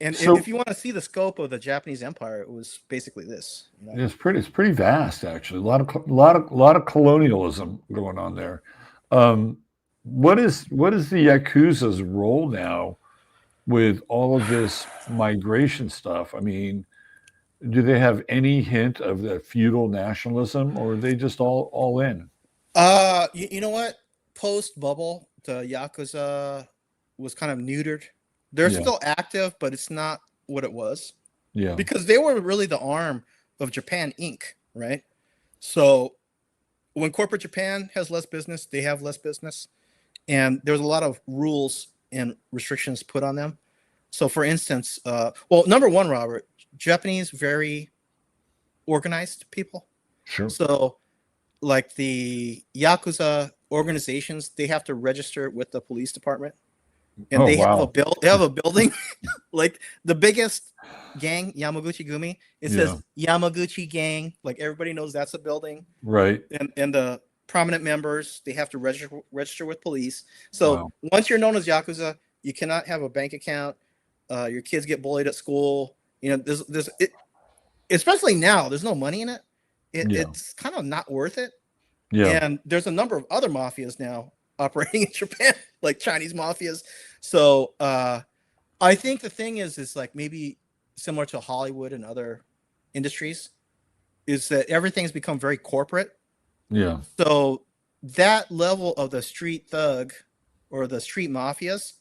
And So if you want to see the scope of the Japanese Empire, it was basically this. You know? it's pretty vast actually. A lot of colonialism going on there. Um, what is the Yakuza's role now with all of this migration stuff? I mean, do they have any hint of the feudal nationalism, or are they just all in? You know what? Post bubble, the Yakuza was kind of neutered. They're Yeah. still active, but it's not what it was Yeah. because they were really the arm of Japan Inc., right? So when corporate Japan has less business, they have less business. And there's a lot of rules and restrictions put on them. So for instance, well, number one, Robert, Japanese, very organized people. Sure. So like the Yakuza organizations, they have to register with the police department, and Oh they have a wow. bill. They have a building, like the biggest gang, Yamaguchi Gumi. It Yeah. says Yamaguchi Gang. Like everybody knows that's a building, Right. and the prominent members, they have to register with police. So Wow. once you're known as Yakuza, you cannot have a bank account. Your kids get bullied at school. You know, there's it, especially now. There's no money in it. Yeah. It's kind of not worth it. Yeah. And there's a number of other mafias now operating in Japan, like Chinese mafias. So I think the thing is like maybe similar to Hollywood and other industries, is that everything's become very corporate. Yeah. So that level of the street thug or the street mafias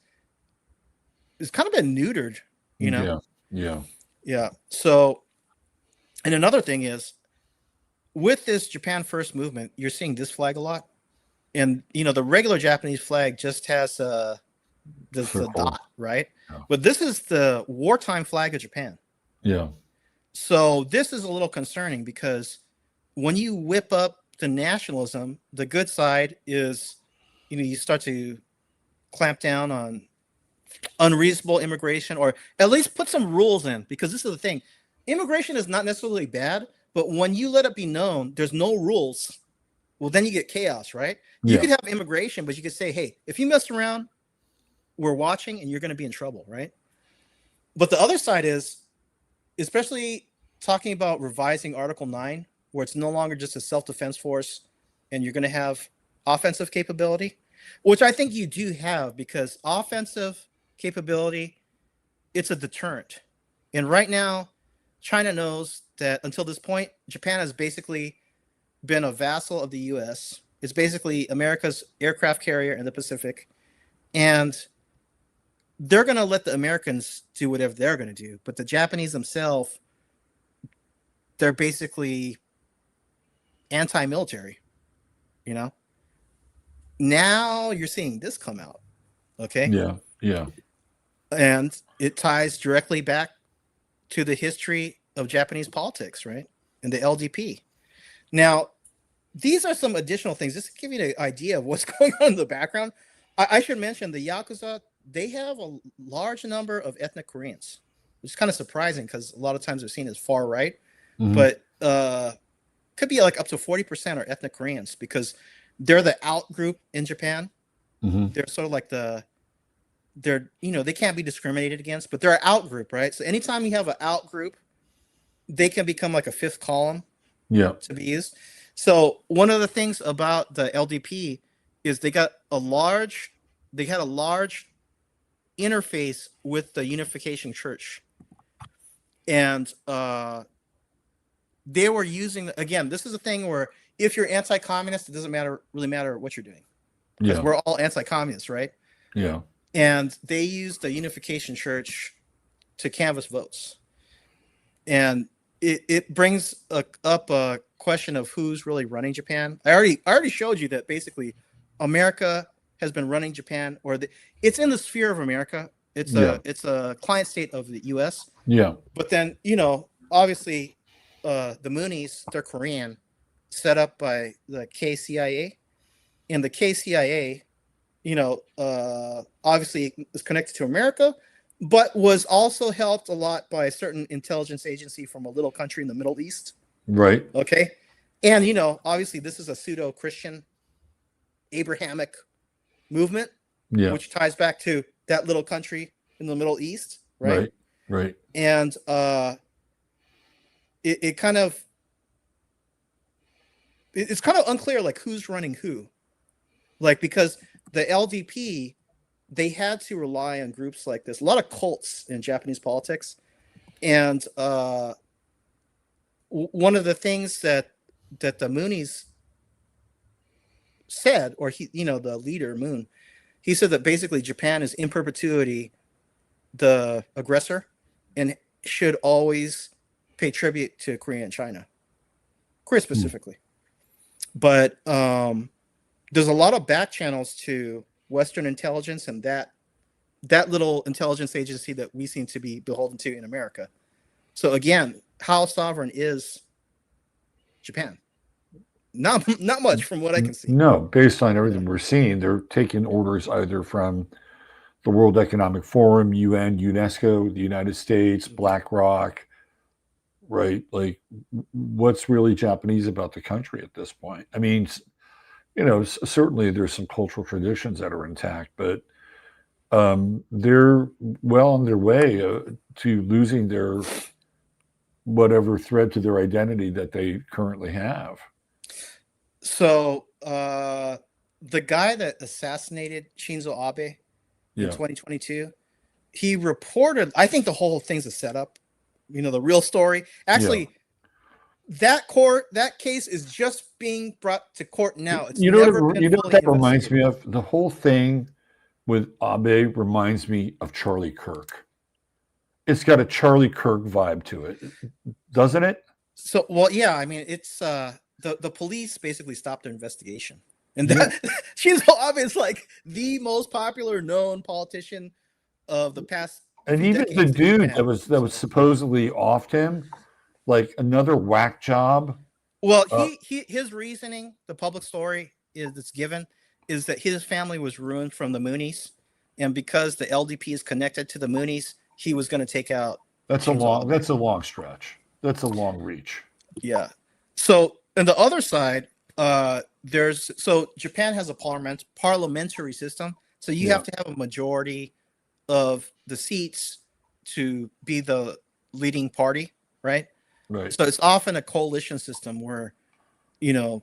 has kind of been neutered, you know? Yeah. Yeah. Yeah. So, and another thing is with this Japan First movement, you're seeing this flag a lot. And you know, the regular Japanese flag just has the Circle. dot, right? Yeah. But this is the wartime flag of Japan. Yeah. So this is a little concerning because when you whip up the nationalism, the good side is, you know, you start to clamp down on unreasonable immigration, or at least put some rules in, because this is the thing. Immigration is not necessarily bad, but when you let it be known there's no rules, well, then you get chaos, right? You Yeah. could have immigration, but you could say, hey, if you mess around, we're watching and you're going to be in trouble, right? But the other side is, especially talking about revising Article 9, where it's no longer just a self-defense force and you're going to have offensive capability, which I think you do have, because offensive capability, it's a deterrent. And right now, China knows that until this point, Japan has basically been a vassal of the US. It's basically America's aircraft carrier in the Pacific. And they're going to let the Americans do whatever they're going to do. But the Japanese themselves, they're basically anti-military, you know? Now you're seeing this come out, okay? Yeah. Yeah. And it ties directly back to the history of Japanese politics, right? And the LDP. Now, these are some additional things, just to give you an idea of what's going on in the background. I should mention the Yakuza, they have a large number of ethnic Koreans, which is kind of surprising because a lot of times they're seen as far right, Mhm. but could be like up to 40% are ethnic Koreans, because they're the out group in Japan. Mhm. They're sort of like they're, you know, they can't be discriminated against, but they're an out group, right? So anytime you have an out group, they can become like a fifth column Yeah. to be used. So one of the things about the LDP is they had a large interface with the Unification Church, and they were using, again, this is a thing where if you're anti-communist, it doesn't really matter what you're doing, because we're all anti-communists, right? Yeah. And they used the Unification Church to canvass votes, and it brings up a question of who's really running Japan. I already showed you that basically America has been running Japan, or it's in the sphere of America. It's a client state of the U.S. Yeah. But then, obviously, the Moonies, they're Korean, set up by the KCIA, and the KCIA, obviously is connected to America, but was also helped a lot by a certain intelligence agency from a little country in the Middle East. Right. Okay. And, obviously this is a pseudo-Christian Abrahamic movement, which ties back to that little country in the Middle East. Right. Right. And it's kind of unclear, like, who's running who, like, because the LDP, they had to rely on groups like this, a lot of cults in Japanese politics. And one of the things that the Moonies said, or the leader Moon, he said that basically Japan is in perpetuity the aggressor and should always pay tribute to Korea and China, Korea specifically. But there's a lot of back channels to Western intelligence and that little intelligence agency that we seem to be beholden to in America. So again, how sovereign is Japan? Not much from what I can see. No, based on everything we're seeing, they're taking orders either from the World Economic Forum, UN, UNESCO, the United States, BlackRock, right? Like, what's really Japanese about the country at this point? I mean, certainly there's some cultural traditions that are intact, but they're well on their way to losing their whatever thread to their identity that they currently have. So the guy that assassinated Shinzo Abe in 2022, he reported, I think the whole thing's a setup, the real story. Actually, that case is just being brought to court now. It's what that reminds me of? The whole thing with Abe reminds me of Charlie Kirk. It's got a Charlie Kirk vibe to it, doesn't it? So, well, yeah. I mean, it's the police basically stopped their investigation, and Shinzo Abe is like the most popular known politician of the past. And even the dude that was supposedly offed him, like another whack job. Well, his reasoning, the public story that's given, is that his family was ruined from the Moonies, and because the LDP is connected to the Moonies, he was going to take out. That's a long stretch. That's a long reach. Yeah. So on the other side, Japan has a parliamentary system. So you have to have a majority of the seats to be the leading party, right? Right. So it's often a coalition system where, you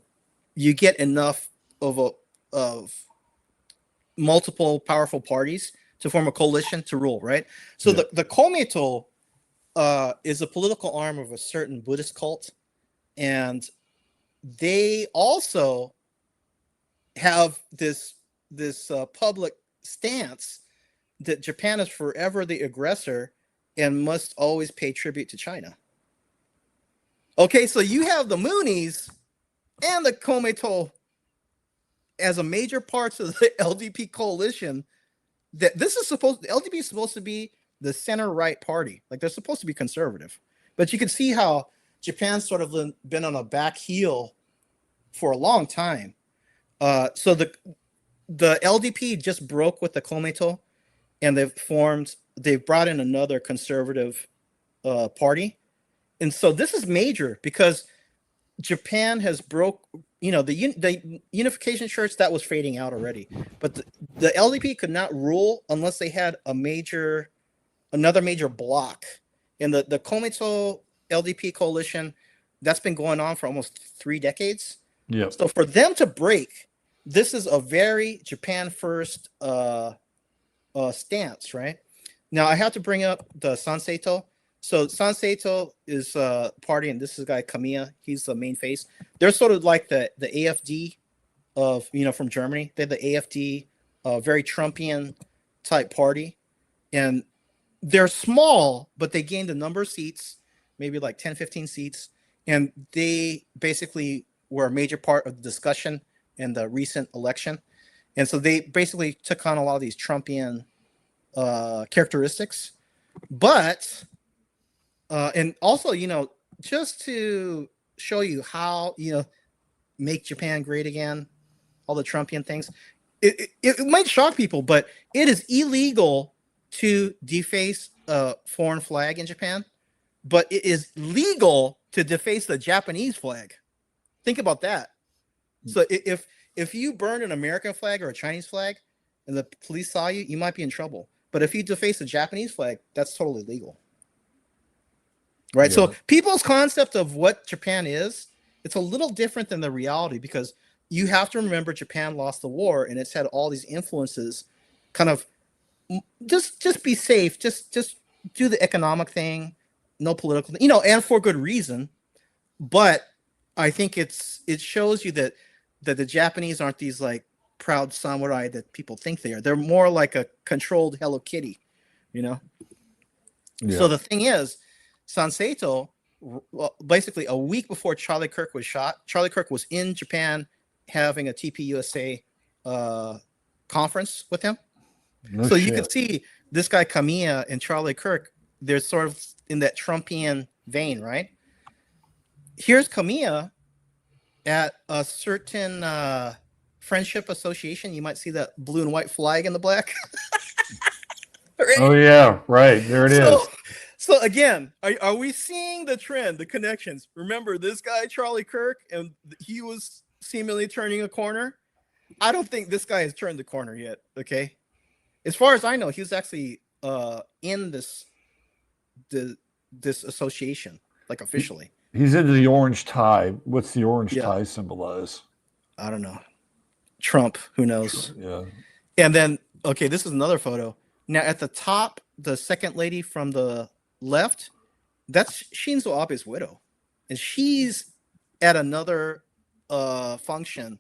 get enough of multiple powerful parties to form a coalition to rule, right? So the Komeito is a political arm of a certain Buddhist cult, and they also have this public stance that Japan is forever the aggressor and must always pay tribute to China. Okay, so you have the Moonies and the Komeito as a major parts of the LDP coalition. That the LDP is supposed to be the center-right party. Like, they're supposed to be conservative. But you can see how Japan's sort of been on a back heel for a long time. So the LDP just broke with the Komeito, and they've brought in another conservative party. And so this is major because Japan has the Unification Church that was fading out already, but the LDP could not rule unless they had another major block. And the Komeito LDP coalition, that's been going on for almost 3 decades. Yeah. So for them to break, this is a very Japan first stance, right? Now I have to bring up the Sanseito. So Sanseito is party, and this is the guy Kamiya. He's the main face. They're sort of like the AFD of from Germany. They're the AFD, very Trumpian type party, and they're small, but they gained a number of seats, maybe like 10, 15 seats, and they basically were a major part of the discussion in the recent election. And so they basically took on a lot of these Trumpian characteristics, but and also just to show you how make Japan great again, all the Trumpian things. It might shock people, but it is illegal to deface a foreign flag in Japan, but it is legal to deface the Japanese flag. Think about that. So if you burned an American flag or a Chinese flag and the police saw you, you might be in trouble. But if you deface a Japanese flag, that's totally legal. Right? Yeah. So people's concept of what Japan is, it's a little different than the reality, because you have to remember Japan lost the war and it's had all these influences. Kind of just be safe, just do the economic thing, no political, and for good reason. But I think it shows you that the Japanese aren't these like proud samurai that people think they are. They're more like a controlled Hello Kitty, Yeah. So the thing is, Sanseito, basically a week before Charlie Kirk was shot, Charlie Kirk was in Japan having a TPUSA conference with him. No so shit. You can see this guy Kamiya and Charlie Kirk, they're sort of in that Trumpian vein, right? Here's Kamiya at a certain friendship association. You might see that blue and white flag in the black. Right? Oh yeah, right. There it is. So again, are we seeing the trend, the connections? Remember this guy, Charlie Kirk, and he was seemingly turning a corner. I don't think this guy has turned the corner yet, okay? As far as I know, he was actually in this association, like officially. He's into the orange tie. What's the orange tie symbolize? I don't know. Trump, who knows? Yeah. And then, okay, this is another photo. Now at the top, the second lady from the left, that's Shinzo Abe's widow. And she's at another function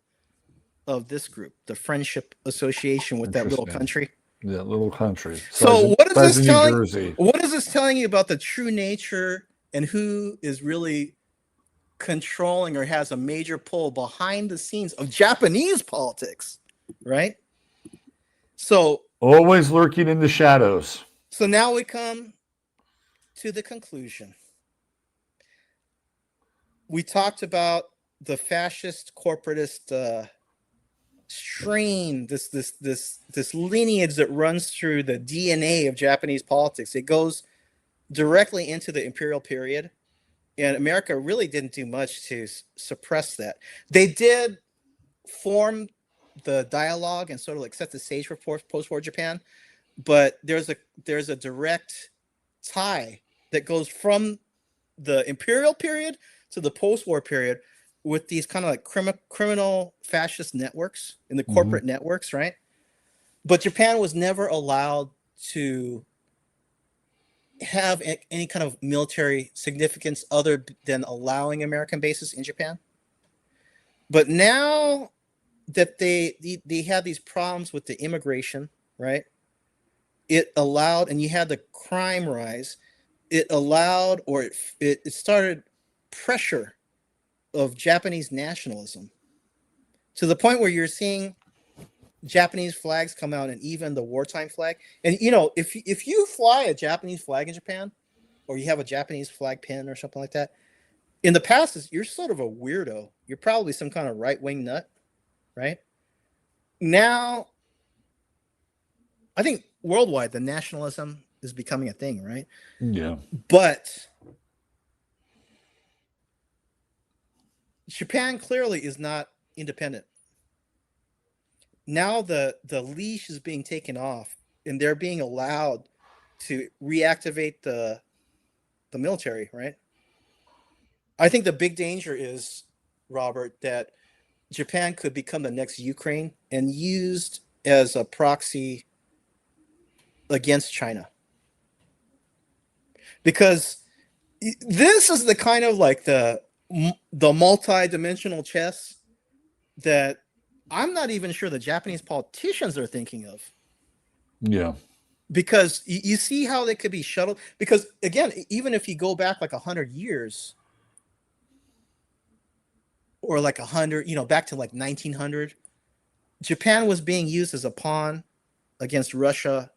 of this group, the Friendship Association with that little country. That little country. So what is this telling? What is this telling you about the true nature and who is really controlling or has a major pull behind the scenes of Japanese politics, right? So always lurking in the shadows. So now we come to the conclusion. We talked about the fascist corporatist strain, this lineage that runs through the DNA of Japanese politics. It goes directly into the imperial period, and America really didn't do much to suppress that. They did form the dialogue and sort of like set the stage for post-war Japan, but there's a direct tie that goes from the imperial period to the post-war period with these kind of like criminal fascist networks and the corporate networks, right? But Japan was never allowed to have any kind of military significance other than allowing American bases in Japan. But now that they had these problems with the immigration, right? It allowed, and you had the crime rise, it allowed, or it started pressure of Japanese nationalism to the point where you're seeing Japanese flags come out, and even the wartime flag. And if you fly a Japanese flag in Japan, or you have a Japanese flag pin or something like that, in the past, you're sort of a weirdo. You're probably some kind of right-wing nut, right? Now, I think worldwide, the nationalism is becoming a thing, right? Yeah. But Japan clearly is not independent. Now the leash is being taken off, and they're being allowed to reactivate the military, right? I think the big danger is, Robert, that Japan could become the next Ukraine and used as a proxy against China. Because this is the kind of like the multi-dimensional chess that I'm not even sure the Japanese politicians are thinking of. Yeah. Because you see how they could be shuttled. Because again, even if you go back like 100 years, or like 100, back to like 1900, Japan was being used as a pawn against Russia,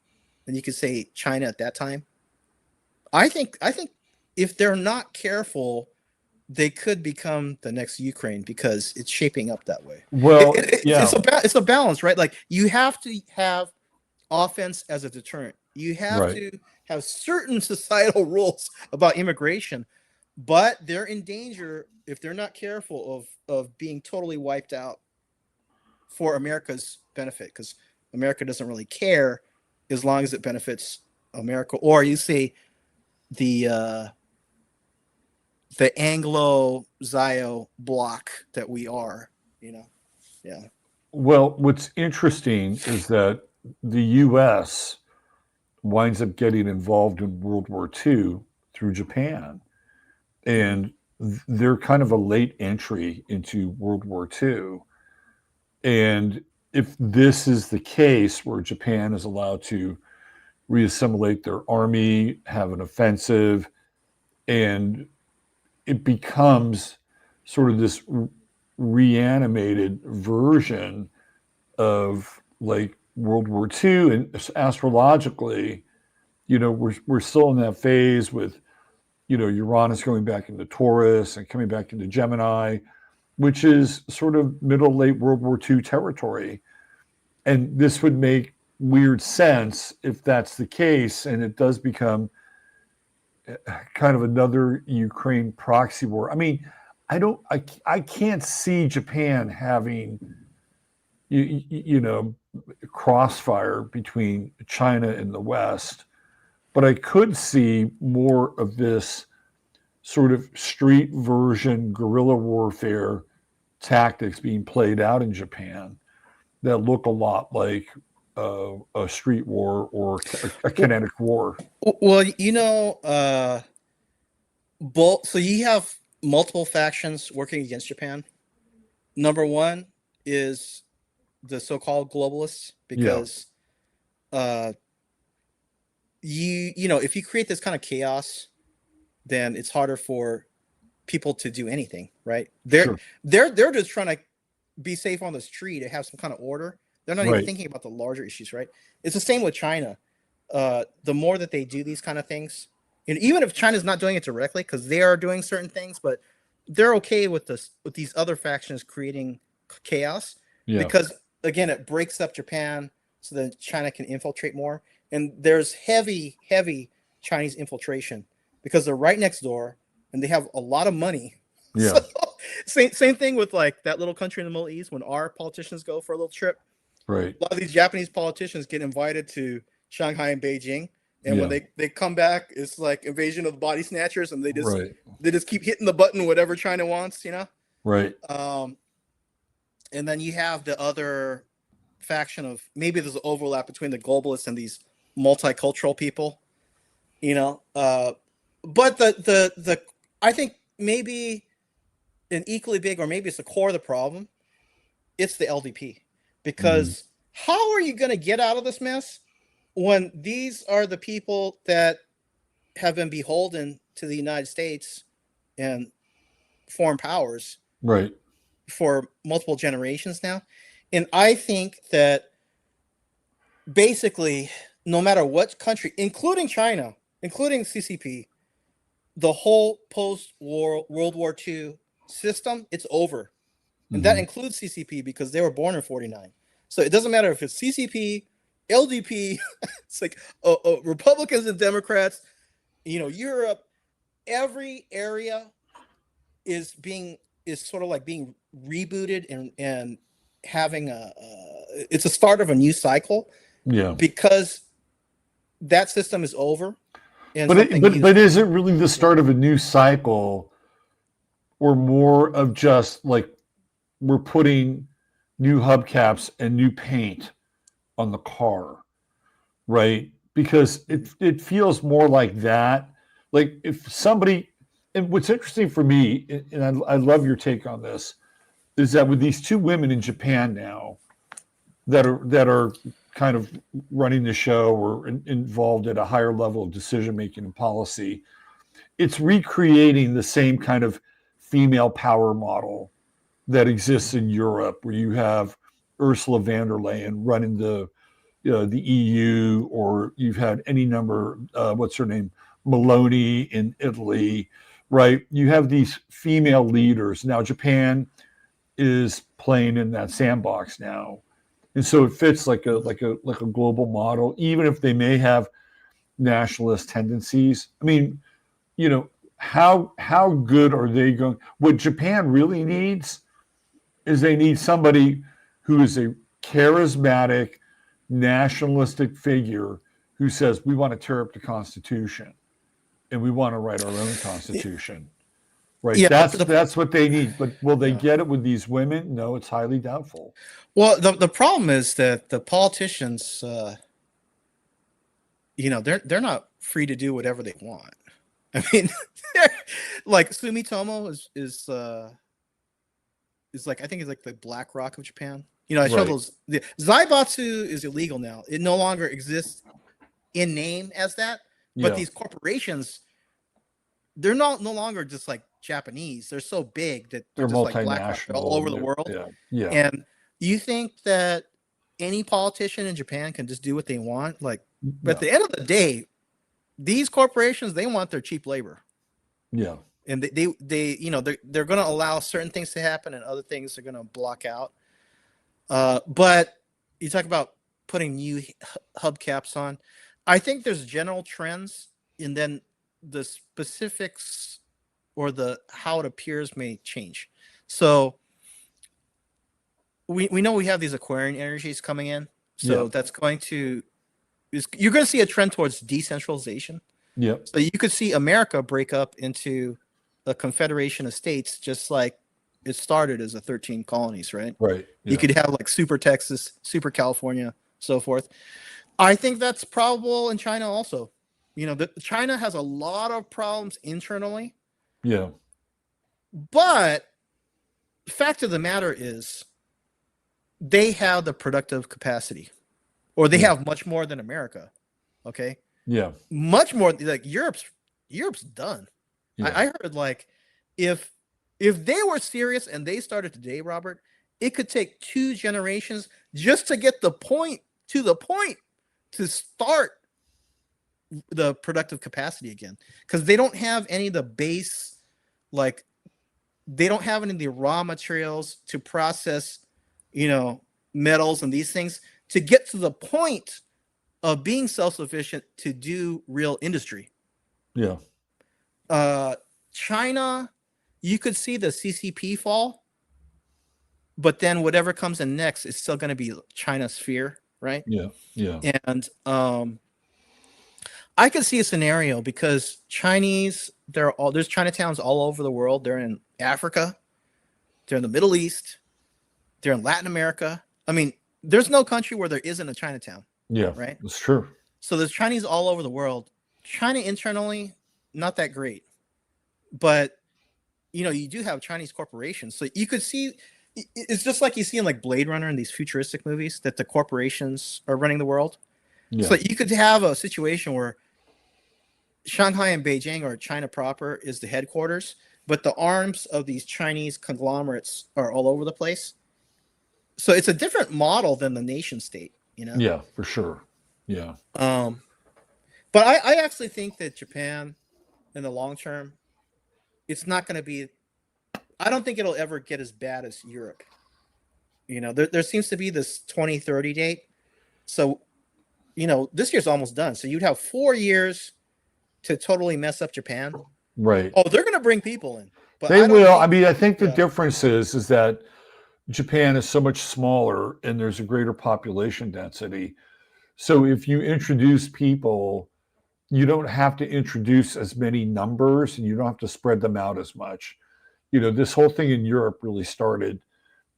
and you could say China at that time. I think if they're not careful, they could become the next Ukraine because it's shaping up that way. Well, yeah. It's a balance, right? Like you have to have offense as a deterrent. You have Right. to have certain societal rules about immigration, but they're in danger if they're not careful of being totally wiped out for America's benefit, because America doesn't really care as long as it benefits America. Or you see the Anglo-Zio block that we are, yeah. Well, what's interesting is that the U.S. winds up getting involved in World War II through Japan. And they're kind of a late entry into World War II. And if this is the case where Japan is allowed to reassimilate their army, have an offensive, and it becomes sort of this reanimated version of like World War II. And astrologically, we're still in that phase with, Uranus going back into Taurus and coming back into Gemini, which is sort of middle, late World War II territory. And this would make weird sense if that's the case. And it does become kind of another Ukraine proxy war. I mean, I can't see Japan having, crossfire between China and the West, but I could see more of this sort of street version guerrilla warfare tactics being played out in Japan that look a lot like a street war or a kinetic war. Well, so you have multiple factions working against Japan. Number one is the so-called globalists, Yeah, because if you create this kind of chaos, then it's harder for people to do anything, right? sure. They're just trying to be safe on the street and have some kind of order. They're not even Right. thinking about the larger issues, right? It's the same with China. The more that they do these kind of things, and even if China's not doing it directly, because they are doing certain things, but they're okay with these other factions creating chaos, Yeah. because again, it breaks up Japan so that China can infiltrate more. And there's heavy Chinese infiltration because they're right next door and they have a lot of money. Yeah. So, same thing with like that little country in the Middle East. When our politicians go for a little trip, Right. a lot of these Japanese politicians get invited to Shanghai and Beijing, and when Yeah. they come back, it's like invasion of the body snatchers, and Right. they just keep hitting the button whatever China wants, Right. And then you have the other faction of, maybe there's an overlap between the globalists and these multicultural people, but the I think maybe an equally big, or maybe it's the core of the problem, it's the LDP. Mhm. Because how are you going to get out of this mess when these are the people that have been beholden to the United States and foreign powers Right. for multiple generations now? And I think that basically, no matter what country, including China, including CCP, the whole post-war World War II system, it's over. And that Mhm. includes CCP because they were born in 49. So it doesn't matter if it's CCP, LDP, it's like Republicans and Democrats, Europe, every area is sort of like being rebooted and having it's a start of a new cycle, Yeah. because that system is over and But something new is but coming. is it really the Yeah. start of a new cycle, or more of just like we're putting new hubcaps and new paint on the car, right? because it feels more like that. Like if somebody, and what's interesting for me, and I love your take on this, is that with these two women in Japan now that are kind of running the show or involved at a higher level of decision making and policy, it's recreating the same kind of female power model that exists in Europe, where you have Ursula von der Leyen running the EU, or you've had any number, what's her name, Maloney in Italy, right? You have these female leaders. Now Japan is playing in that sandbox now. And so it fits like a global model, even if they may have nationalist tendencies. I mean, how good are they going? What Japan really needs is they need somebody who is a charismatic, nationalistic figure who says we want to tear up the Constitution and we want to write our own Constitution. Right. Yeah, that's what they need. But will they get it with these women? No, it's highly doubtful. Well, the problem is that the politicians, they're not free to do whatever they want. I mean, like Sumitomo is like, I think it's like the BlackRock of Japan. I show those. The Zaibatsu is illegal now. It no longer exists in name as that. But these corporations, they're no longer just like Japanese. They're so big that they're just like BlackRock all over the world. Yeah. And you think that any politician in Japan can just do what they want? Like, but at the end of the day, these corporations, they want their cheap labor. Yeah. And they're going to allow certain things to happen and other things they're going to block out. But you talk about putting new hubcaps on. I think there's general trends, and then the specifics or how it appears may change. So we know we have these Aquarian energies coming in. So that's you're going to see a trend towards decentralization. Yeah. So you could see America break up into a confederation of states, just like it started as 13 colonies, right? Right. Yeah. You could have like Super Texas, Super California, so forth. I think that's probable in China also. China has a lot of problems internally. Yeah. But the fact of the matter is they have the productive capacity, or they have much more than America. Okay. Yeah. Much more. Like Europe's done. Yeah. I heard like if they were serious and they started today, Robert, it could take 2 generations just to get the point to start the productive capacity again, because they don't have any of the base, like they don't have any of the raw materials to process, metals and these things to get to the point of being self-sufficient to do real industry. Yeah. China, you could see the CCP fall, but then whatever comes in next is still going to be China's sphere, right? Yeah. Yeah. And I could see a scenario because Chinese, there's Chinatowns all over the world. They're in Africa, they're in the Middle East, they're in Latin America. I mean, there's no country where there isn't a Chinatown. Yeah. Right. That's true. So there's Chinese all over the world. China internally, not that great, but you do have Chinese corporations. So you could see, it's just like you see in like Blade Runner and these futuristic movies that the corporations are running the world. Yeah. So you could have a situation where Shanghai and Beijing, or China proper, is the headquarters, but the arms of these Chinese conglomerates are all over the place. So it's a different model than the nation state, Yeah, for sure. Yeah. But I actually think that Japan, in the long term, it's not going to be. I don't think it'll ever get as bad as Europe. There seems to be this 2030 date. So, this year's almost done. So you'd have 4 years to totally mess up Japan. Right. Oh, they're going to bring people in. But they will. I think the difference is that Japan is so much smaller and there's a greater population density. So if you introduce people, you don't have to introduce as many numbers and you don't have to spread them out as much. This whole thing in Europe really started,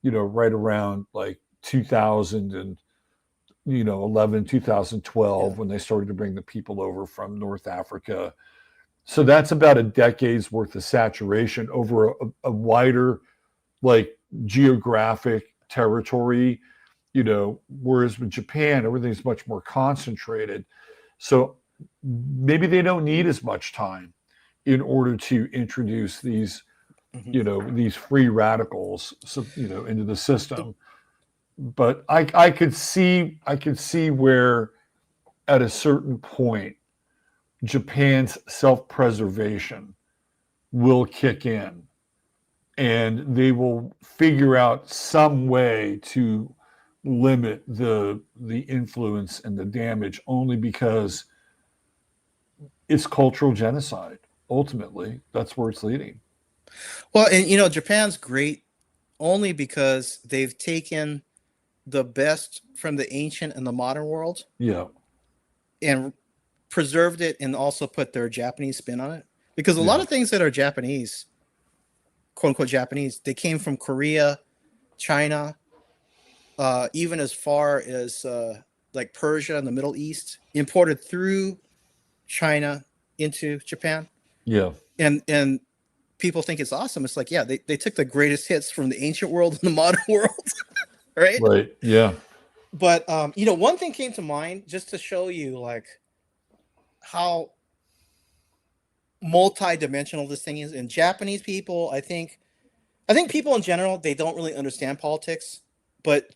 right around like 2000 and 2011, 2012, when they started to bring the people over from North Africa. So that's about a decade's worth of saturation over a wider, like, geographic territory, whereas with Japan, everything's much more concentrated. So maybe they don't need as much time in order to introduce these, these free radicals, into the system. But I could see where at a certain point Japan's self-preservation will kick in, and they will figure out some way to limit the influence and the damage, only because it's cultural genocide. Ultimately, that's where it's leading. Well, and Japan's great only because they've taken the best from the ancient and the modern world, Yeah, and preserved it, and also put their Japanese spin on it. Because a lot of things that are Japanese, quote unquote Japanese, they came from Korea, China, even as far as like Persia and the Middle East, imported through China into Japan. Yeah. And people think it's awesome. It's like, yeah, they took the greatest hits from the ancient world and the modern world. Right. Right. Yeah. But one thing came to mind just to show you like how multi-dimensional this thing is. And Japanese people, I think people in general, they don't really understand politics, but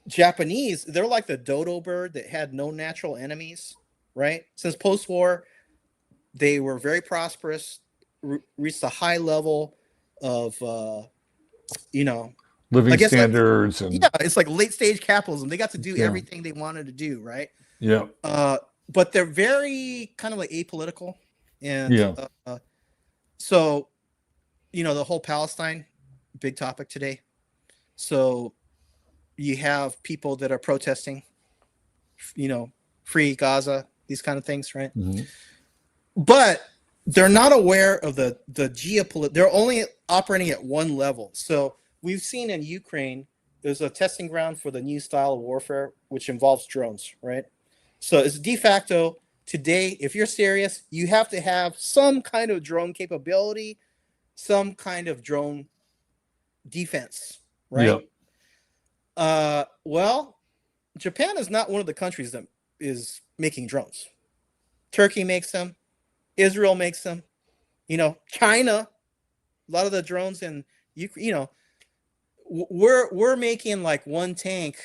Japanese, they're like the dodo bird that had no natural enemies, right? Since post-war, they were very prosperous, reached a high level of, living I guess, standards, and it's like late stage capitalism. They got to do Yeah. everything they wanted to do, right? yeah, But they're very kind of like apolitical, and yeah, so the whole Palestine big topic today. So you have people that are protesting, free Gaza, these kind of things, right? mhm, But they're not aware of the geopolitical. They're only operating at one level. So we've seen in Ukraine, there's a testing ground for the new style of warfare, which involves drones, right? So it's de facto today. If you're serious, you have to have some kind of drone capability, some kind of drone defense, right? Well, Japan is not one of the countries that is making drones. Turkey makes them. Israel makes them. China, a lot of the drones, and we're making like one tank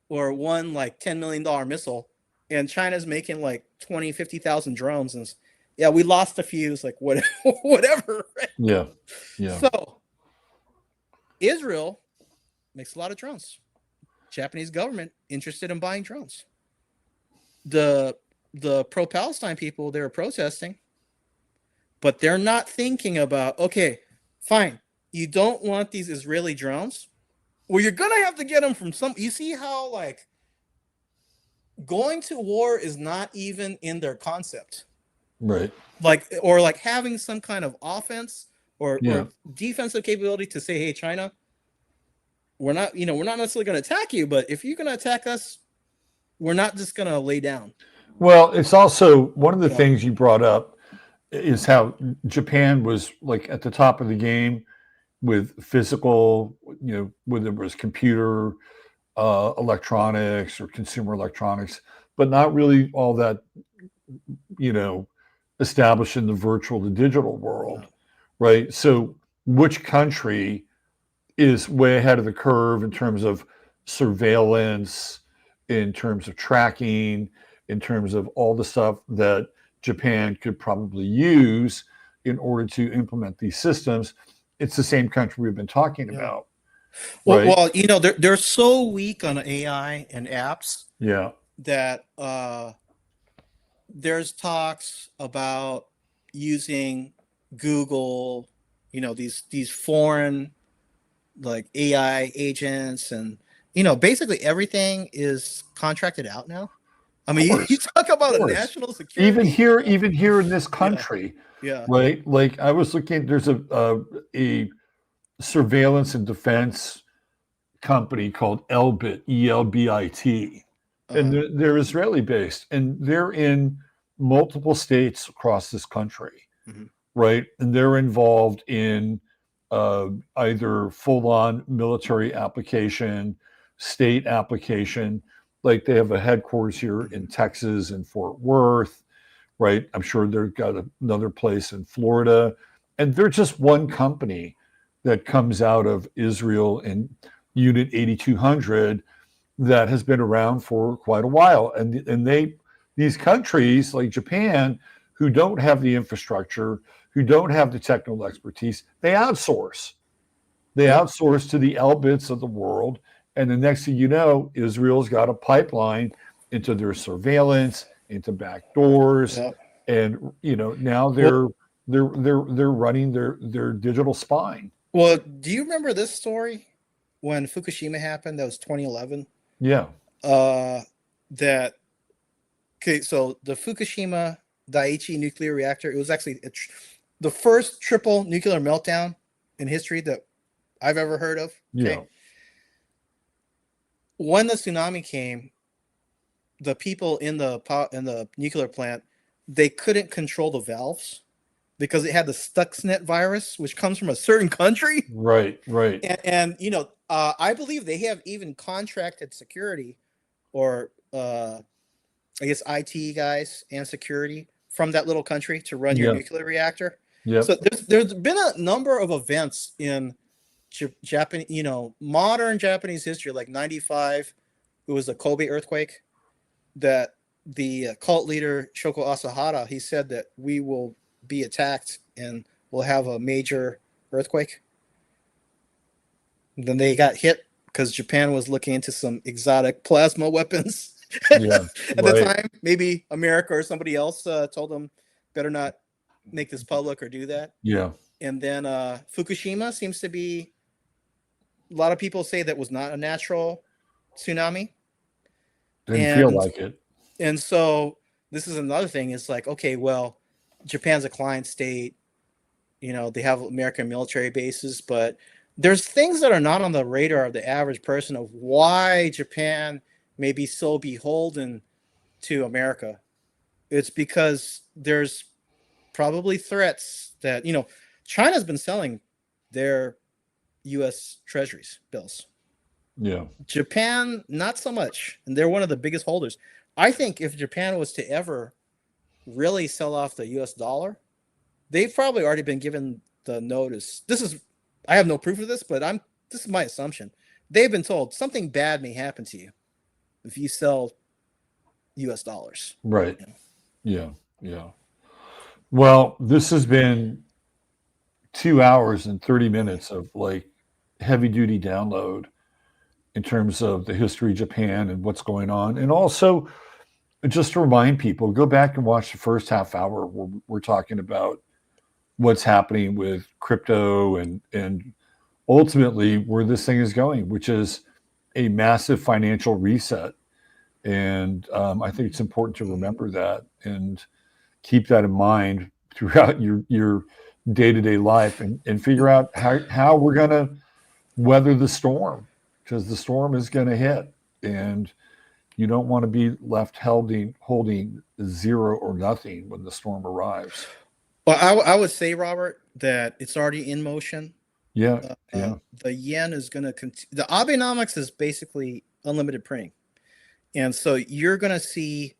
or one like $10 million missile, and China's making like 20, 50,000 drones. And yeah, we lost a few. It's like whatever. Right? yeah, yeah. So Israel makes a lot of drones. Japanese government interested in buying drones. The pro-Palestine people, they were protesting, but they're not thinking about, okay, fine, you don't want these Israeli drones? Well, you're gonna have to get them from some. You see how like going to war is not even in their concept, Right. or like having some kind of offense or Yeah. defensive capability to say, hey, China, we're not necessarily going to attack you, but if you're going to attack us, we're not just going to lay down. Well, it's also one of the things you brought up is how Japan was like at the top of the game with physical, whether it was computer electronics or consumer electronics, but not really all that, established in the virtual, the digital world, right? So which country is way ahead of the curve in terms of surveillance, in terms of tracking, in terms of all the stuff that Japan could probably use in order to implement these systems? It's the same country we've been talking about. Well, right? They're so weak on AI and apps Yeah. that there's talks about using Google, these foreign like AI agents, and basically everything is contracted out now. I mean, you talk about a national security. Even here in this country, yeah. right? Like I was looking, there's a surveillance and defense company called Elbit, ELBIT, and Uh-huh. they're Israeli based, and they're in multiple states across this country, Hmm. right? And they're involved in either full on military application, state application. Like they have a headquarters here in Hmm. Texas and Fort Worth, right? I'm sure they've got another place in Florida. And they're just one company that comes out of Israel and Unit 8200 that has been around for quite a while. And these countries like Japan, who don't have the infrastructure, who don't have the technical expertise, they outsource. They Yep. outsource to the Elbits of the world. And the next thing you know, Israel's got a pipeline into their surveillance, into back doors, Yep. and now Well, they're running their digital spine. well, do you remember this story when Fukushima happened? That was 2011. Yeah, Uh, that Okay, so the Fukushima Daiichi nuclear reactor, it was actually the first triple nuclear meltdown in history that I've ever heard of. yeah, Okay. When the tsunami came, the people in the nuclear plant, they couldn't control the valves because it had the Stuxnet virus, which comes from a certain country. right, right. And I believe they have even contracted security or I guess IT guys and security from that little country to run your Yeah, nuclear reactor. So yep, there's been a number of events in Japan, modern Japanese history, like '95. It was the Kobe earthquake that the cult leader Shoko Asahara, he said that we will be attacked and we'll have a major earthquake. And then they got hit because Japan was looking into some exotic plasma weapons yeah, at the right, time. Maybe America or somebody else told them better not make this public or do that. yeah. And then Fukushima seems to be, a lot of people say that was not a natural tsunami. Didn't feel And like it. so this is another thing. It's like, okay, well, Japan's a client state. They have American military bases, but there's things that are not on the radar of the average person of why Japan may be so beholden to America. It's because there's probably threats that, China's been selling their US treasuries bills. Yeah, Japan, not so much. And they're one of the biggest holders. I think if Japan was to ever really sell off the US dollar, they've probably already been given the notice. I have no proof of this, but this is my assumption. They've been told something bad may happen to you if you sell US dollars. right. Yeah, yeah. Well, this has been 2 hours and 30 minutes of like heavy duty download in terms of the history of Japan and what's going on. And also, just to remind people, go back and watch the first half hour where we're talking about what's happening with crypto and ultimately where this thing is going, which is a massive financial reset. And I think it's important to remember that and keep that in mind throughout your day to day life and figure out how we're going to weather the storm because the storm is going to hit. And you don't want to be left holding zero or nothing when the storm arrives. Well, I would say, Robert, that it's already in motion. Yeah, Uh, uh, yeah, the yen is going to continue. The Abenomics is basically unlimited printing. And so you're going to see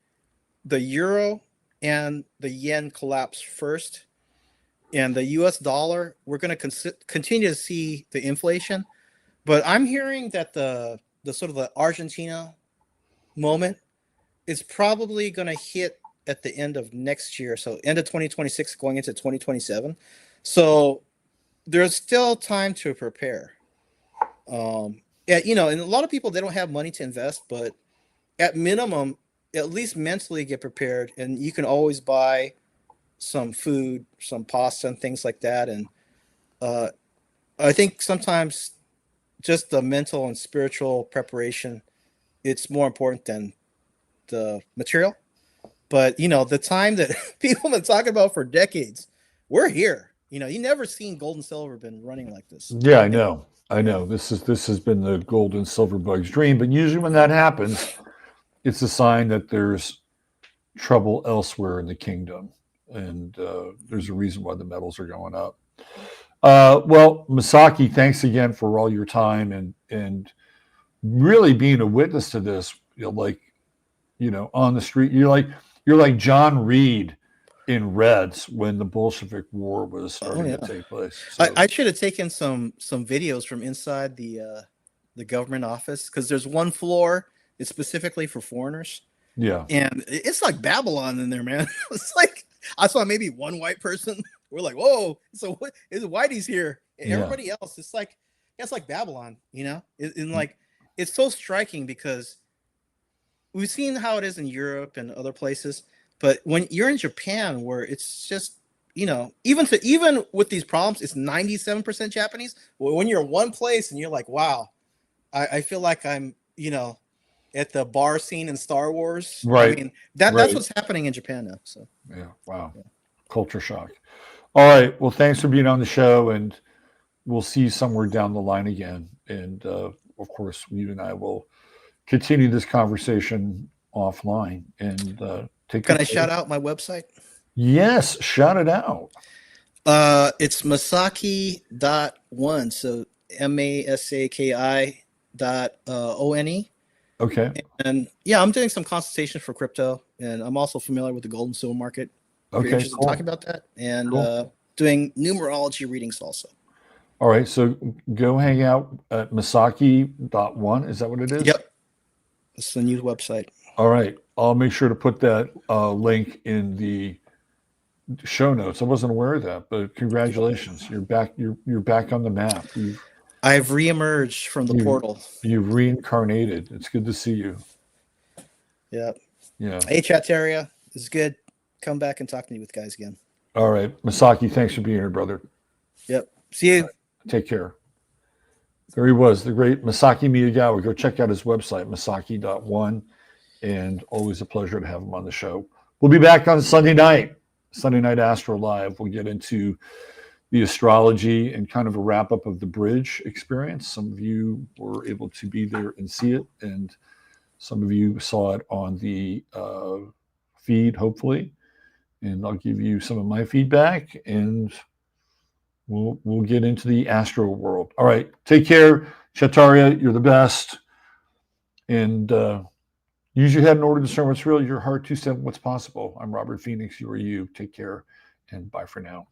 the euro and the yen collapse first. And the US dollar, we're going to continue to see the inflation. But I'm hearing that the sort of the Argentina moment is probably going to hit at the end of next year. So end of 2026 going into 2027. So there's still time to prepare. Yeah, and a lot of people, they don't have money to invest, but at minimum, at least mentally get prepared. And you can always buy some food, some pasta and things like that. And uh, I think sometimes just the mental and spiritual preparation, it's more important than the material. But the time that people have been talking about for decades, we're here. You never seen gold and silver been running like this. yeah. I And know. I know. This has been the gold and silver bug's dream. But usually when that happens, it's a sign that there's trouble elsewhere in the kingdom, and there's a reason why the metals are going up. Well, Masaki, thanks again for all your time and really being a witness to this. Like, on the street, you're like John Reed in Reds when the Bolshevik War was Oh starting yeah. to take place. I, So I should have taken some videos from inside the government office, because there's one floor it's specifically for foreigners, yeah, and it's like Babylon in there, man. It's like I saw maybe one white person. We're like, whoa, so what is Whitey's here? yeah, Everybody else, it's like Babylon, and like it's so striking because we've seen how it is in Europe and other places, but when you're in Japan, where it's just even with these problems, it's 97% Japanese. Well, when you're in one place and you're like, wow, I feel like I'm at the bar scene in Star Wars. I right, mean that's right. what's happening in Japan now. So Yeah, wow, yeah. culture shock. All right, well, thanks for being on the show, and we'll see you somewhere down the line again. And of course, you and I will continue this conversation offline. And take Can good I care. shout out my website? Yes, shout it out. It's Masaki.one. So Masaki.one. Okay, And yeah, I'm doing some consultation for crypto, and I'm also familiar with the gold and silver market. If you're okay, interested in talking cool, about that, and cool. doing numerology readings also. All right, so go hang out at Masaki.one. Is that what it is? Yep, it's the new website. All right, I'll make sure to put that link in the show notes. I wasn't aware of that, but congratulations, you're back. You're back on the map. I've reemerged from the You've portal. you've reincarnated. It's good to see you. Yep. Yeah. Hey, chat area. This is good. Come back and talk to me with guys again. All right, Masaki, thanks for being here, brother. Yep. See you. Take care. There he was, the great Masaki Miyagawa. Go check out his website, Masaki.one, and always a pleasure to have him on the show. We'll be back on Sunday night Astro Live. We'll get into the astrology and kind of a wrap up of the bridge experience. Some of you were able to be there and see it, and some of you saw it on the feed, hopefully. And I'll give you some of my feedback, and we'll get into the astro world. All right, take care, Chataria. You're the best, and use your head in order to discern what's real. Your heart to step what's possible. I'm Robert Phoenix. You are you. Take care, and bye for now.